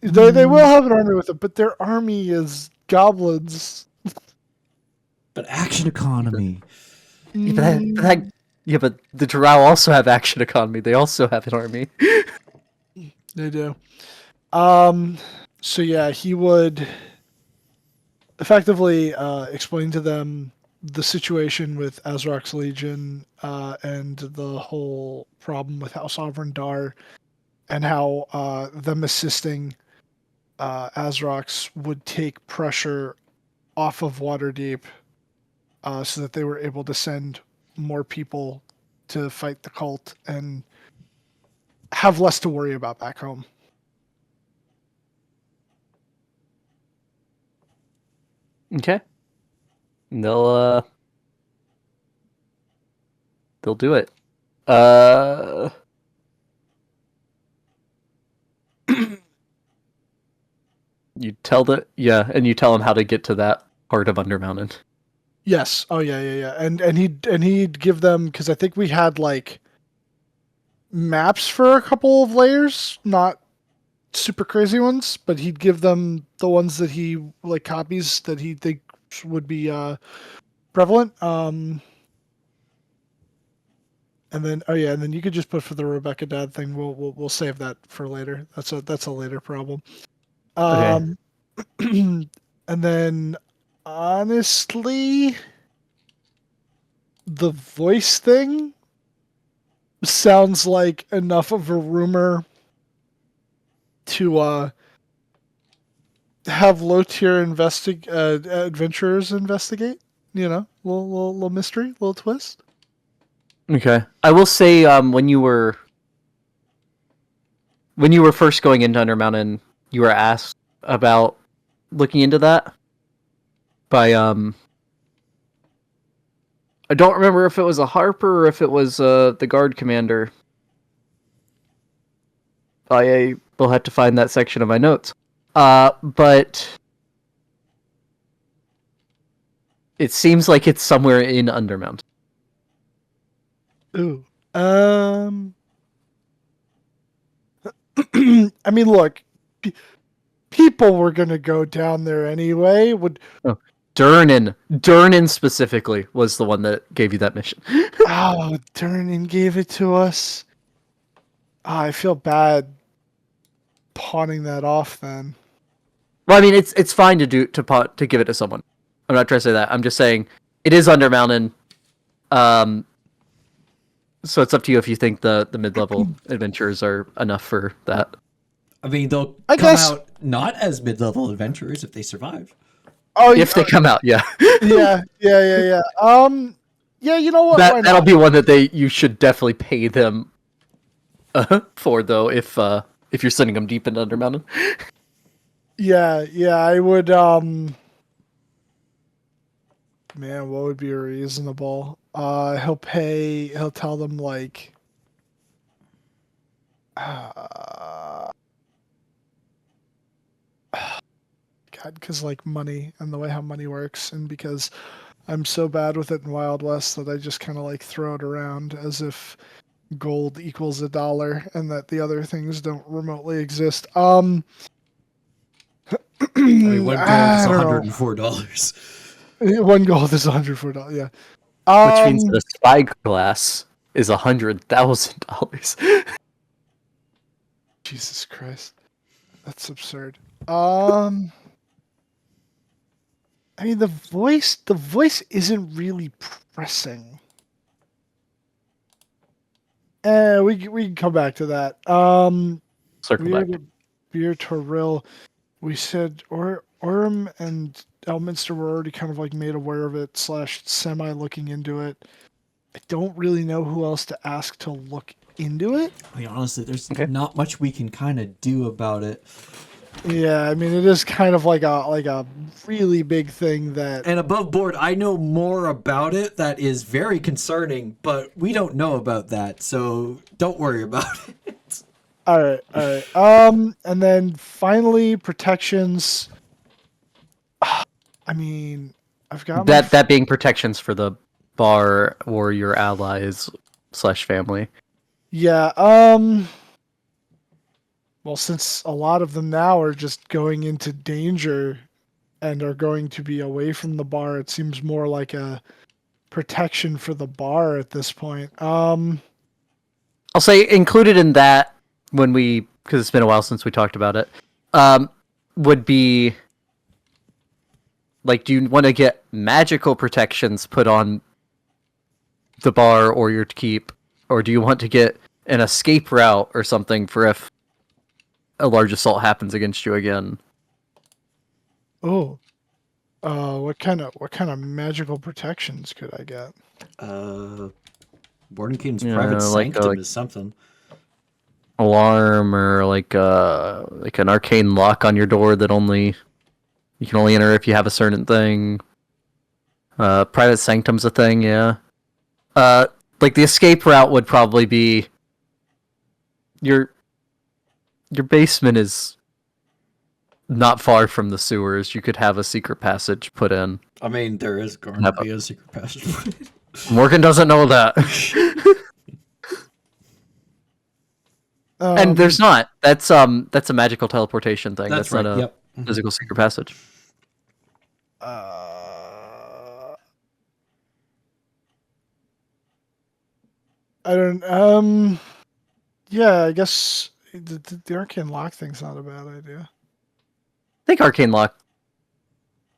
[SPEAKER 3] They will have an army with them, but their army is goblins.
[SPEAKER 4] But action economy.
[SPEAKER 2] But the Drow also have action economy. They also have an army.
[SPEAKER 3] They do. So yeah, he would effectively explain to them the situation with Azraq's Legion and the whole problem with House Sovereign Dar, and how them assisting Azraq's would take pressure off of Waterdeep, so that they were able to send more people to fight the cult and have less to worry about back home.
[SPEAKER 2] Okay. And they'll do it. You tell them how to get to that part of Undermountain.
[SPEAKER 3] Yes. Oh yeah. And he'd give them, because I think we had like maps for a couple of layers, not super crazy ones, but he'd give them the ones that he like copies that he thinks would be prevalent. And then you could just put for the Rebecca Dad thing. We'll save that for later. That's a later problem.
[SPEAKER 2] Okay.
[SPEAKER 3] And then honestly, the voice thing sounds like enough of a rumor to have low tier adventurers investigate. You know, little mystery, little twist.
[SPEAKER 2] Okay. I will say, when you were first going into Undermountain, you were asked about looking into that by I don't remember if it was a Harper or if it was the guard commander. I will have to find that section of my notes. But it seems like it's somewhere in Undermount.
[SPEAKER 3] Ooh. I mean, look, people were gonna go down there anyway. Would
[SPEAKER 2] Durnan specifically was the one that gave you that mission.
[SPEAKER 3] Durnan gave it to us. I feel bad pawning that off then.
[SPEAKER 2] Well, I mean, it's fine to give it to someone. I'm not trying to say that. I'm just saying it is Undermountain. So it's up to you if you think the mid-level adventures are enough for that.
[SPEAKER 4] I mean, they'll
[SPEAKER 3] I
[SPEAKER 4] come
[SPEAKER 3] guess-
[SPEAKER 4] out not as mid-level adventurers if they survive.
[SPEAKER 3] Oh,
[SPEAKER 2] If they come out, yeah.
[SPEAKER 3] yeah. Yeah, you know what? Why
[SPEAKER 2] That'll
[SPEAKER 3] not?
[SPEAKER 2] be one that you should definitely pay them for, though, if you're sending them deep into Undermountain.
[SPEAKER 3] Yeah, I would. Man, what would be reasonable? He'll tell them like. God, because like money and the way how money works, and because I'm so bad with it in Wild West that I just kind of like throw it around as if gold equals $1 and that the other things don't remotely exist.
[SPEAKER 4] I mean, one gold is
[SPEAKER 3] I don't know.
[SPEAKER 4] $104.
[SPEAKER 3] One gold is $104. Yeah.
[SPEAKER 2] Which means that a spyglass is $100,000.
[SPEAKER 3] Jesus Christ, that's absurd. I mean, the voice isn't really pressing. We can come back to that.
[SPEAKER 2] Circle back.
[SPEAKER 3] Beer Toril. We said Orem and Elminster were already kind of like made aware of it / semi looking into it. I don't really know who else to ask to look into it.
[SPEAKER 4] I mean, honestly, there's
[SPEAKER 2] Okay.
[SPEAKER 4] not much we can kind of do about it.
[SPEAKER 3] Yeah, I mean it is kind of like a really big thing that.
[SPEAKER 4] And above board, I know more about it that is very concerning, but we don't know about that, so don't worry about it.
[SPEAKER 3] All right. And then finally protections. I mean, I've got
[SPEAKER 2] That being protections for the bar or your allies / family.
[SPEAKER 3] Yeah. Well, since a lot of them now are just going into danger and are going to be away from the bar, it seems more like a protection for the bar at this point.
[SPEAKER 2] I'll say included in that because it's been a while since we talked about it, would be like, do you want to get magical protections put on the bar or your keep, or do you want to get an escape route or something for if a large assault happens against you again?
[SPEAKER 3] Oh. What kind of magical protections could I get?
[SPEAKER 4] Bordenkin's
[SPEAKER 2] Yeah,
[SPEAKER 4] private
[SPEAKER 2] like,
[SPEAKER 4] sanctum is something.
[SPEAKER 2] Alarm or like an arcane lock on your door that you can only enter if you have a certain thing. Private sanctum's a thing, yeah. Like the escape route would probably be your basement is not far from the sewers. You could have a secret passage put in.
[SPEAKER 4] I mean, there is going to be a secret passage.
[SPEAKER 2] Morgan doesn't know that. And there's not. That's a magical teleportation thing.
[SPEAKER 4] That's
[SPEAKER 2] not
[SPEAKER 4] right,
[SPEAKER 2] a
[SPEAKER 4] yep.
[SPEAKER 2] physical secret passage.
[SPEAKER 3] I don't. Yeah, I guess the arcane lock thing's not a bad idea.
[SPEAKER 2] I think arcane lock.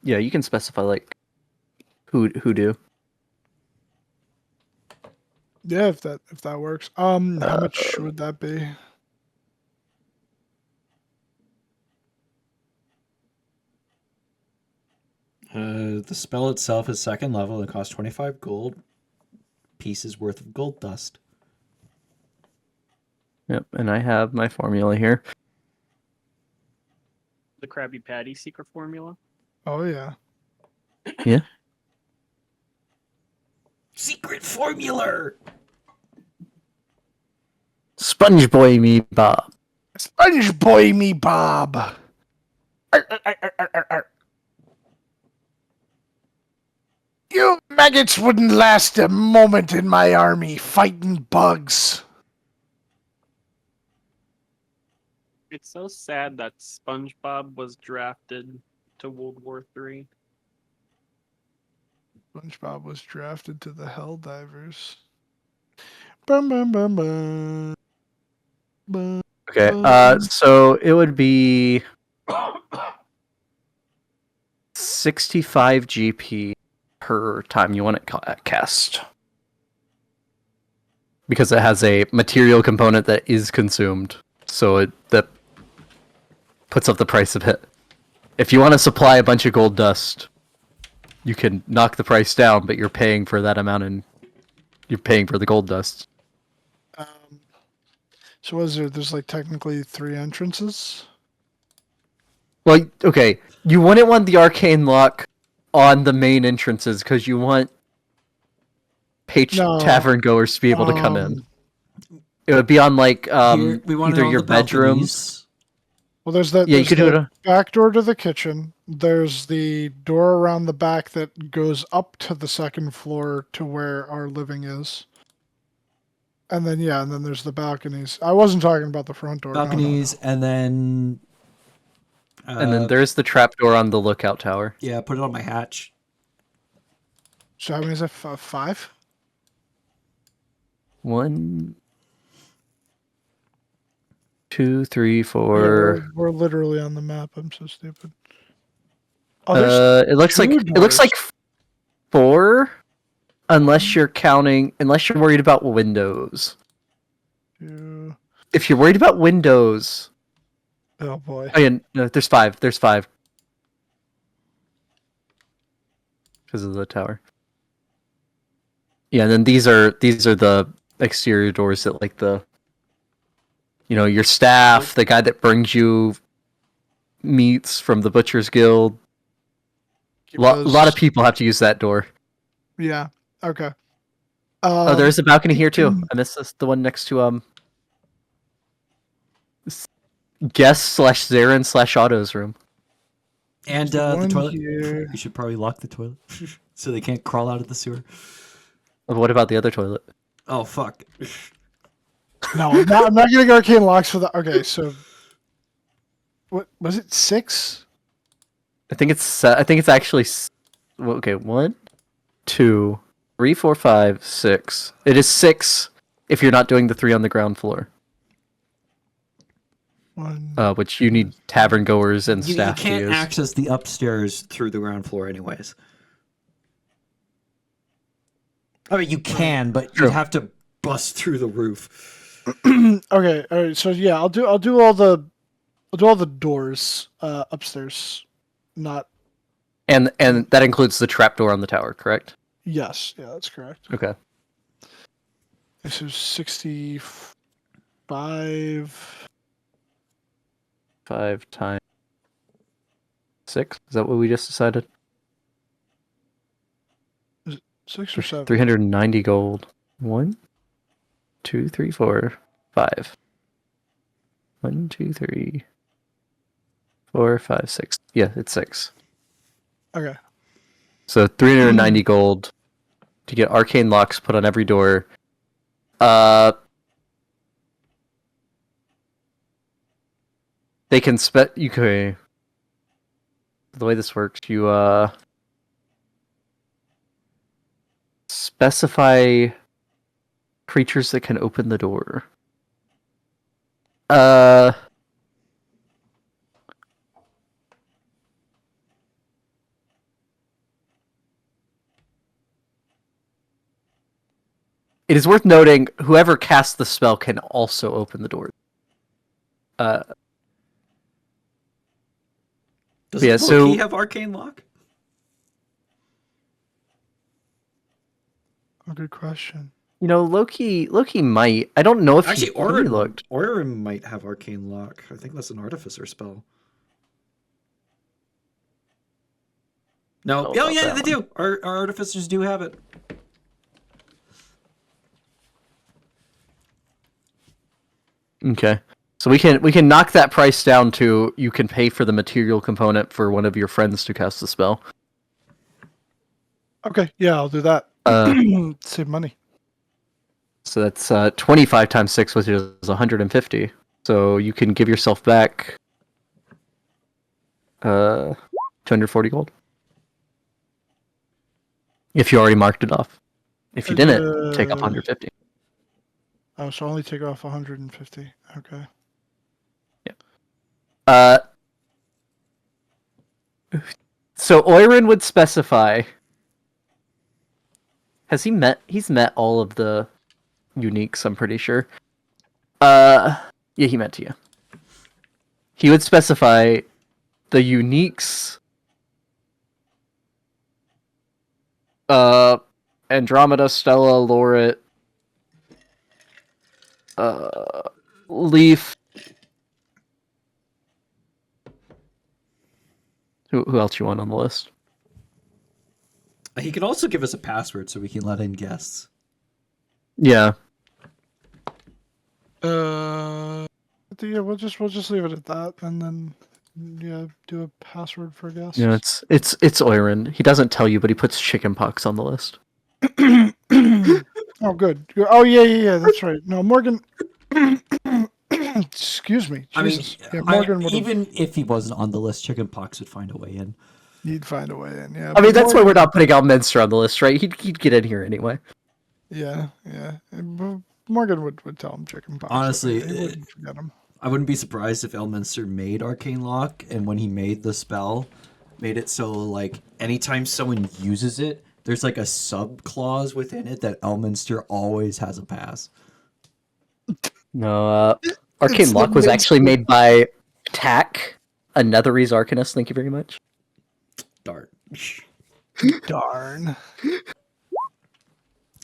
[SPEAKER 2] Yeah, you can specify like who do.
[SPEAKER 3] Yeah, if that works. How much would that be?
[SPEAKER 4] The spell itself is second level and costs 25 gold pieces worth of gold dust.
[SPEAKER 2] Yep, and I have my formula here.
[SPEAKER 5] The Krabby Patty secret formula.
[SPEAKER 3] Oh yeah.
[SPEAKER 2] Yeah.
[SPEAKER 4] Secret formula!
[SPEAKER 2] Sponge boy me Bob.
[SPEAKER 3] Sponge boy me Bob. You maggots wouldn't last a moment in my army fighting bugs.
[SPEAKER 5] It's so sad that SpongeBob was drafted to World War III.
[SPEAKER 3] SpongeBob was drafted to the Helldivers. Bum, bum, bum, bum. Bum,
[SPEAKER 2] Okay,
[SPEAKER 3] bum.
[SPEAKER 2] so it would be 65 GP per time you want it cast. Because it has a material component that is consumed. So that puts up the price a bit. If you want to supply a bunch of gold dust, you can knock the price down, but you're paying for that amount and you're paying for the gold dust.
[SPEAKER 3] So was there? There's like technically 3 entrances.
[SPEAKER 2] Well, okay, you wouldn't want the arcane lock on the main entrances because you want
[SPEAKER 3] No.
[SPEAKER 2] tavern goers to be able to come in.
[SPEAKER 3] Um,
[SPEAKER 2] It would be on like
[SPEAKER 4] Here, we want to
[SPEAKER 2] either
[SPEAKER 4] know
[SPEAKER 2] your
[SPEAKER 4] the
[SPEAKER 2] bedrooms.
[SPEAKER 4] balconies.
[SPEAKER 3] Well, there's the,
[SPEAKER 2] Yeah, you
[SPEAKER 3] there's
[SPEAKER 2] could do
[SPEAKER 3] the
[SPEAKER 2] it.
[SPEAKER 3] back door to the kitchen. There's the door around the back that goes up to the second floor to where our living is. And then and then there's the balconies. I wasn't talking about the front door. No, no, no.
[SPEAKER 4] Balconies, and then.
[SPEAKER 2] And then there's the trapdoor on the lookout tower.
[SPEAKER 4] Yeah, put it on my hatch.
[SPEAKER 3] So how many is that? 5?
[SPEAKER 2] 1, 2, 3,
[SPEAKER 3] Yeah,
[SPEAKER 2] 4.
[SPEAKER 3] we're literally on the map. I'm so stupid. Oh, there's
[SPEAKER 2] It looks like
[SPEAKER 3] 2 doors.
[SPEAKER 2] 4, unless you're worried about windows.
[SPEAKER 3] 2.
[SPEAKER 2] If you're worried about windows,
[SPEAKER 3] Oh boy.
[SPEAKER 2] oh yeah, no, there's 5. There's 5 because of the tower. Yeah, and then these are the exterior doors that like your staff, the guy that brings you meats from the butcher's guild. A lot of people have to use that door.
[SPEAKER 3] Yeah. Okay.
[SPEAKER 2] Oh, there's a balcony here too. I missed this. The one next to guest / Zarin / Otto's room.
[SPEAKER 4] And
[SPEAKER 3] There's
[SPEAKER 4] the
[SPEAKER 3] one
[SPEAKER 4] toilet.
[SPEAKER 3] here.
[SPEAKER 4] You should probably lock the toilet so they can't crawl out of the sewer.
[SPEAKER 2] What about the other toilet?
[SPEAKER 4] Oh fuck!
[SPEAKER 3] No, I'm not getting arcane locks for the. Okay, so what was it? 6?
[SPEAKER 2] I think it's actually okay. 1, 2, 3, 4, 5, 6. It is 6 if you're not doing the 3 on the ground floor.
[SPEAKER 3] 1.
[SPEAKER 2] Which you need tavern goers and
[SPEAKER 4] You
[SPEAKER 2] staff to
[SPEAKER 4] can't
[SPEAKER 2] use.
[SPEAKER 4] access the upstairs.
[SPEAKER 1] Through the ground floor, anyways.
[SPEAKER 4] I mean, you can, but
[SPEAKER 2] True.
[SPEAKER 4] you'd have to bust through the roof.
[SPEAKER 3] Okay, all right. So yeah, I'll do all the doors upstairs. Not
[SPEAKER 2] And that includes the trapdoor on the tower, correct?
[SPEAKER 3] yes, yeah, that's correct.
[SPEAKER 2] Okay.
[SPEAKER 3] This is 65.
[SPEAKER 2] 5 times 6. Is that what we just decided?
[SPEAKER 3] 6 or 7.
[SPEAKER 2] 390 gold. 1, 2, 3, 4, 5. 1, 2, 3, 4, 5, 6. Yeah, it's 6.
[SPEAKER 3] Okay.
[SPEAKER 2] So 390 gold to get arcane locks put on every door. They can the way this works, you specify creatures that can open the door. It is worth noting, whoever casts the spell can also open the door.
[SPEAKER 1] Does
[SPEAKER 2] Yeah,
[SPEAKER 1] Loki
[SPEAKER 2] so-
[SPEAKER 1] have arcane lock?
[SPEAKER 3] Oh, good question.
[SPEAKER 2] Loki might. I don't know if
[SPEAKER 1] Actually,
[SPEAKER 2] he really looked.
[SPEAKER 1] Orin might have arcane lock. I think that's an artificer spell. No.
[SPEAKER 2] Oh,
[SPEAKER 1] Oh
[SPEAKER 2] about
[SPEAKER 1] yeah,
[SPEAKER 2] that
[SPEAKER 1] they
[SPEAKER 2] one.
[SPEAKER 1] do. Our artificers do have it.
[SPEAKER 2] Okay. So we can knock that price down to you can pay for the material component for one of your friends to cast the spell.
[SPEAKER 3] Okay, yeah, I'll do that. Save money.
[SPEAKER 2] So that's 25 times 6, which is 150. So you can give yourself back 240 gold. If you already marked it off. If you didn't, take up 150.
[SPEAKER 3] Oh, so only take off 150. Okay.
[SPEAKER 2] So Oirin would specify. He's met all of the uniques, I'm pretty sure. Yeah, he met to you. He would specify the uniques. Andromeda, Stella, Lorit, Leaf. Who else you want on the list?
[SPEAKER 1] He can also give us a password so we can let in guests.
[SPEAKER 2] Yeah.
[SPEAKER 3] Yeah, we'll just leave it at that, and then do a password for guests.
[SPEAKER 2] Yeah, it's Oirin. He doesn't tell you, but he puts chickenpox on the list.
[SPEAKER 3] Oh, good. Oh, yeah. That's right. No, Morgan. Excuse me. Jesus. Yeah, Morgan would
[SPEAKER 4] even if he wasn't on the list, chickenpox would find a way in.
[SPEAKER 3] He'd find a way in. Yeah.
[SPEAKER 2] I mean, that's why we're not putting Alminster on the list, right? He'd get in here anyway.
[SPEAKER 3] Yeah. Morgan would tell him chickenpox.
[SPEAKER 4] Honestly,
[SPEAKER 3] he wouldn't forget him.
[SPEAKER 1] I wouldn't be surprised if Elminster made Arcane Lock, and when he made the spell, made it so, like, anytime someone uses it, there's, like, a sub-clause within it that Elminster always has a pass.
[SPEAKER 2] No, Arcane Lock was actually made by Tack, a Netherese Arcanist. Thank you very much.
[SPEAKER 1] Darn.
[SPEAKER 3] Darn.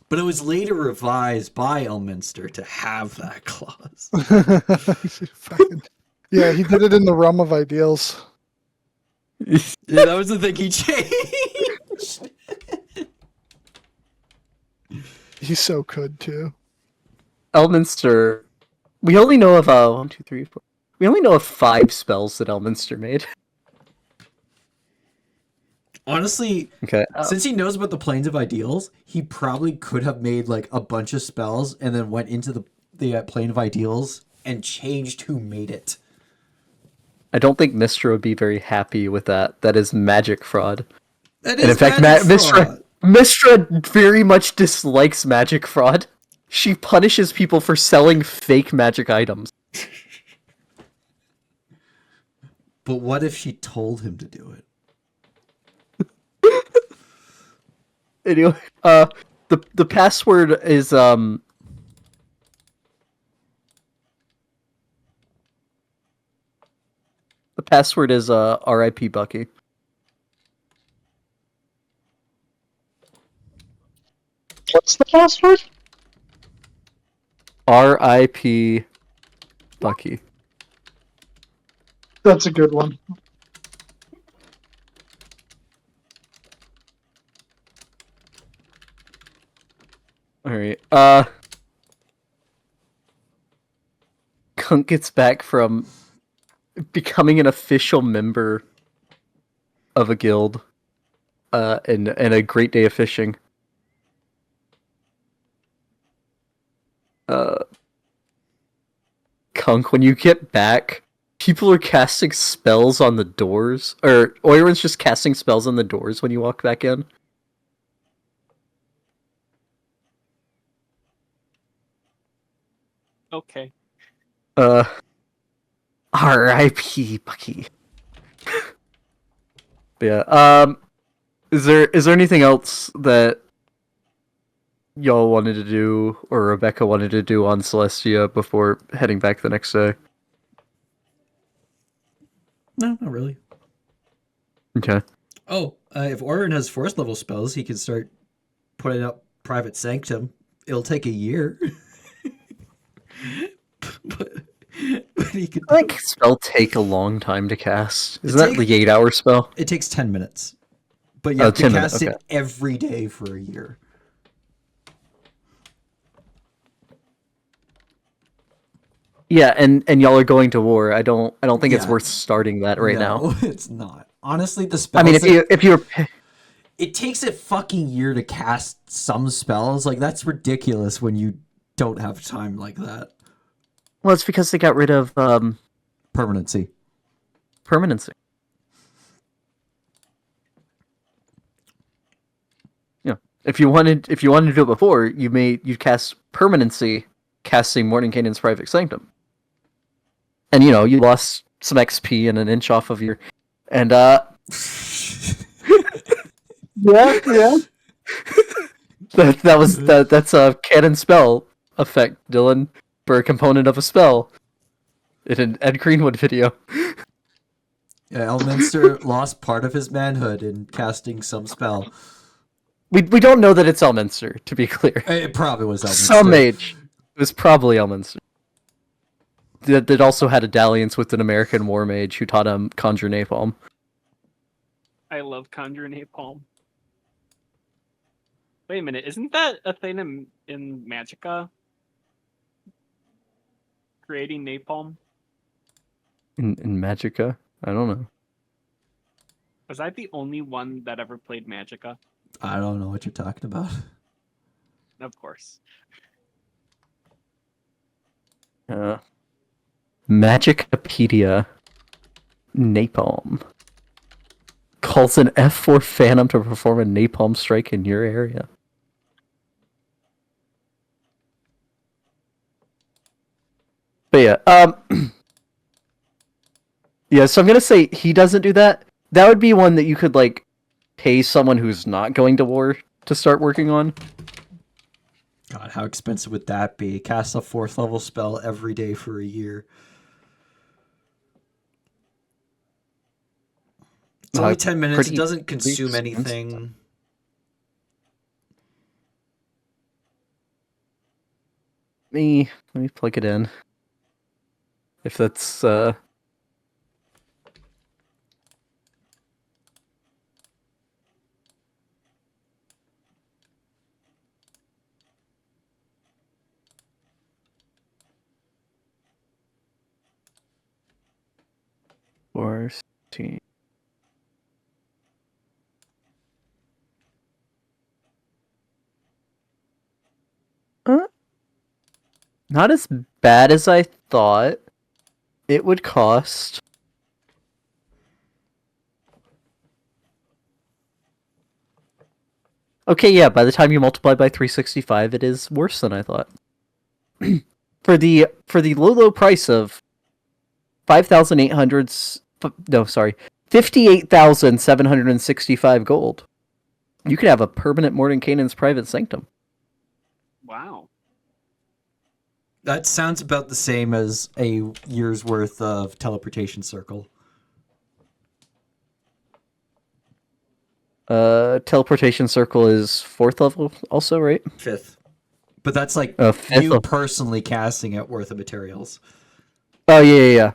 [SPEAKER 1] But it was later revised by Elminster to have that clause.
[SPEAKER 3] Yeah, he did it in the realm of ideals.
[SPEAKER 1] Yeah, that was the thing he changed.
[SPEAKER 3] He so could too.
[SPEAKER 2] Elminster. We only know of 1, 2, 3, 4. We only know of 5 spells that Elminster made.
[SPEAKER 1] Honestly,
[SPEAKER 2] Okay.
[SPEAKER 1] Since he knows about the Planes of Ideals, he probably could have made like a bunch of spells and then went into the Plane of Ideals and changed who made it.
[SPEAKER 2] I don't think Mistra would be very happy with that. That is magic fraud.
[SPEAKER 1] That
[SPEAKER 2] And in fact, Mistra very much dislikes magic fraud. She punishes people for selling fake magic items.
[SPEAKER 1] But what if she told him to do it?
[SPEAKER 2] Anyway, the password is the password is R.I.P. Bucky.
[SPEAKER 6] What's the password?
[SPEAKER 2] R.I.P. Bucky.
[SPEAKER 6] That's a good one.
[SPEAKER 2] Alright, Cunk gets back from becoming an official member of a guild, and a great day of fishing. Cunk, when you get back, people are casting spells on the doors, or Oirin's just casting spells on the doors when you walk back in.
[SPEAKER 5] Okay.
[SPEAKER 2] R.I.P. Bucky. Yeah. Is there anything else that y'all wanted to do, or Rebecca wanted to do on Celestia before heading back the next day?
[SPEAKER 1] No, not really.
[SPEAKER 2] Okay.
[SPEAKER 1] Oh, if Orin has force level spells, he can start putting up Private Sanctum. It'll take a year. but he could.
[SPEAKER 2] I think spell take a long time to cast. Isn't that
[SPEAKER 1] takes-
[SPEAKER 2] the 8-hour spell?
[SPEAKER 1] It takes 10 minutes. But you have to
[SPEAKER 2] 10
[SPEAKER 1] cast
[SPEAKER 2] minutes,
[SPEAKER 1] it every day for a year.
[SPEAKER 2] Yeah, and y'all are going to war. I don't think it's
[SPEAKER 1] Yeah.
[SPEAKER 2] worth starting that right now.
[SPEAKER 1] No, it's not. Honestly, the spells.
[SPEAKER 2] I mean, if you're
[SPEAKER 4] It takes a fucking year to cast some spells. Like, that's ridiculous when you don't have time like that.
[SPEAKER 2] Well, it's because they got rid of
[SPEAKER 4] Permanency.
[SPEAKER 2] permanency. Yeah. If you wanted to do it before, you cast permanency, casting Morning Canaan's Private Sanctum. And you lost some XP and an inch off of your yeah. That's a canon spell effect, Dylan, for a component of a spell. In an Ed Greenwood video.
[SPEAKER 4] Yeah, Elminster lost part of his manhood in casting some spell.
[SPEAKER 2] We don't know that it's Elminster, to be clear.
[SPEAKER 4] It probably was Elminster.
[SPEAKER 2] Some mage. It was probably Elminster. That also had a dalliance with an American war mage who taught him conjure napalm.
[SPEAKER 5] I love conjure napalm. Wait a minute, isn't that a thing in Magicka? Creating napalm?
[SPEAKER 2] In Magicka? I don't know.
[SPEAKER 5] Was I the only one that ever played Magicka?
[SPEAKER 4] I don't know what you're talking about.
[SPEAKER 5] Of course.
[SPEAKER 2] Magicopedia. Napalm. Calls an F4 Phantom to perform a napalm strike in your area. But yeah, yeah, so I'm gonna say he doesn't do that. That would be one that you could, like, pay someone who's not going to war to start working on.
[SPEAKER 4] God, how expensive would that be? Cast a 4th level spell every day for a year. It's only 10 minutes. It doesn't consume anything.
[SPEAKER 2] Let me plug it in. If that's $14. Not as bad as I thought. It would cost. Okay, yeah, by the time you multiply by 365, it is worse than I thought. For the low price of 58,765 gold, you could have a permanent Morning Canaan's Private Sanctum.
[SPEAKER 5] Wow.
[SPEAKER 4] That sounds about the same as a year's worth of Teleportation Circle.
[SPEAKER 2] Teleportation Circle is 4th level also, right?
[SPEAKER 4] 5th. But that's like
[SPEAKER 2] fifth
[SPEAKER 4] you
[SPEAKER 2] level.
[SPEAKER 4] personally casting it worth of materials.
[SPEAKER 2] Oh, yeah.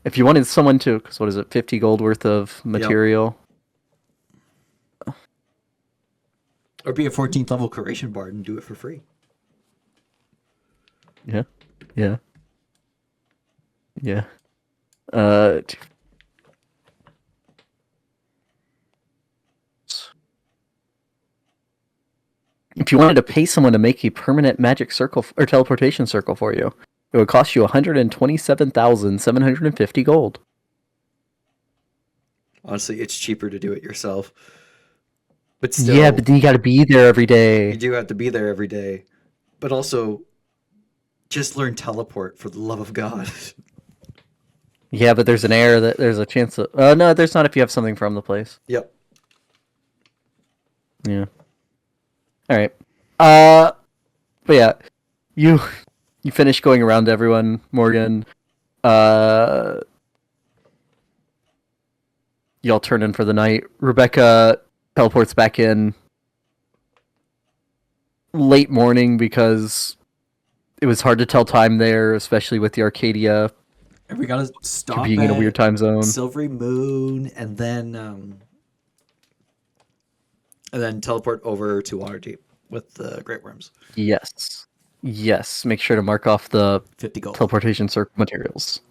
[SPEAKER 2] If you wanted someone to, because what is it, 50 gold worth of material?
[SPEAKER 4] Or be a 14th level Curation Bard and do it for free.
[SPEAKER 2] Yeah. If you wanted to pay someone to make a permanent magic circle or teleportation circle for you, it would cost you 127,750 gold.
[SPEAKER 1] Honestly, it's cheaper to do it yourself. But still,
[SPEAKER 2] Yeah, but then you got to be there every day.
[SPEAKER 1] you do have to be there every day. But also, just learn teleport for the love of God.
[SPEAKER 2] Yeah, but there's an error that there's a chance of. No, there's not if you have something from the place.
[SPEAKER 1] Yep.
[SPEAKER 2] Yeah. All right. But yeah, you finish going around to everyone, Morgan. Y'all turn in for the night. Rebecca teleports back in late morning because it was hard to tell time there, especially with the Arcadia
[SPEAKER 4] And we gotta stop
[SPEAKER 2] being in a weird time zone.
[SPEAKER 1] Silvery Moon, and then teleport over to Waterdeep with the Great Worms.
[SPEAKER 2] Yes. Make sure to mark off the
[SPEAKER 1] 50 gold.
[SPEAKER 2] teleportation circle materials.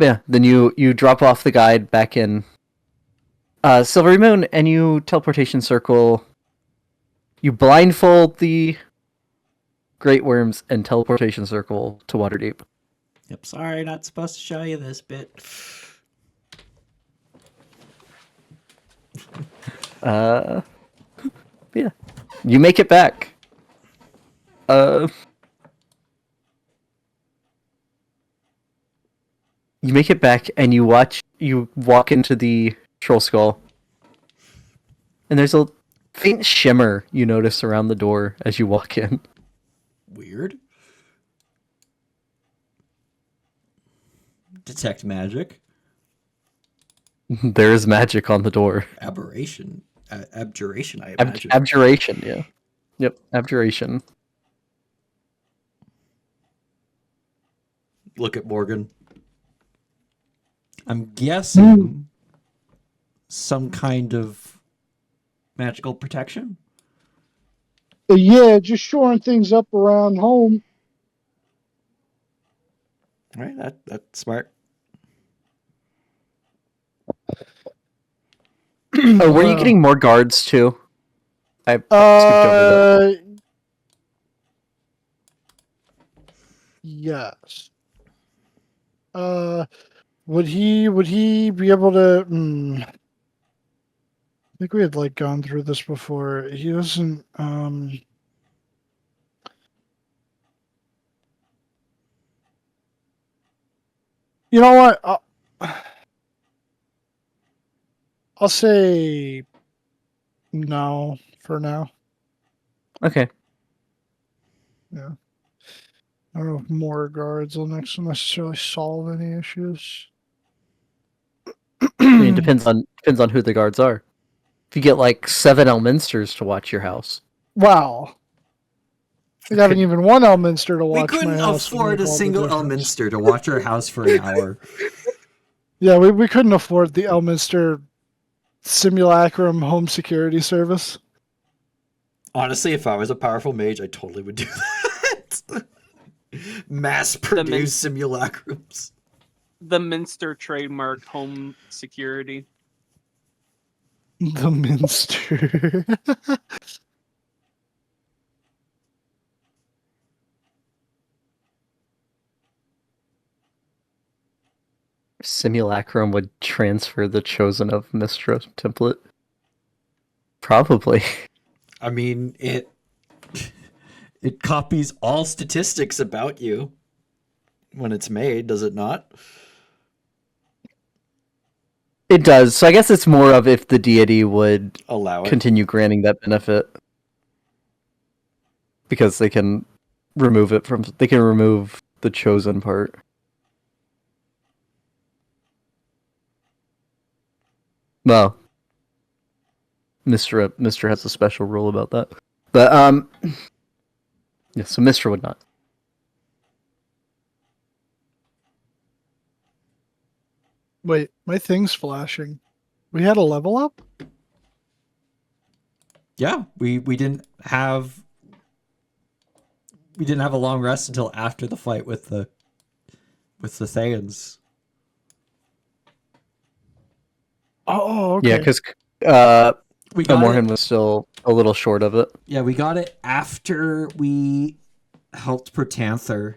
[SPEAKER 2] Yeah, then you drop off the guide back in Silvery Moon, and you teleportation circle. You blindfold the Great Worms and teleportation circle to Waterdeep.
[SPEAKER 4] Yep, sorry, not supposed to show you this bit.
[SPEAKER 2] Yeah, you make it back. You make it back, and you walk into the Troll Skull, and there's a faint shimmer you notice around the door as you walk in.
[SPEAKER 4] Weird. Detect magic.
[SPEAKER 2] There is magic on the door.
[SPEAKER 4] Aberration. Abjuration, I imagine.
[SPEAKER 2] Abjuration, yeah. Yep, abjuration.
[SPEAKER 1] Look at Morgan.
[SPEAKER 4] I'm guessing some kind of magical protection.
[SPEAKER 6] Yeah, just shoring things up around home.
[SPEAKER 1] All right, that's smart.
[SPEAKER 2] Oh, were you getting more guards too? I skipped over that.
[SPEAKER 3] Yes. Would he be able to? I think we had gone through this before. He doesn't. You know what? I'll say no for now.
[SPEAKER 2] Okay.
[SPEAKER 3] Yeah. I don't know if more guards will necessarily solve any issues.
[SPEAKER 2] I mean, depends on who the guards are. If you get 7 Elminsters to watch your house.
[SPEAKER 3] Wow. We haven't even one Elminster to
[SPEAKER 4] We
[SPEAKER 3] watch my
[SPEAKER 4] couldn't
[SPEAKER 3] house.
[SPEAKER 4] afford a single Elminster to watch our house for an hour.
[SPEAKER 3] Yeah, we couldn't afford the Elminster Simulacrum Home Security Service.
[SPEAKER 1] Honestly, if I was a powerful mage, I totally would do that. Mass produce simulacrums.
[SPEAKER 5] The Minster trademark home security.
[SPEAKER 3] The Minster.
[SPEAKER 2] Simulacrum would transfer the Chosen of Mistra template. Probably.
[SPEAKER 1] I mean, it copies all statistics about you when it's made, does it not?
[SPEAKER 2] It does. So I guess it's more of if the deity would
[SPEAKER 1] Allow it.
[SPEAKER 2] continue granting that benefit. Because they can remove the Chosen part. Well, Mr. has a special rule about that. But yeah, so Mr. would not.
[SPEAKER 3] Wait, my thing's flashing. We had a level up?
[SPEAKER 4] Yeah, we didn't have a long rest until after the fight with the Thayans.
[SPEAKER 3] Oh, okay.
[SPEAKER 2] Yeah, because
[SPEAKER 4] We got
[SPEAKER 2] Morhan
[SPEAKER 4] it.
[SPEAKER 2] was still a little short of it.
[SPEAKER 4] Yeah, we got it after we helped Protanther.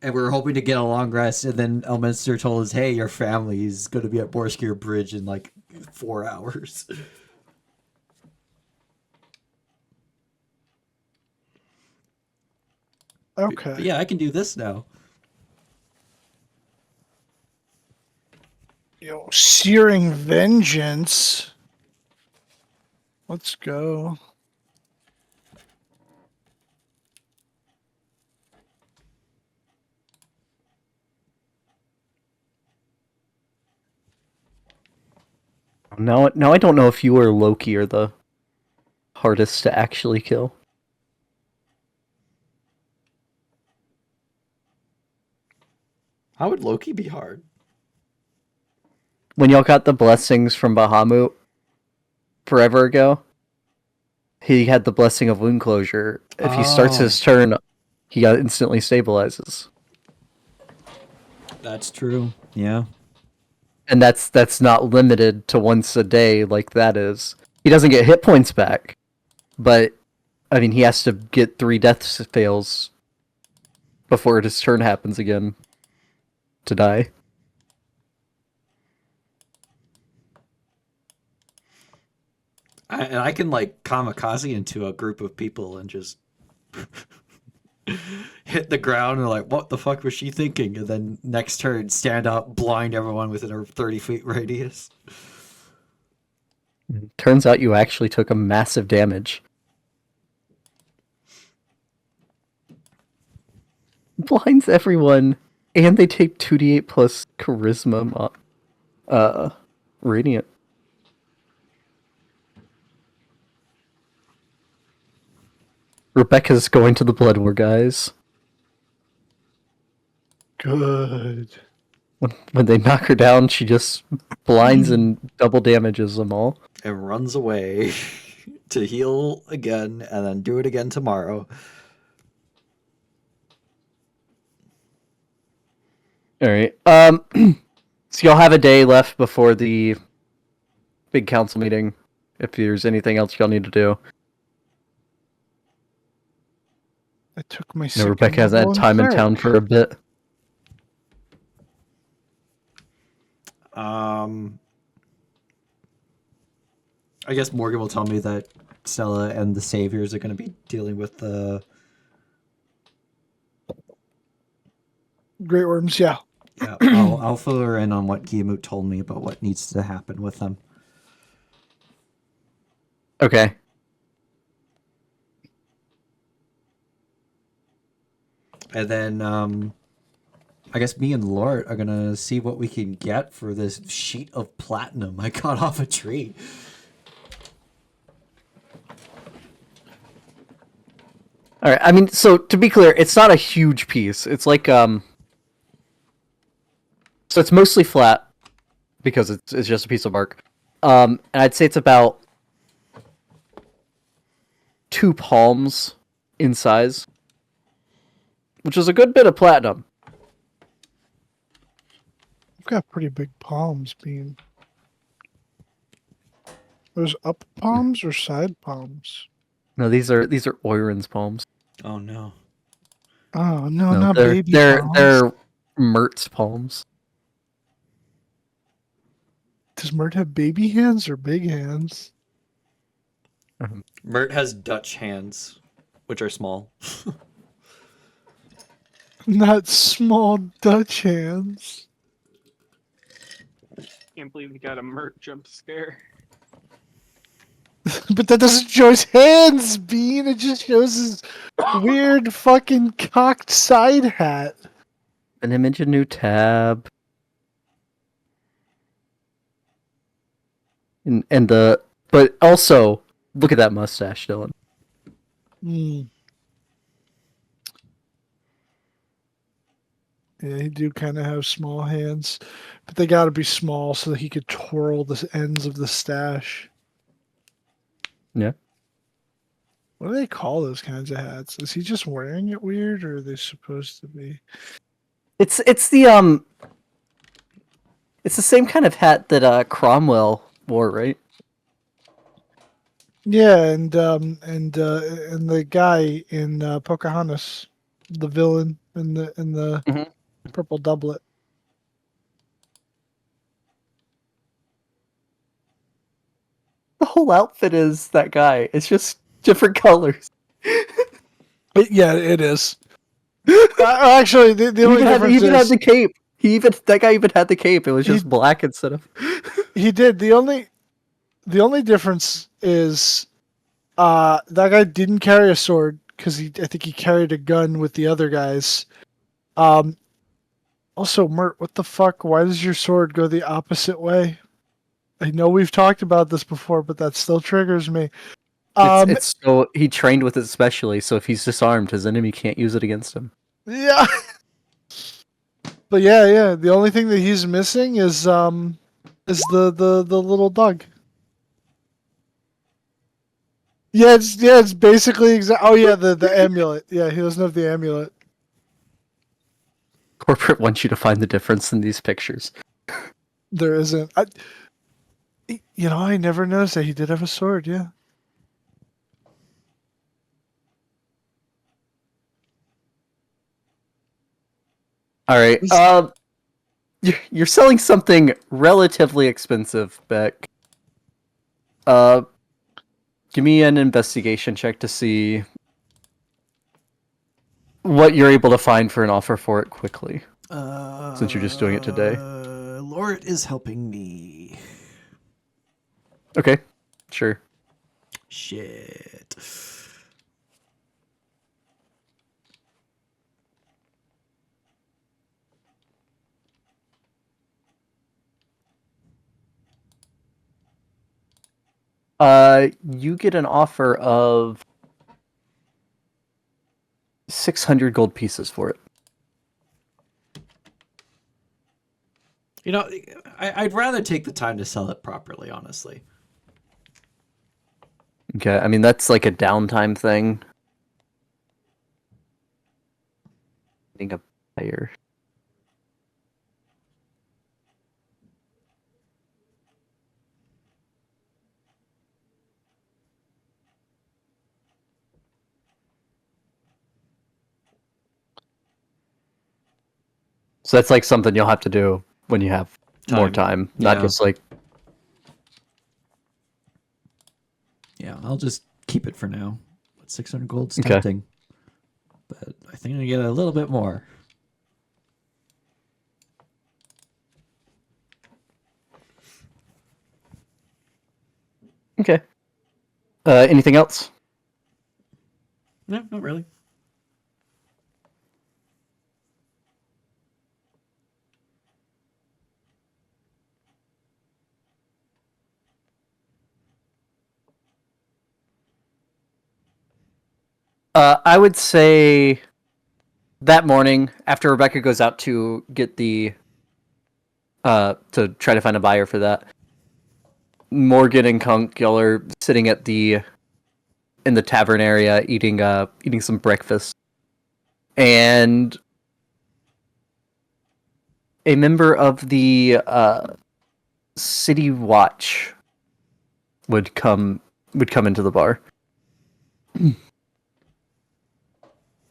[SPEAKER 4] And we were hoping to get a long rest, and then Elminster told us, hey, your family is going to be at Borskir Bridge in 4 hours.
[SPEAKER 3] Okay.
[SPEAKER 4] But yeah, I can do this now.
[SPEAKER 3] Yo, Searing Vengeance. Let's go.
[SPEAKER 2] Now I don't know if you or Loki are the hardest to actually kill.
[SPEAKER 1] How would Loki be hard?
[SPEAKER 2] When y'all got the blessings from Bahamut forever ago, he had the blessing of wound closure. If he starts his turn, he instantly stabilizes.
[SPEAKER 4] That's true. Yeah.
[SPEAKER 2] And that's not limited to once a day like that is. He doesn't get hit points back, but I mean he has to get 3 death fails before his turn happens again to die.
[SPEAKER 1] And I can like kamikaze into a group of people and just hit the ground and like, what the fuck was she thinking? And then next turn, stand up, blind everyone within a 30 feet radius.
[SPEAKER 2] Turns out you actually took a massive damage. Blinds everyone, and they take 2d8 plus charisma, radiant. Rebecca's going to the Blood War, guys.
[SPEAKER 3] Good.
[SPEAKER 2] When they knock her down, she just blinds and double damages them all.
[SPEAKER 1] And runs away to heal again and then do it again tomorrow.
[SPEAKER 2] Alright. So y'all have a day left before the big council meeting. If there's anything else y'all need to do.
[SPEAKER 3] I took my
[SPEAKER 2] No,
[SPEAKER 3] second
[SPEAKER 2] Rebecca hasn't
[SPEAKER 3] level
[SPEAKER 2] had time in
[SPEAKER 3] cleric.
[SPEAKER 2] town for a bit.
[SPEAKER 1] I guess Morgan will tell me that Stella and the Saviors are going to be dealing with the...
[SPEAKER 3] Great Worms, yeah.
[SPEAKER 1] Yeah, I'll fill her in on what Guillemot told me about what needs to happen with them.
[SPEAKER 2] Okay.
[SPEAKER 1] And then I guess me and Lort are going to see what we can get for this sheet of platinum I got off a tree.
[SPEAKER 2] Alright, I mean, so to be clear, it's not a huge piece. It's like, so it's mostly flat, because it's just a piece of bark. And I'd say it's about 2 palms in size, which is a good bit of platinum.
[SPEAKER 3] I've got pretty big palms, Bean. Those up palms or side palms?
[SPEAKER 2] No, these are Oiron's palms.
[SPEAKER 1] Oh no.
[SPEAKER 3] Oh no,
[SPEAKER 2] No,
[SPEAKER 3] not
[SPEAKER 2] they're
[SPEAKER 3] baby
[SPEAKER 2] they're
[SPEAKER 3] palms.
[SPEAKER 2] they're Mert's palms.
[SPEAKER 3] Does Mert have baby hands or big hands?
[SPEAKER 1] Mert has Dutch hands, which are small.
[SPEAKER 3] Not small Dutch hands.
[SPEAKER 5] Can't believe we got a Mert jump scare.
[SPEAKER 3] But that doesn't show his hands, Bean. It just shows his weird fucking cocked side hat.
[SPEAKER 2] An image a new tab. But also look at that mustache, Dylan.
[SPEAKER 3] Hmm. Yeah, he do kind of have small hands, but they got to be small so that he could twirl the ends of the stash.
[SPEAKER 2] Yeah.
[SPEAKER 3] What do they call those kinds of hats? Is he just wearing it weird, or are they supposed to be?
[SPEAKER 2] It's the same kind of hat that Cromwell wore, right?
[SPEAKER 3] Yeah, and the guy in Pocahontas, the villain in the
[SPEAKER 2] Mhm.
[SPEAKER 3] purple doublet.
[SPEAKER 2] The whole outfit is that guy. It's just different colors.
[SPEAKER 3] Yeah, it is. Actually, the
[SPEAKER 2] He
[SPEAKER 3] only
[SPEAKER 2] even
[SPEAKER 3] difference
[SPEAKER 2] had
[SPEAKER 3] is
[SPEAKER 2] the cape. That guy even had the cape. It was just
[SPEAKER 3] He-
[SPEAKER 2] black instead of.
[SPEAKER 3] he did. The only difference is that guy didn't carry a sword because I think he carried a gun with the other guys. Also, Mert, what the fuck? Why does your sword go the opposite way? I know we've talked about this before, but that still triggers me.
[SPEAKER 2] It's so he trained with it specially, so if he's disarmed, his enemy can't use it against him.
[SPEAKER 3] Yeah. But yeah. The only thing that he's missing is the little dog. Yeah, it's basically Oh yeah, the amulet. Yeah, he doesn't have the amulet.
[SPEAKER 2] Corporate wants you to find the difference in these pictures.
[SPEAKER 3] There isn't. I never noticed that he did have a sword. Yeah.
[SPEAKER 2] All right. You're selling something relatively expensive, Beck. Give me an investigation check to see what you're able to find for an offer for it quickly. Since you're just doing it today.
[SPEAKER 4] Lord is helping me.
[SPEAKER 2] Okay, sure.
[SPEAKER 4] Shit.
[SPEAKER 2] You get an offer of 600 gold pieces for it.
[SPEAKER 1] You know, I'd rather take the time to sell it properly, honestly.
[SPEAKER 2] Okay, I mean, that's like a downtime thing. Getting a buyer. So that's like something you'll have to do when you have more time, not
[SPEAKER 1] Yeah.
[SPEAKER 2] just like...
[SPEAKER 4] Yeah, I'll just keep it for now. But 600 gold's
[SPEAKER 2] Okay.
[SPEAKER 4] tempting. But I think I get a little bit more.
[SPEAKER 2] Okay. Anything else?
[SPEAKER 1] No, not really.
[SPEAKER 2] I would say that morning, after Rebecca goes out to get the... to try to find a buyer for that, Morgan and Cunk, y'all are sitting at in the tavern area eating some breakfast. And a member of the City Watch would come into the bar.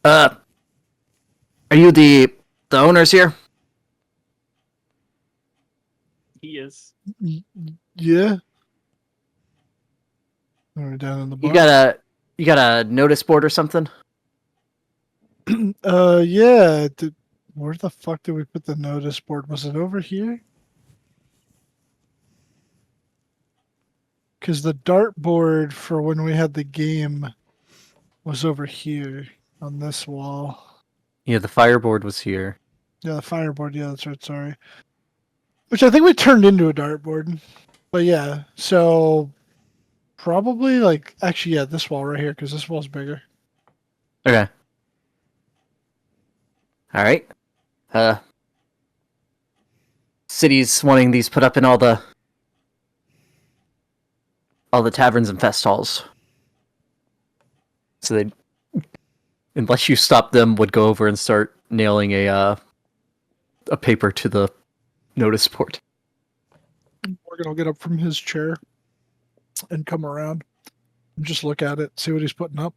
[SPEAKER 2] Are you the owners here?
[SPEAKER 5] He is.
[SPEAKER 3] Yeah. We're down in the bar.
[SPEAKER 2] You got a notice board or something?
[SPEAKER 3] Yeah. Where the fuck did we put the notice board? Was it over here? Because the dartboard for when we had the game was over here on this wall.
[SPEAKER 2] Yeah, the fireboard was here.
[SPEAKER 3] Yeah, the fireboard. Yeah, that's right. Sorry. Which I think we turned into a dartboard. But yeah, so probably actually, yeah, this wall right here because this wall's bigger.
[SPEAKER 2] Okay. All right. City's wanting these put up in all the taverns and fest halls. So they, unless you stop them, would go over and start nailing a paper to the notice board.
[SPEAKER 3] Morgan will get up from his chair and come around and just look at it, see what he's putting up.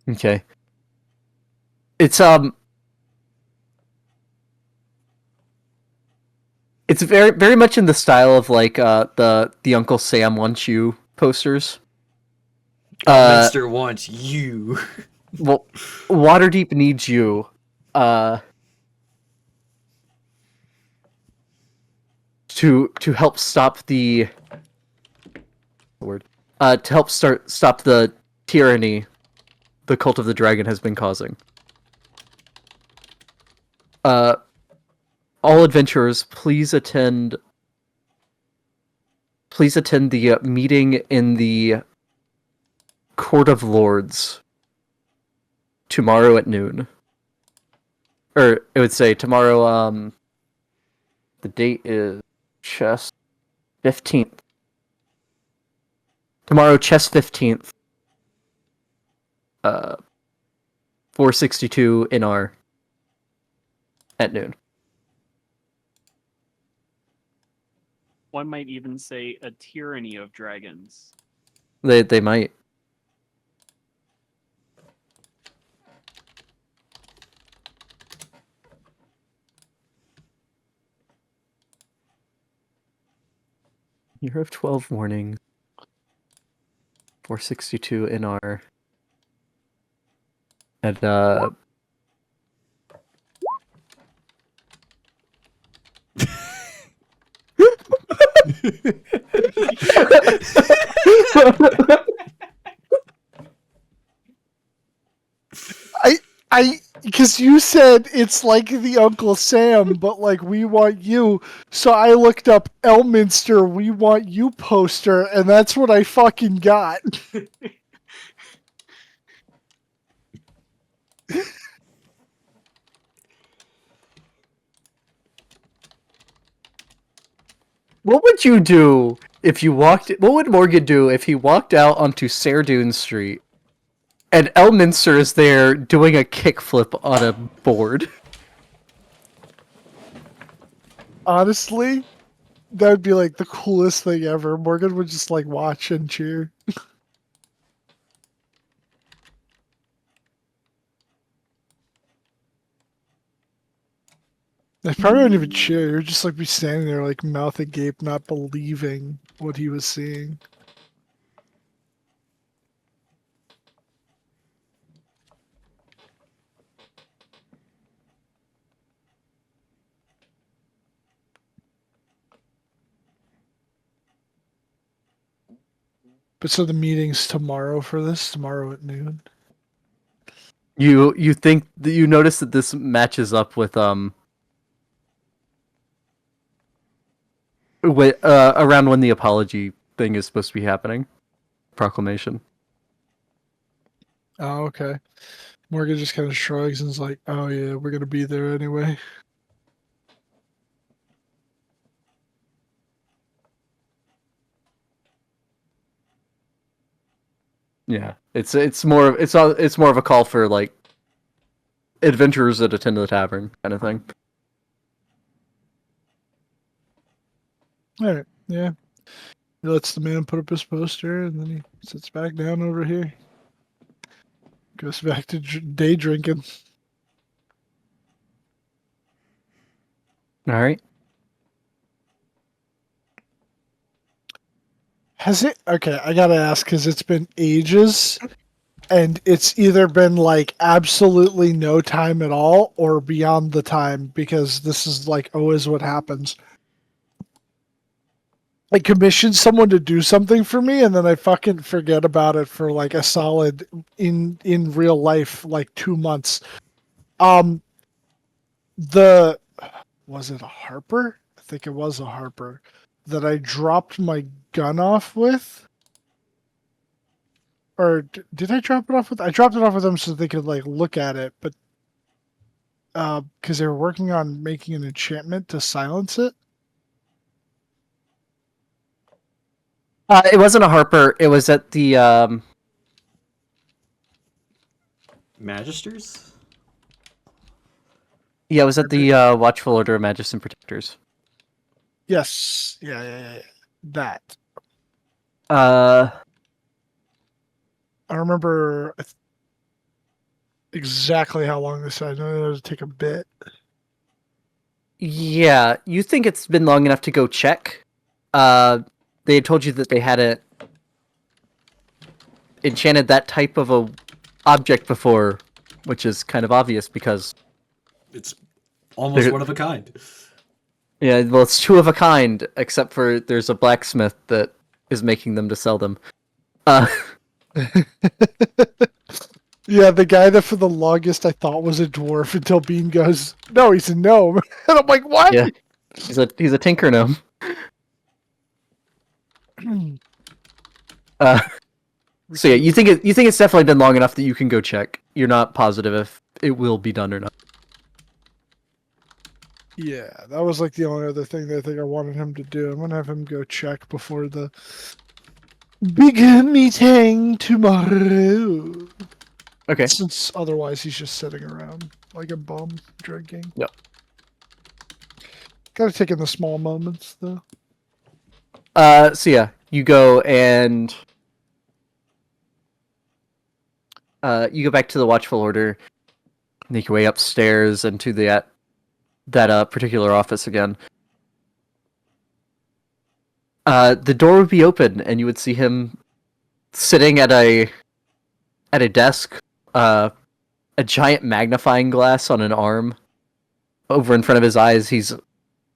[SPEAKER 2] Okay. It's very very much in the style of like the Uncle Sam Wants You posters.
[SPEAKER 1] Minster wants you.
[SPEAKER 2] Well, Waterdeep needs you. To help stop the word. To help stop the tyranny the Cult of the Dragon has been causing. All adventurers, please attend the meeting in the Court of Lords tomorrow at noon. Or it would say tomorrow, the date is chess 15th. Tomorrow, chess 15th. 462 in R at noon.
[SPEAKER 5] One might even say a tyranny of dragons.
[SPEAKER 2] They might. Year of 12 warnings. 462 in R. And
[SPEAKER 3] I because you said it's like the Uncle Sam, but like we want you. So I looked up Elminster, we want you poster, and that's what I fucking got.
[SPEAKER 2] what would you do if you walked? What would Morgan do if he walked out onto Serdune Street and Elminster is there doing a kickflip on a board?
[SPEAKER 3] Honestly, that would be like the coolest thing ever. Morgan would just like watch and cheer. I probably wouldn't even cheer. You'd just like be standing there like mouth agape, not believing what he was seeing. But so the meeting's tomorrow for this? Tomorrow at noon?
[SPEAKER 2] You think that you notice that this matches up with around when the apology thing is supposed to be happening, proclamation.
[SPEAKER 3] Oh, okay. Morgan just kind of shrugs and is like, oh yeah, we're going to be there anyway.
[SPEAKER 2] Yeah, it's more of a call for like adventurers that attend the tavern kind of thing.
[SPEAKER 3] Alright, yeah. He lets the man put up his poster and then he sits back down over here. Goes back to day drinking.
[SPEAKER 2] All right.
[SPEAKER 3] Has it? Okay, I gotta ask because it's been ages, and it's either been like absolutely no time at all or beyond the time because this is like always what happens. I commission someone to do something for me, and then I fucking forget about it for like a solid in real life like 2 months. The was it a Harper? I think it was a Harper that I dropped my gun off with. Or did I drop it off with? I dropped it off with them so they could like look at it, but because they were working on making an enchantment to silence it.
[SPEAKER 2] It wasn't a Harper. It was at the
[SPEAKER 1] Magisters?
[SPEAKER 2] yeah, it was at the Watchful Order of Magists and Protectors.
[SPEAKER 3] Yes, yeah. That
[SPEAKER 2] Uh,
[SPEAKER 3] I remember exactly how long this. I know it would take a bit.
[SPEAKER 2] yeah, you think it's been long enough to go check? They had told you that they hadn't enchanted that type of a object before, which is kind of obvious because
[SPEAKER 1] It's almost
[SPEAKER 2] There-
[SPEAKER 1] one of a kind.
[SPEAKER 2] yeah, well, it's two of a kind, except for there's a blacksmith that is making them to sell them.
[SPEAKER 3] Yeah, the guy that for the longest I thought was a dwarf until Bean goes, "No, he's a gnome," and I'm like, "What?"
[SPEAKER 2] Yeah, he's a tinker gnome. So yeah, you think it's definitely been long enough that you can go check. You're not positive if it will be done or not.
[SPEAKER 3] Yeah, that was like the only other thing that I think I wanted him to do. I'm gonna have him go check before the big meeting tomorrow.
[SPEAKER 2] Okay.
[SPEAKER 3] Since otherwise he's just sitting around like a bum drinking.
[SPEAKER 2] Yep.
[SPEAKER 3] Gotta take in the small moments though.
[SPEAKER 2] So yeah, you go and you go back to the Watchful Order, make your way upstairs into that particular office again. The door would be open, and you would see him sitting at a desk, a giant magnifying glass on an arm over in front of his eyes. He's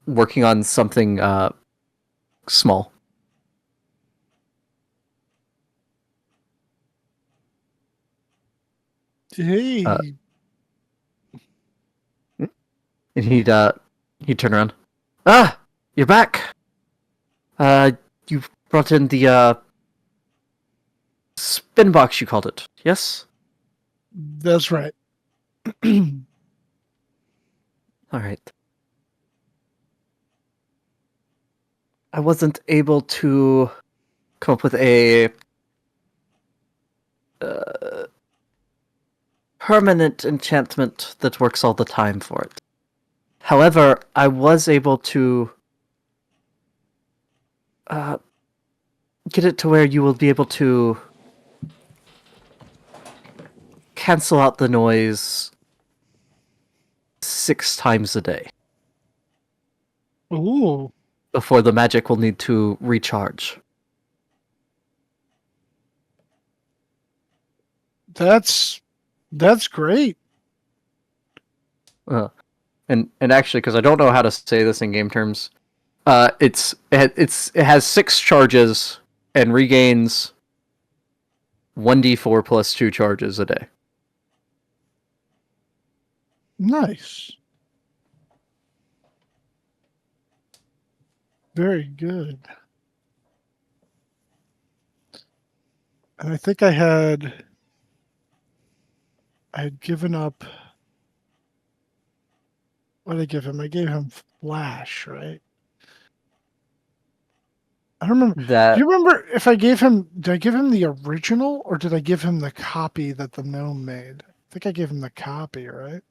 [SPEAKER 2] working on something small.
[SPEAKER 3] Hey,
[SPEAKER 2] Uh, And he'd turn around. Ah, you're back. You brought in the spin box, you called it. Yes.
[SPEAKER 3] that's right.
[SPEAKER 2] All right. I wasn't able to come up with a permanent enchantment that works all the time for it. However, I was able to get it to where you will be able to cancel out the noise 6 times a day
[SPEAKER 3] Ooh,
[SPEAKER 2] before the magic will need to recharge.
[SPEAKER 3] that's great.
[SPEAKER 2] And actually, because I don't know how to say this in game terms, it has 6 charges and regains 1d4 plus 2 charges a day.
[SPEAKER 3] Nice. Very good. And I think I had given up. What did I give him? I gave him Flash, right? I don't remember. Do
[SPEAKER 2] That
[SPEAKER 3] you remember if I gave him? Did I give him the original or did I give him the copy that the gnome made? I think I gave him the copy, right?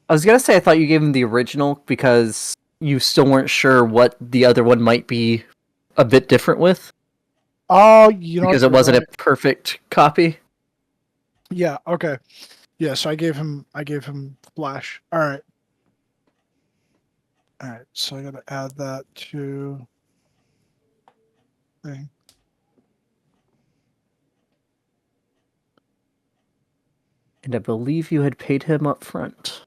[SPEAKER 2] I was gonna say I thought you gave him the original because you still weren't sure what the other one might be a bit different with,
[SPEAKER 3] Oh, you know what?
[SPEAKER 2] because it
[SPEAKER 3] You're
[SPEAKER 2] wasn't
[SPEAKER 3] right.
[SPEAKER 2] a perfect copy.
[SPEAKER 3] Yeah. Okay. Yeah. So I gave him Flash. All right. All right. So I got to add that to thing.
[SPEAKER 2] And I believe you had paid him up front.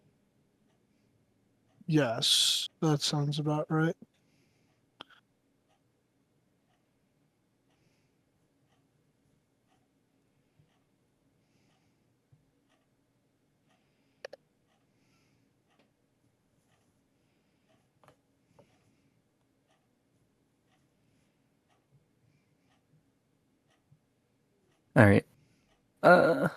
[SPEAKER 3] Yes, that sounds about right.
[SPEAKER 2] All right. Uh,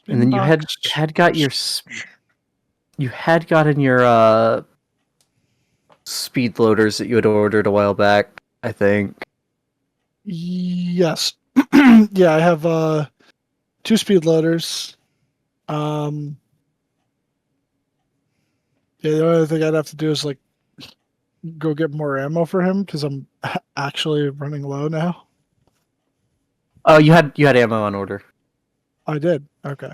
[SPEAKER 2] and then you had
[SPEAKER 3] Spinbox.
[SPEAKER 2] got your gotten your speed loaders that you had ordered a while back, I think.
[SPEAKER 3] Yes. Yeah, I have 2 speed loaders. Yeah, the only thing I'd have to do is like go get more ammo for him because I'm actually running low now.
[SPEAKER 2] Oh, you had ammo on order.
[SPEAKER 3] I did. Okay.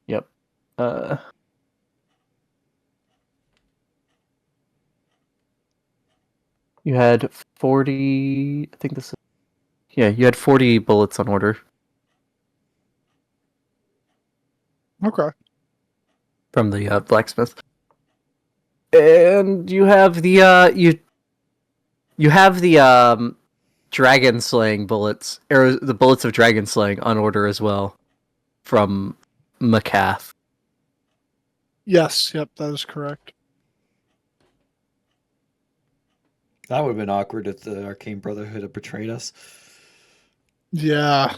[SPEAKER 2] Yep. You had 40. I think this. Yeah, you had 40 bullets on order
[SPEAKER 3] Okay.
[SPEAKER 2] from the blacksmith, and you have the you have the dragon slaying bullets, the bullets of dragon slaying on order as well from McCaff.
[SPEAKER 3] Yes. Yep. That is correct.
[SPEAKER 1] That would have been awkward if the Arcane Brotherhood had betrayed us.
[SPEAKER 3] Yeah.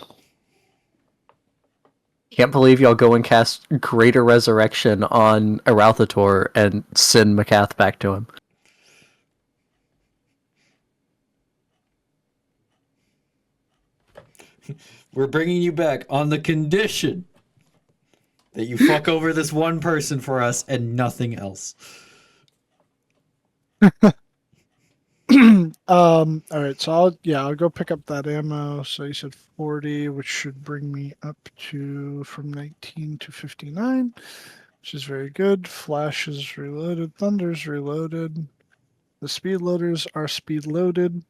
[SPEAKER 2] Can't believe y'all go and cast Greater Resurrection on Arauthator and send Makath back to him.
[SPEAKER 1] We're bringing you back on the condition that you fuck over this one person for us and nothing else.
[SPEAKER 3] All right, so I'll go pick up that ammo. So you said 40, which should bring me up to from 19 to 59, which is very good. Flash is reloaded, Thunder's reloaded. The speed loaders are speed loaded.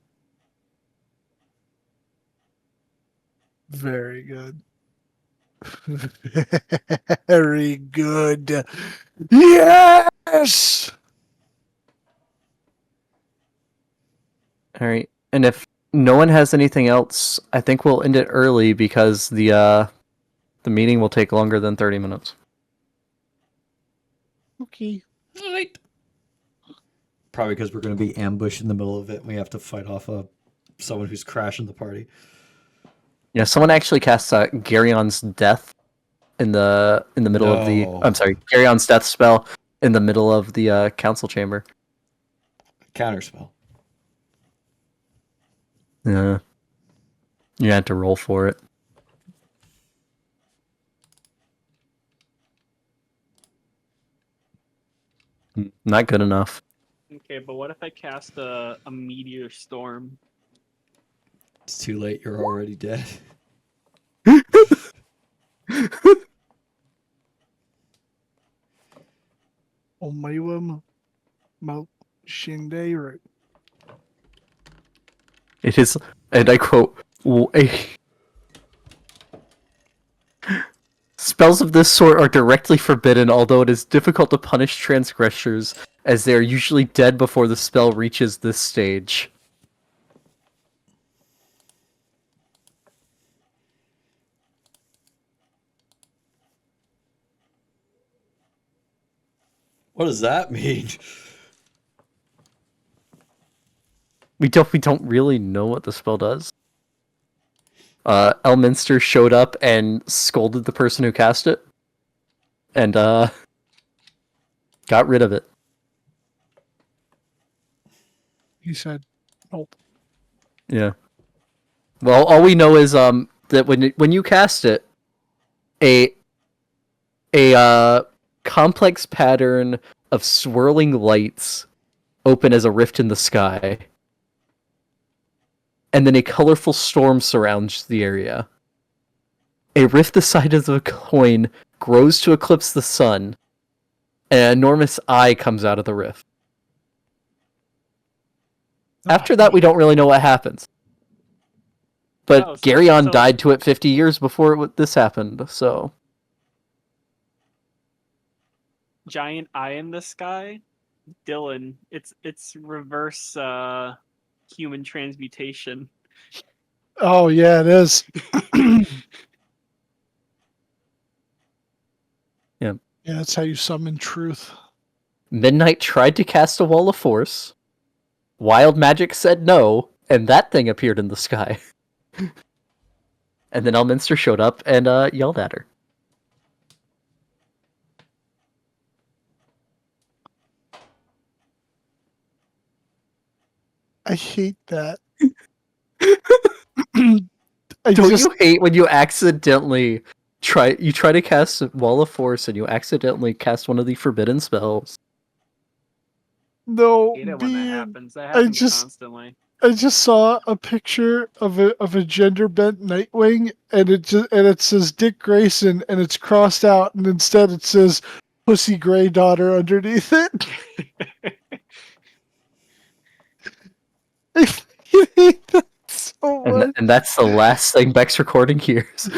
[SPEAKER 3] Very good. Very good. Yes!
[SPEAKER 2] All right, and if no one has anything else, I think we'll end it early because the meeting will take longer than 30 minutes.
[SPEAKER 3] Okay.
[SPEAKER 1] All right. Probably because we're going to be ambushed in the middle of it and we have to fight off someone who's crashing the party.
[SPEAKER 2] Yeah, someone actually casts Garyon's death in the middle of the.
[SPEAKER 1] No.
[SPEAKER 2] I'm sorry, Garyon's death spell in the middle of the council chamber.
[SPEAKER 1] Counterspell.
[SPEAKER 2] Yeah, you had to roll for it. Not good enough.
[SPEAKER 5] Okay, but what if I cast a meteor storm?
[SPEAKER 1] It's too late. You're already dead.
[SPEAKER 3] Omaiwa Mount Shinde.
[SPEAKER 2] It is, and I quote, spells of this sort are directly forbidden, although it is difficult to punish transgressors, as they are usually dead before the spell reaches this stage.
[SPEAKER 1] What does that mean?
[SPEAKER 2] We don't really know what the spell does. Elminster showed up and scolded the person who cast it, and got rid of it.
[SPEAKER 3] He said, "Nope."
[SPEAKER 2] Yeah. Well, all we know is that when you cast it, a complex pattern of swirling lights open as a rift in the sky, and then a colorful storm surrounds the area. A rift the size of a coin grows to eclipse the sun, and an enormous eye comes out of the rift. After that, we don't really know what happens. But
[SPEAKER 5] Oh, so-
[SPEAKER 2] Garyon
[SPEAKER 5] so-
[SPEAKER 2] died to it 50 years before this happened, so...
[SPEAKER 5] Giant eye in the sky? Dylan, it's reverse human transmutation.
[SPEAKER 3] Oh yeah, it is.
[SPEAKER 2] Yeah.
[SPEAKER 3] Yeah, that's how you summon truth.
[SPEAKER 2] Midnight tried to cast a wall of force. Wild magic said no, and that thing appeared in the sky. And then Elminster showed up and yelled at her.
[SPEAKER 3] I hate that.
[SPEAKER 2] Don't you hate when you accidentally try to cast a wall of force and you accidentally cast one of the forbidden spells?
[SPEAKER 3] No,
[SPEAKER 5] I hate it when that
[SPEAKER 3] being,
[SPEAKER 5] happens. That happens
[SPEAKER 3] just-
[SPEAKER 5] constantly.
[SPEAKER 3] I just saw a picture of a gender bent Nightwing, and it says Dick Grayson, and it's crossed out, and instead it says Pussy Gray Daughter underneath it. I hate that so much.
[SPEAKER 2] And that's the last thing Beck's recording hears.